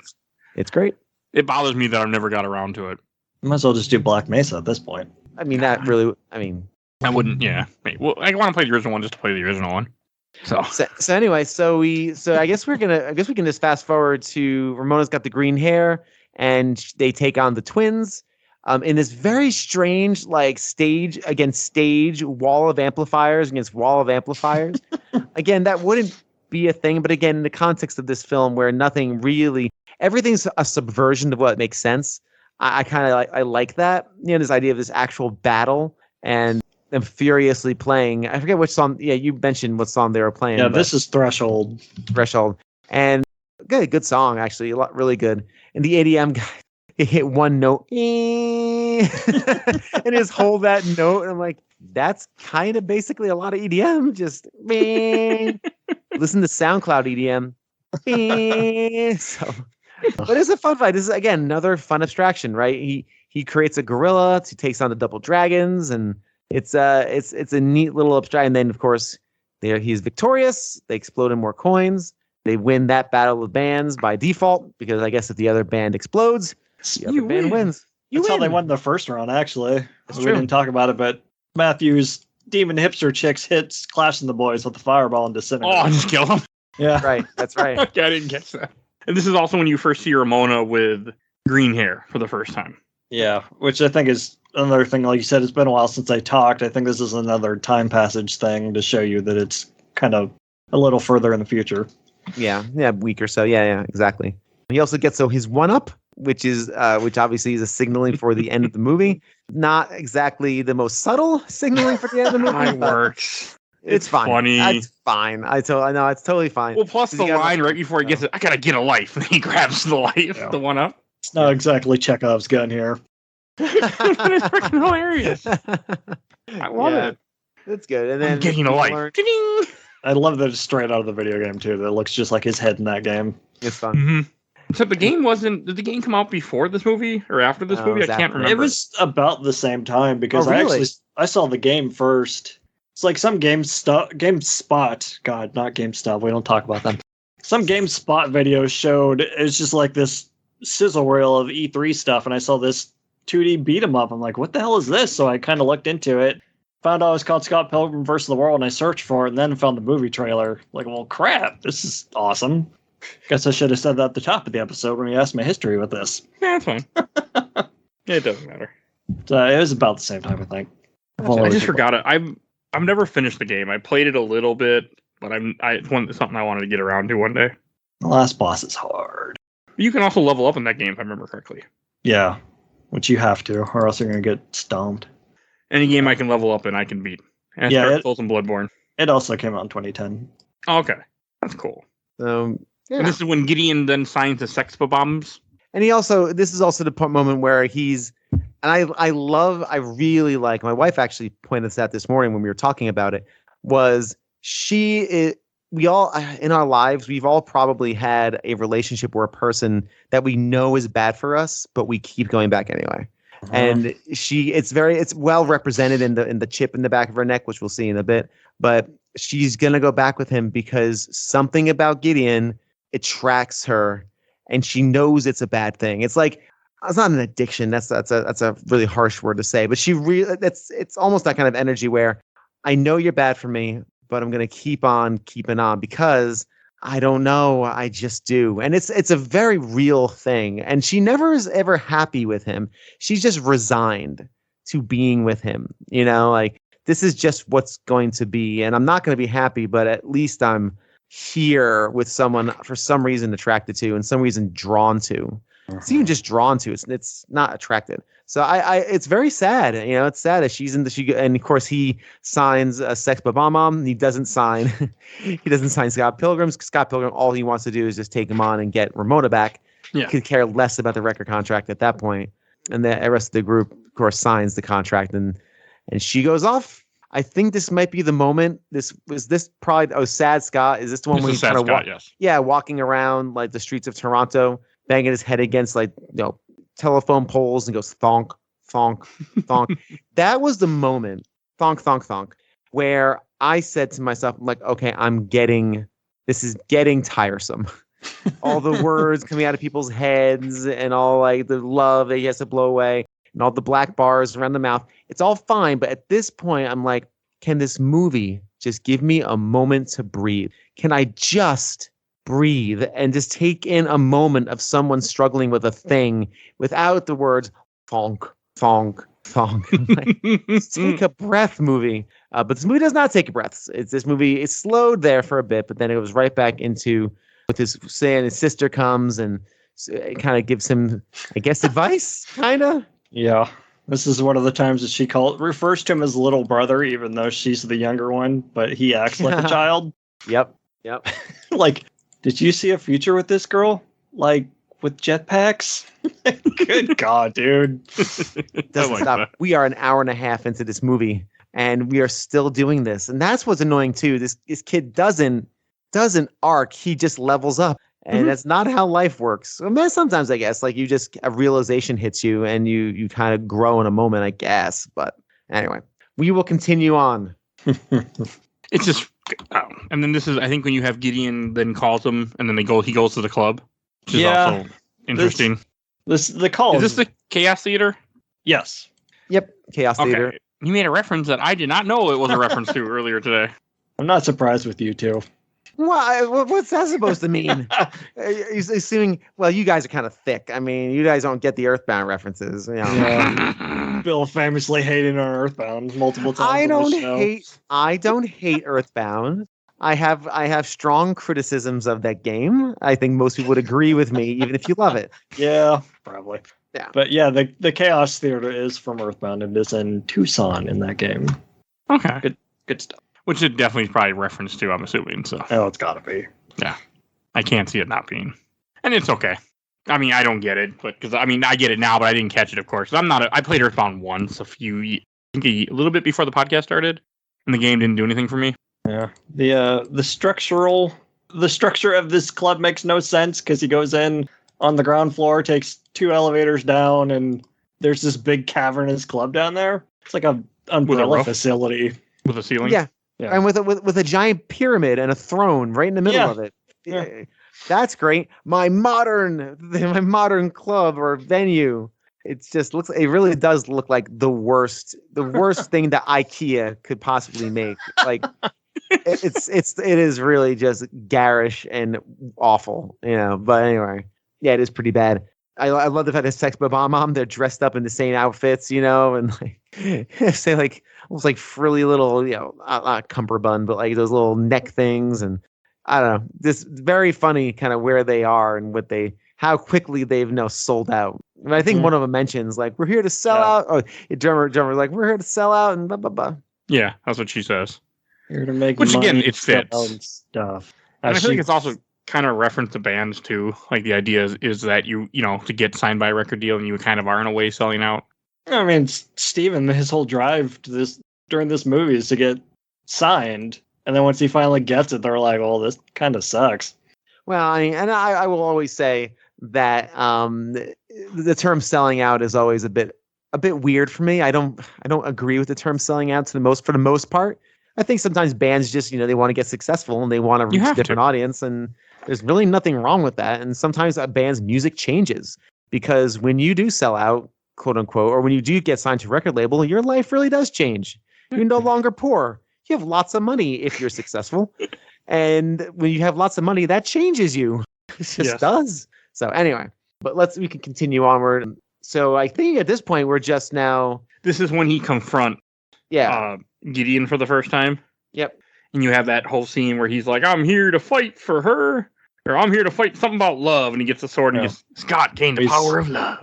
It's great. It bothers me that I've never got around to it. Might as well just do Black Mesa at this point. I mean, I wouldn't, yeah. Well, I want to play the original one just to play the original one. So anyway, I guess we can just fast forward to Ramona's got the green hair and they take on the twins in this very strange stage against stage, wall of amplifiers against wall of amplifiers. Again, that wouldn't be a thing, but again, in the context of this film where everything's a subversion of what makes sense. I kind of like that, this idea of this actual battle and them furiously playing. I forget which song. Yeah, you mentioned what song they were playing. Yeah, this is Threshold. And good song actually, really good. And the ADM guy, he hit one note and just hold that note. And I'm like, that's kind of basically a lot of EDM. Just listen to SoundCloud EDM. So, but it's a fun fight. This is again another fun abstraction, right? He creates a gorilla to takes on the double dragons, and it's a neat little abstraction. And then of course he's victorious. They explode in more coins. They win that battle of bands by default because I guess if the other band explodes, the other band wins. That's how they won the first round, actually. That's we true. didn't talk about it, but Matthews demon hipster chicks hits Clash and the Boys with the fireball and disintegrate. Oh, just kill him. Yeah, Right, that's right. Okay, I didn't catch that. And this is also when you first see Ramona with green hair for the first time. Yeah, which I think is another thing. Like you said, it's been a while since I talked. I think this is another time passage thing to show you that it's kind of a little further in the future. Yeah, a week or so. Yeah, exactly. He also gets his one up, which obviously is a signaling for the end of the movie. Not exactly the most subtle signaling for the end of the movie. It works. It's fine. Funny. It's fine. I know it's totally fine. Well, plus the line right before he gets it, I gotta get a life. And he grabs the life, Yeah. the one up. It's not exactly Chekhov's gun here. It's freaking hilarious. I love it. It's good. And then I'm getting a we life. learn- Ding! I love that it's straight out of the video game too. That looks just like his head in that game. It's fun. Mm-hmm. So the game did the game come out before this movie or after this No, movie? it was I can't after. remember. It was about the same time because Oh, really? I saw the game first. It's like some GameSpot. God, not GameStop. We don't talk about them. Some GameSpot video showed it's just like this sizzle reel of E3 stuff, and I saw this 2D beat 'em up. I'm like, what the hell is this? So I kind of looked into it, found out it was called Scott Pilgrim vs. the World, and I searched for it, and then found the movie trailer. Like, well, crap, this is awesome. Guess I should have said that at the top of the episode when you asked my history with this. Yeah, it's fine. It doesn't matter. So it was about the same time, I think. I just forgot it. I've never finished the game. I played it a little bit, but it's something I wanted to get around to one day. The last boss is hard. You can also level up in that game if I remember correctly. Yeah, which you have to, or else you're going to get stomped. Any game I can level up in, I can beat. And Yeah, Dark Souls and Bloodborne. It also came out in 2010. Oh, okay. That's cool. Yeah. And this is when Gideon then signs the sex bombs. And this is also the moment where he's, and I really like, my wife actually pointed this out this morning when we were talking about it, was we all, in our lives, we've all probably had a relationship where a person that we know is bad for us, but we keep going back anyway. And it's well represented in the chip in the back of her neck, which we'll see in a bit, but she's going to go back with him because something about Gideon attracts her. And she knows it's a bad thing. It's like, it's not an addiction. That's a really harsh word to say. But it's almost that kind of energy where I know you're bad for me, but I'm going to keep on keeping on because I don't know. I just do. And it's a very real thing. And she never is ever happy with him. She's just resigned to being with him. Like, this is just what's going to be. And I'm not going to be happy, but at least I'm here with someone for some reason attracted to and some reason drawn to. It's even just drawn to. It's not attracted. So it's very sad. It's sad that and of course he signs a sex bomb. He doesn't sign Scott Pilgrim. Scott Pilgrim, all he wants to do is just take him on and get Ramona back. Yeah. He could care less about the record contract at that point. And the rest of the group, of course, signs the contract and she goes off. I think this might be the moment. Sad Scott? Is this the one where he's kind of walking around like the streets of Toronto, banging his head against telephone poles and goes thonk, thonk, thonk. That was the moment, thonk, thonk, thonk, where I said to myself, like, okay, this is getting tiresome. All the words coming out of people's heads and all like the love that he has to blow away. And all the black bars around the mouth. It's all fine. But at this point, I'm like, can this movie just give me a moment to breathe? Can I just breathe and just take in a moment of someone struggling with a thing without the words thonk, thonk, thonk? Like, take a breath, movie. But this movie does not take a breath. This movie is slowed there for a bit, but then it goes right back into with his sister comes and it kind of gives him, I guess, advice, kind of. Yeah. This is one of the times that she refers to him as little brother, even though she's the younger one, but he acts like a child. Yep. Like, did you see a future with this girl? Like, with jetpacks? Good God, dude. Doesn't stop. That. We are an hour and a half into this movie, and we are still doing this. And that's what's annoying, too. This kid doesn't arc. He just levels up. And that's not how life works. I mean, sometimes, I guess, like a realization hits you and you kind of grow in a moment, I guess. But anyway, we will continue on. It's just, and then this is, I think when you have Gideon then calls him and then he goes to the club, which is also interesting. The call. Is this the Chaos Theater? Yes. Yep. Chaos Theater. You made a reference that I did not know it was a reference to earlier today. I'm not surprised with you two. What's that supposed to mean? He's assuming. Well, you guys are kind of thick. I mean, you guys don't get the Earthbound references. Yeah. Bill famously hated on Earthbound multiple times. I don't hate Earthbound. I have strong criticisms of that game. I think most people would agree with me, even if you love it. Yeah, probably. Yeah. But yeah, the Chaos Theater is from Earthbound and is in Tucson in that game. Okay. Good stuff. Which it definitely is probably referenced to, I'm assuming. So. Oh, it's gotta be. Yeah. I can't see it not being. And it's okay. I mean, I don't get it, but because I get it now, but I didn't catch it, of course. I played Earthbound once a little bit before the podcast started, and the game didn't do anything for me. Yeah. The structure of this club makes no sense because he goes in on the ground floor, takes 2 elevators down, and there's this big cavernous club down there. It's like a umbrella facility with a ceiling. Yeah. And with a giant pyramid and a throne right in the middle of it. Yeah. That's great. My modern club or venue. It really does look like the worst thing that IKEA could possibly make. Like it is really just garish and awful, but anyway, yeah, it is pretty bad. I love the fact that Sex Mom, they're dressed up in the same outfits, and like say like almost like frilly little, not cummerbund, but like those little neck things, and I don't know, this very funny kind of where they are and how quickly they've sold out. And I think one of them mentions like we're here to sell out. Oh, drummer like we're here to sell out and blah blah blah. Yeah, that's what she says. Here to make which money, again it fits stuff. And I feel like it's also kind of a reference to bands too. Like the idea is that you know, to get signed by a record deal, and you kind of are in a way selling out. I mean, Steven, his whole drive to during this movie is to get signed. And then once he finally gets it, they're like, "Oh, this kind of sucks." Well, I mean, and I will always say that the term selling out is always a bit weird for me. I don't agree with the term selling out for the most part. I think sometimes bands just, you know, they want to get successful and they want to reach a different audience, and there's really nothing wrong with that. And sometimes a band's music changes because when you do sell out, quote unquote, or when you do get signed to a record label, your life really does change. You're no longer poor. You have lots of money if you're successful. And when you have lots of money, that changes you. It just does. So anyway, but we can continue onward. So I think at this point, we're just now. This is when he confronts Gideon for the first time. Yep. And you have that whole scene where he's like, "I'm here to fight for her," or "I'm here to fight something about love," and he gets the sword and he goes, "Scott gained the power of love."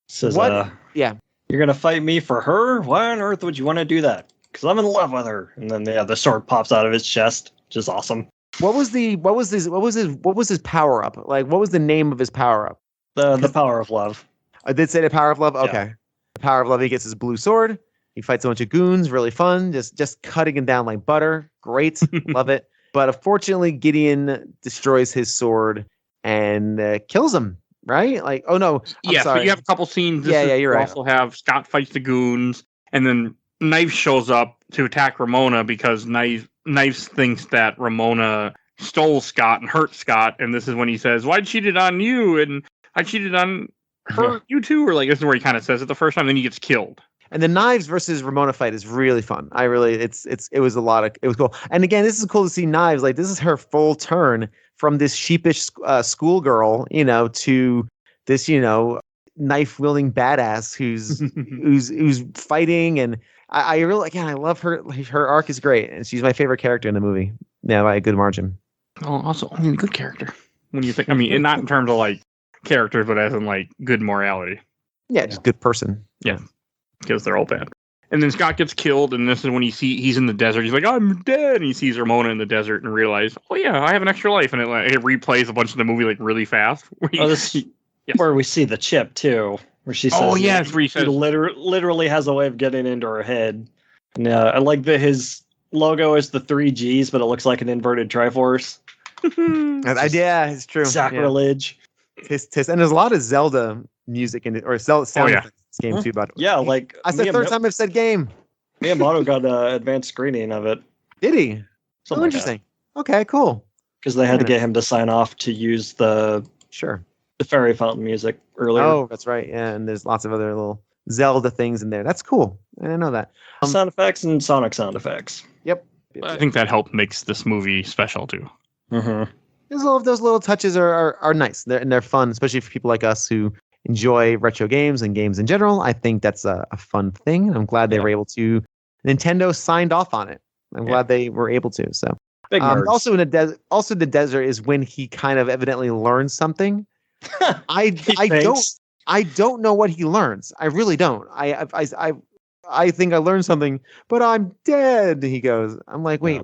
Says, what? Yeah. You're gonna fight me for her? Why on earth would you want to do that? Because I'm in love with her. And then the sword pops out of his chest, which is awesome. What was his power up? Like, what was the name of his power up? The power of love. I did say the power of love. Okay, Yeah. The power of love. He gets his blue sword. He fights a bunch of goons. Really fun. Just cutting him down like butter. Great, love it. But unfortunately, Gideon destroys his sword and kills him. Right? Like, oh no. Yes, but you have a couple scenes. You're right. Also have Scott fights the goons, and then Knife shows up to attack Ramona because Knife thinks that Ramona stole Scott and hurt Scott, and this is when he says, "Well, I cheated on you, and I cheated on her, you too," or like this is where he kind of says it the first time, then he gets killed. And the Knives versus Ramona fight is really fun. It was cool. And again, this is cool to see Knives. Like, this is her full turn from this sheepish schoolgirl, you know, to this, you know, knife wielding badass who's fighting. And I really, again, I love her. Her arc is great, and she's my favorite character in the movie. Yeah, by a good margin. Oh, also, I mean, good character. When you think, I mean, not in terms of like characters, but as in like good morality. Yeah, just good person. Yeah, because they're all bad. And then Scott gets killed, and this is when he's in the desert. He's like, "I'm dead," and he sees Ramona in the desert and realizes, "Oh yeah, I have an extra life." And it replays a bunch of the movie like really fast. Where we see the chip too, where she says, "Oh yeah," where he says, literally has a way of getting into her head. And I like that his logo is the 3 Gs, but it looks like an inverted Triforce. Yeah, it's true. Sacrilege. Yeah. And there's a lot of Zelda music in it, or Zelda sound effects in this game too. But yeah, like that's the third time I've said game. Miyamoto got an advanced screening of it. Did he? Something interesting. Okay, cool. Because they had to get him to sign off to use the fairy fountain music earlier. Oh, that's right. Yeah, and there's lots of other little Zelda things in there. That's cool. I didn't know that. Sound effects and Sonic sound effects. Yep. I think that helped makes this movie special too. Mm-hmm. Those little touches are nice. They're fun, especially for people like us who enjoy retro games and games in general. I think that's a fun thing. I'm glad they were able to. Nintendo signed off on it. I'm glad they were able to. So, also in the desert. Also, the desert is when he kind of evidently learns something. I don't know what he learns. I really don't. I think I learned something, but I'm dead. He goes. I'm like, wait.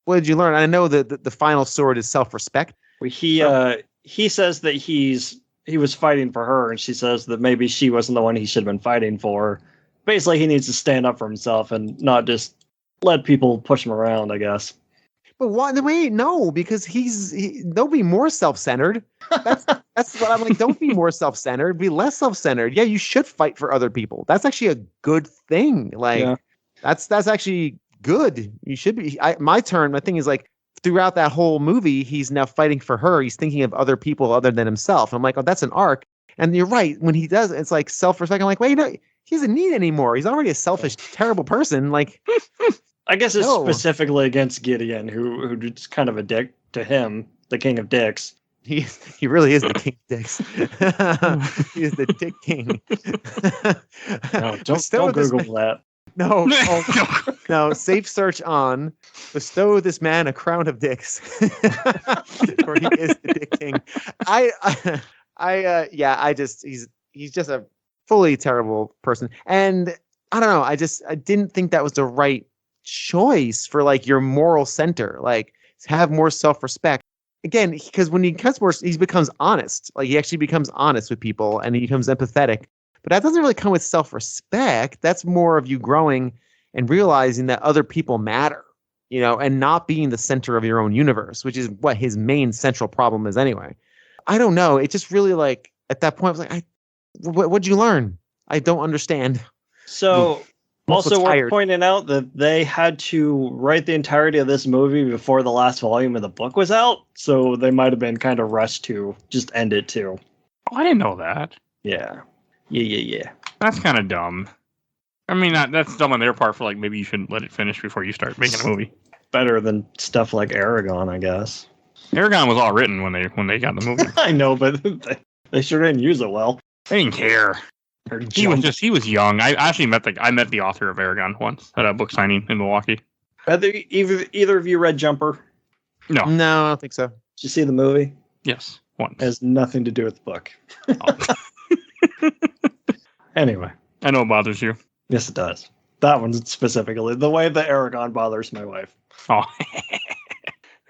What did you learn? I know that the final sword is self-respect. He says that he was fighting for her, and she says that maybe she wasn't the one he should have been fighting for. Basically, he needs to stand up for himself and not just let people push him around, I guess. But why? Wait, no, because don't be more self-centered. That's what I'm like. Don't be more self-centered. Be less self-centered. Yeah, you should fight for other people. That's actually a good thing. Like that's actually good. You should be. My thing is like throughout that whole movie, he's now fighting for her. He's thinking of other people other than himself. I'm like, oh, that's an arc. And you're right. When he does, it's like self-respect. I'm like, wait, no, he doesn't need anymore. He's already a selfish, terrible person. Like, I guess it's specifically against Gideon, who's kind of a dick to him, the king of dicks. He really is the king of dicks. He is the dick king. No, don't Google that. No, no. Safe search on bestow this man a crown of dicks, for he is the dick king. He's just a fully terrible person, and I don't know. I didn't think that was the right choice for like your moral center. Like, have more self-respect. again, because when he becomes more, he becomes honest. Like he actually becomes honest with people and he becomes empathetic. But that doesn't really come with self-respect. That's more of you growing and realizing that other people matter, and not being the center of your own universe, which is what his main central problem is anyway. I don't know. It just really like at that point, I was like, what'd you learn? I don't understand. So also worth tired. pointing out that they had to write the entirety of this movie before the last volume of the book was out. So they might have been kind of rushed to just end it too. Oh, I didn't know that. Yeah. That's kind of dumb. I mean, that's dumb on their part for like, maybe you shouldn't let it finish before you start making a movie. Better than stuff like Aragon, I guess. Aragon was all written when they got the movie. I know, but they sure didn't use it well. They didn't care. He was young. I actually met the author of Aragon once at a book signing in Milwaukee. Either of you read Jumper? No, I don't think so. Did you see the movie? Yes, once. It has nothing to do with the book. Oh. Anyway. I know it bothers you. Yes, it does. That one specifically. The way that Aragon bothers my wife. Oh.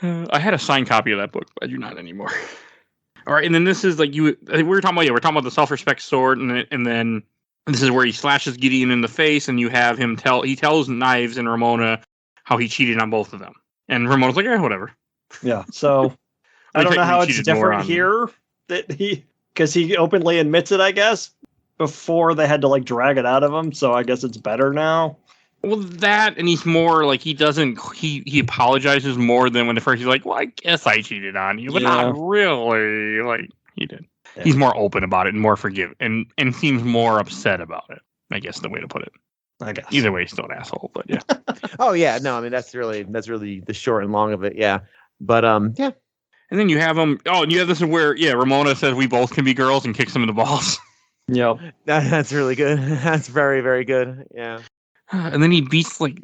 I had a signed copy of that book, but I do not anymore. All right, and then this is like we're talking about the self-respect sword, and then this is where he slashes Gideon in the face, and you have him tells Knives and Ramona how he cheated on both of them, and Ramona's like, whatever. Yeah, so I don't know how it's different here because he openly admits it, I guess. Before they had to like drag it out of him, so I guess it's better now. Well, that, and he's more like he apologizes more than when the first he's like, well, I guess I cheated on you, but not really. Like he did. Yeah. He's more open about it and more forgiving, and seems more upset about it. I guess the way to put it. I guess either way, he's still an asshole, but yeah. Oh yeah, no, I mean that's really the short and long of it, yeah. But yeah. And then you have him. Oh, and you have this where Ramona says we both can be girls and kicks him in the balls. Yep. That's really good. That's very, very good. Yeah. And then he beats and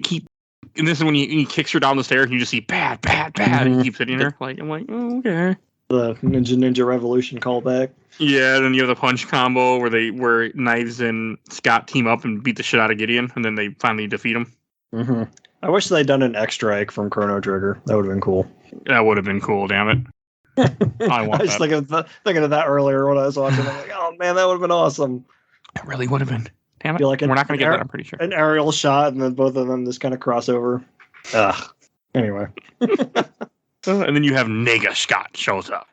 this is when he kicks her down the stairs and you just see bad, and he keeps hitting her. Like, I'm like, oh, okay. The Ninja Revolution callback. Yeah, and then you have the punch combo where Knives and Scott team up and beat the shit out of Gideon, and then they finally defeat him. Mm-hmm. I wish they'd done an X-Strike from Chrono Trigger. That would have been cool. That would have been cool, damn it. I was thinking of that earlier when I was watching. I'm like, oh man, that would have been awesome. It really would have been. Damn it. We're not going to get that, I'm pretty sure. An aerial shot and then both of them just kind of cross over. Ugh. Anyway. And then you have Nega Scott shows up.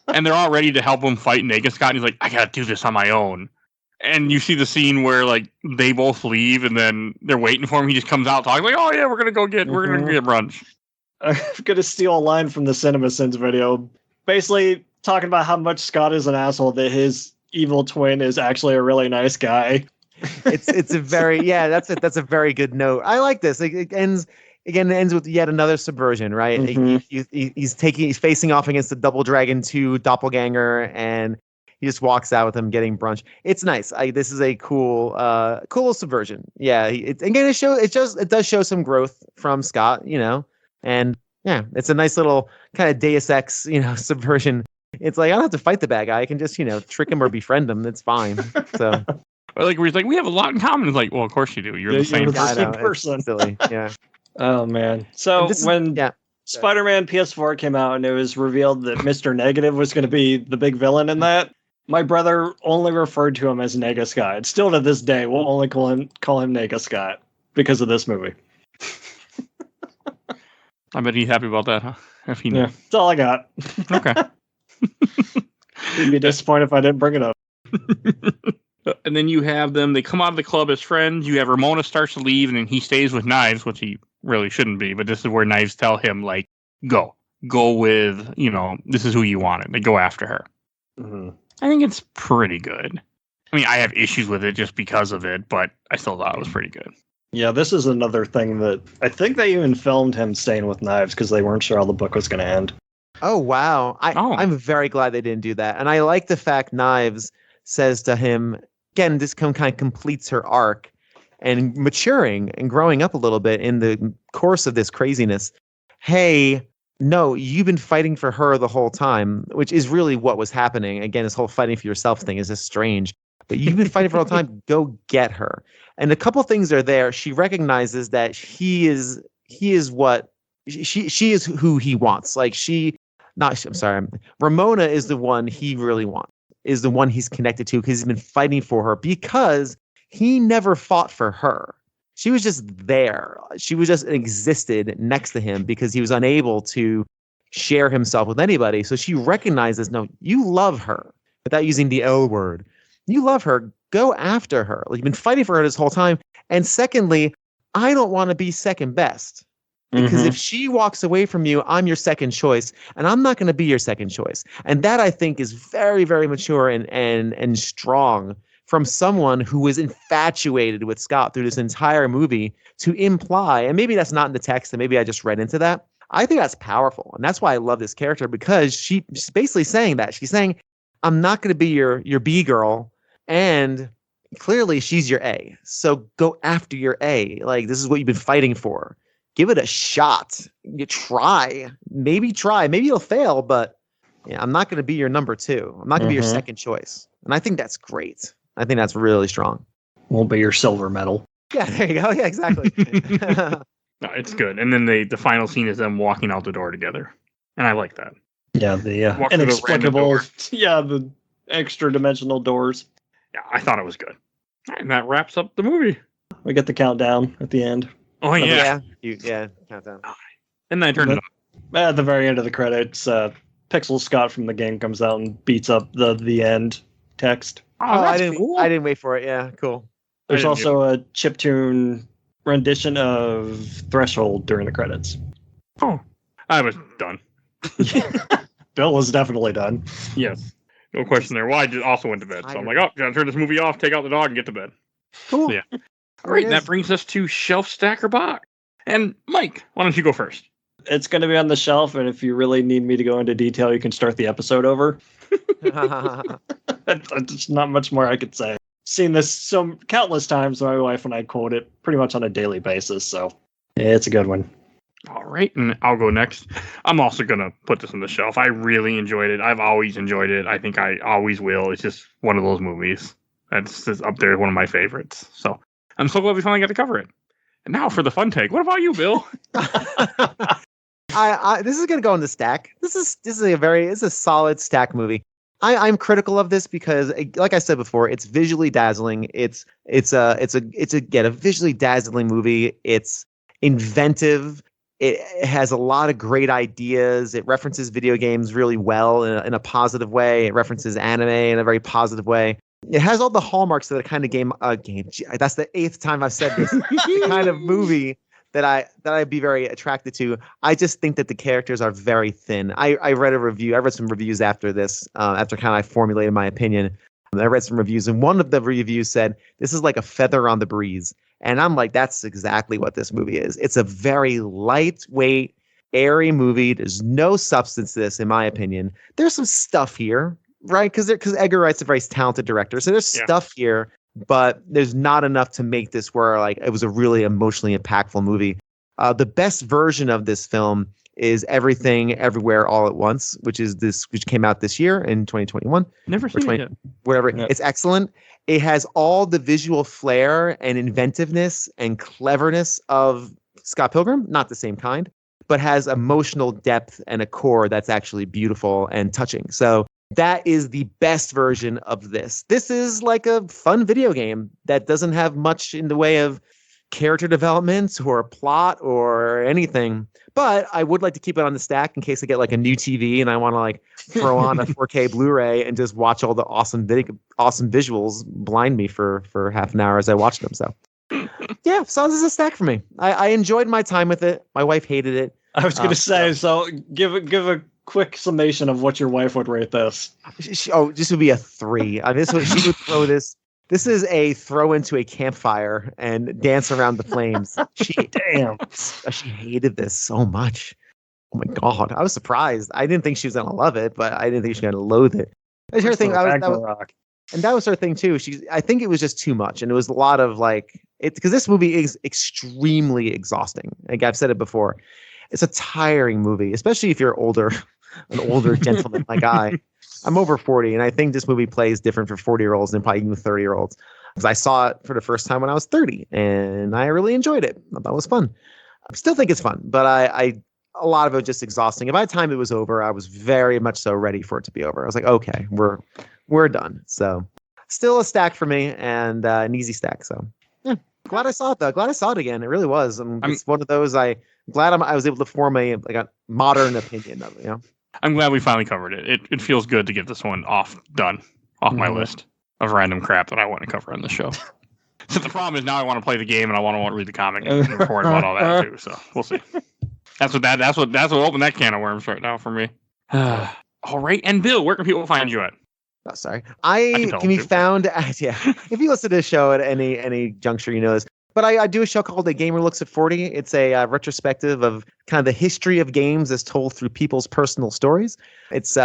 And they're all ready to help him fight Nega Scott. And he's like, I got to do this on my own. And you see the scene where like they both leave and then they're waiting for him. He just comes out talking like, oh yeah, we're going to go get brunch. I'm going to steal a line from the CinemaSins video. Basically talking about how much Scott is an asshole, that his evil twin is actually a really nice guy. It's a very, that's a very good note. I like this. It ends with yet another subversion, right? Mm-hmm. He's facing off against the Double Dragon 2 doppelganger, and he just walks out with him getting brunch. It's nice. This is a cool subversion. Yeah. It does show some growth from Scott, and yeah, it's a nice little kind of Deus Ex, subversion. It's like I don't have to fight the bad guy. I can just, trick him or befriend him. It's fine. So, we're like, we have a lot in common. It's like, well, of course you do. You're the same person. It's silly. Yeah. Oh man. So Spider-Man PS4 came out and it was revealed that Mr. Negative was going to be the big villain in that, my brother only referred to him as Nega Scott. Still to this day, we'll only call him Nega Scott because of this movie. I bet he's happy about that, huh? If he knew. Yeah, that's all I got. Okay. He'd be disappointed if I didn't bring it up. And then you have them, they come out of the club as friends. You have Ramona starts to leave, and then he stays with Knives, which he really shouldn't be. But this is where Knives tell him, like, go with, this is who you wanted. They go after her. Mm-hmm. I think it's pretty good. I mean, I have issues with it just because of it, but I still thought it was pretty good. Yeah, this is another thing that I think they even filmed him staying with Knives because they weren't sure how the book was going to end. Oh, wow. I'm very glad they didn't do that. And I like the fact Knives says to him, again, this kind of completes her arc and maturing and growing up a little bit in the course of this craziness. Hey, no, you've been fighting for her the whole time, which is really what was happening. Again, this whole fighting for yourself thing is just strange. But you've been fighting for all the time. Go get her. And a couple things are there. She recognizes that she is who he wants. Like she not, I'm sorry, Ramona is the one he really wants, is the one he's connected to because he's been fighting for her because he never fought for her. She was just there. She was just existed next to him because he was unable to share himself with anybody. So she recognizes, no, you love her without using the L word. You love her. Go after her. Like, you've been fighting for her this whole time. And secondly, I don't want to be second best. Because if she walks away from you, I'm your second choice, and I'm not going to be your second choice. And that, I think, is very, very mature and strong from someone who was infatuated with Scott through this entire movie to imply, and maybe that's not in the text, and maybe I just read into that. I think that's powerful, and that's why I love this character, because she's basically saying that. She's saying, I'm not going to be your B girl, and clearly she's your A. So go after your A. Like, this is what you've been fighting for. Give it a shot. You try. Maybe you'll fail, but yeah, I'm not going to be your number two. I'm not going to be your second choice. And I think that's great. I think that's really strong. Won't be your silver medal. Yeah, there you go. Yeah, exactly. No, it's good. And then the final scene is them walking out the door together. And I like that. Yeah, the Walk through the inexplicable, random the extra dimensional doors. Yeah, I thought it was good. And that wraps up the movie. We get the countdown at the end. Oh, yeah. Yeah, countdown. And then I turned it on. At the very end of the credits, Pixel Scott from the game comes out and beats up the end text. Oh, that's I cool. didn't wait for it. Yeah, cool. There's didn't also a chiptune rendition of Threshold during the credits. Oh, I was done. Bill was definitely done. Yes. No question there. Well, I just also went to bed. So I'm like, oh, gotta turn this movie off, take out the dog, and get to bed. Cool. Yeah. All right, and that brings us to Shelf Stacker Box. And Mike, why don't you go first? It's going to be on the shelf, and if you really need me to go into detail, you can start the episode over. There's not much more I could say. Seen this so countless times. My wife and I quote it pretty much on a daily basis, so yeah, it's a good one. All right, and I'll go next. I'm also going to put this on the shelf. I really enjoyed it. I've always enjoyed it. I think I always will. It's just one of those movies that's just up there, one of my favorites. So I'm so glad we finally got to cover it. And now for the fun take. What about you, Bill? This is going to go in the stack. This is a solid stack movie. I'm critical of this because, like I said before, it's visually dazzling. It's a visually dazzling movie. It's inventive. It has a lot of great ideas. It references video games really well in a positive way. It references anime in a very positive way. It has all the hallmarks of the kind of game. That's the 8th time I've said this. The kind of movie that I'd be very attracted to. I just think that the characters are very thin. I read a review. I read some reviews after this, after kind of I formulated my opinion. I read some reviews, and one of the reviews said, this is like a feather on the breeze. And I'm like, that's exactly what this movie is. It's a very lightweight, airy movie. There's no substance to this, in my opinion. There's some stuff here, right? Because Edgar Wright's a very talented director. So there's stuff here, but there's not enough to make this where like it was a really emotionally impactful movie. The best version of this film is Everything Everywhere All at Once, which came out this year in 2021. Never seen it yet. Whatever. Yeah. It's excellent. It has all the visual flair and inventiveness and cleverness of Scott Pilgrim, not the same kind, but has emotional depth and a core that's actually beautiful and touching. So that is the best version of this. This is like a fun video game that doesn't have much in the way of character development or plot or anything. But I would like to keep it on the stack in case I get like a new TV and I want to like throw on a 4K Blu-ray and just watch all the awesome visuals blind me for half an hour as I watch them. So yeah, so this is a stack for me. I enjoyed my time with it. My wife hated it. I was going to say, so give a quick summation of what your wife would rate this. This would be a 3. She would throw this. This is a throw into a campfire and dance around the flames. She hated this so much. Oh my God. I was surprised. I didn't think she was going to love it, but I didn't think she was going to loathe it. That's her thing. That was her thing too. I think it was just too much. And it was a lot of like, because this movie is extremely exhausting. Like I've said it before. It's a tiring movie, especially if you're an older gentleman like I. I'm over 40, and I think this movie plays different for 40-year-olds than probably even 30-year-olds. Because I saw it for the first time when I was 30, and I really enjoyed it. I thought it was fun. I still think it's fun, but a lot of it was just exhausting. And by the time it was over, I was very much so ready for it to be over. I was like, okay, we're done. So still a stack for me, and an easy stack. So yeah, glad I saw it though. Glad I saw it again. It really was. It's one of those. I was able to form a modern opinion of it. I'm glad we finally covered it. It feels good to get this one off my list of random crap that I want to cover on the show. So the problem is now I want to play the game and I want to read the comic and record about all that too. So we'll see. That's what opened that can of worms right now for me. All right, and Bill, where can people find you at? Oh, sorry. I can be found at, if you listen to the show at any juncture, you know this. But I do a show called The Gamer Looks at 40. It's a retrospective of kind of the history of games as told through people's personal stories. It's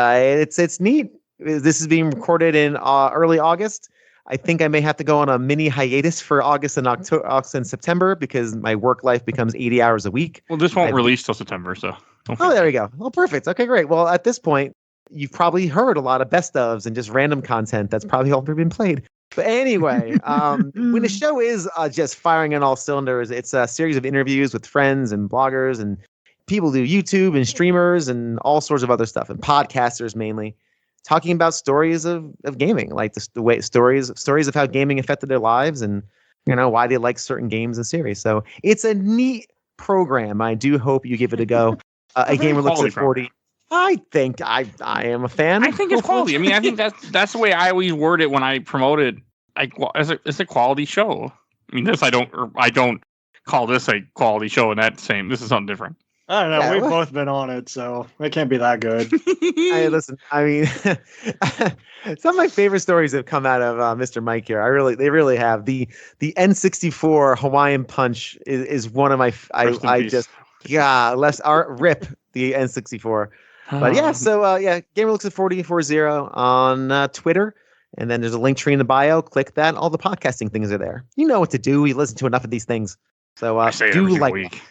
neat. This is being recorded in early August. I think I may have to go on a mini hiatus for August and September because my work life becomes 80 hours a week. Well, this won't release till September, so. Oh, there we go. Well, perfect. Okay, great. Well, at this point, you've probably heard a lot of best ofs and just random content that's probably already been played. But anyway, when the show is just firing on all cylinders, it's a series of interviews with friends and bloggers and people who do YouTube and streamers and all sorts of other stuff and podcasters mainly, talking about stories of gaming, like the way stories of how gaming affected their lives and why they like certain games and series. So it's a neat program. I do hope you give it a go. A Gamer Looks at 40. I think I am a fan. I think it's quality. I mean, I think that's the way I always word it when I promote it. It's a quality show. I mean, I don't call this a quality show, and this is something different. I don't know. Yeah, we've both been on it, so it can't be that good. Hey, listen, I mean, some of my favorite stories have come out of Mr. Mike here. They really have. The N64 Hawaiian Punch is one of my. Rip the N64. But yeah, so Gamer Looks at 40 on Twitter. And then there's a link tree in the bio. Click that. All the podcasting things are there. You know what to do. You listen to enough of these things. So I say do like week.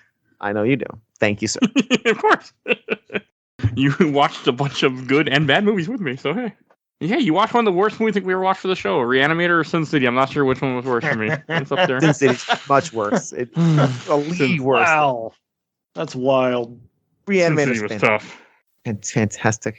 I know you do. Thank you, sir. Of course. You watched a bunch of good and bad movies with me. So hey. Yeah, you watched one of the worst movies I think we ever watched for the show. Reanimator or Sin City. I'm not sure which one was worse for me. It's up there. Sin City's much worse. It's a league worse. Wow. That's wild. Reanimator was tough. Fantastic.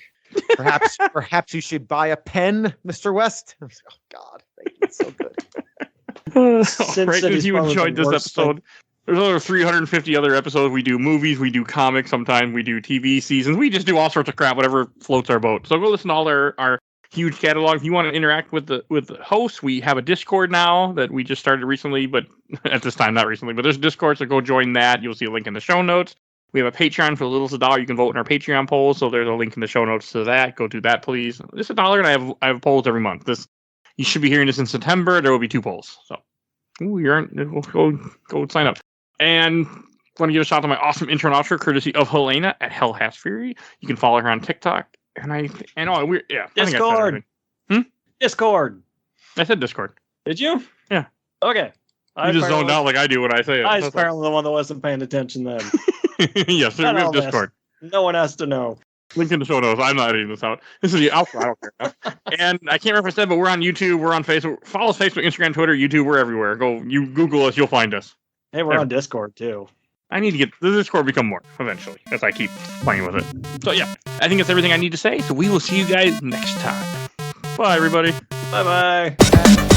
Perhaps you should buy a pen, Mr. West. Oh God, thank you. It's so good. Right, if you enjoyed this episode, there's over 350 other episodes. We do movies, we do comics, sometimes we do TV seasons. We just do all sorts of crap, whatever floats our boat. So go listen to all our huge catalog. If you want to interact with the hosts, we have a Discord now that we just started recently, but at this time, not recently. But there's a Discord, so go join that. You'll see a link in the show notes. We have a Patreon for the little as $1. You can vote in our Patreon polls, so there's a link in the show notes to that. Go do that, please. It's $1, and I have polls every month. You should be hearing this in September. There will be 2 polls. So, go sign up. And want to give a shout out to my awesome intro and outro, courtesy of Helena at Hell Has Fury. You can follow her on TikTok. Discord. Discord. I said Discord. Did you? Yeah. Okay. You just zoned out like I do when I say it. I was apparently the one that wasn't paying attention then. Yes, we have Discord. No one has to know. Link in the show notes. I'm not editing this out. This is the outro. I don't care. And I can't remember if I said, but we're on YouTube. We're on Facebook. Follow us Facebook, Instagram, Twitter, YouTube. We're everywhere. You Google us. You'll find us. Hey, we're on Discord too. I need to get the Discord become more eventually as I keep playing with it. So yeah, I think that's everything I need to say. So we will see you guys next time. Bye, everybody. Bye-bye.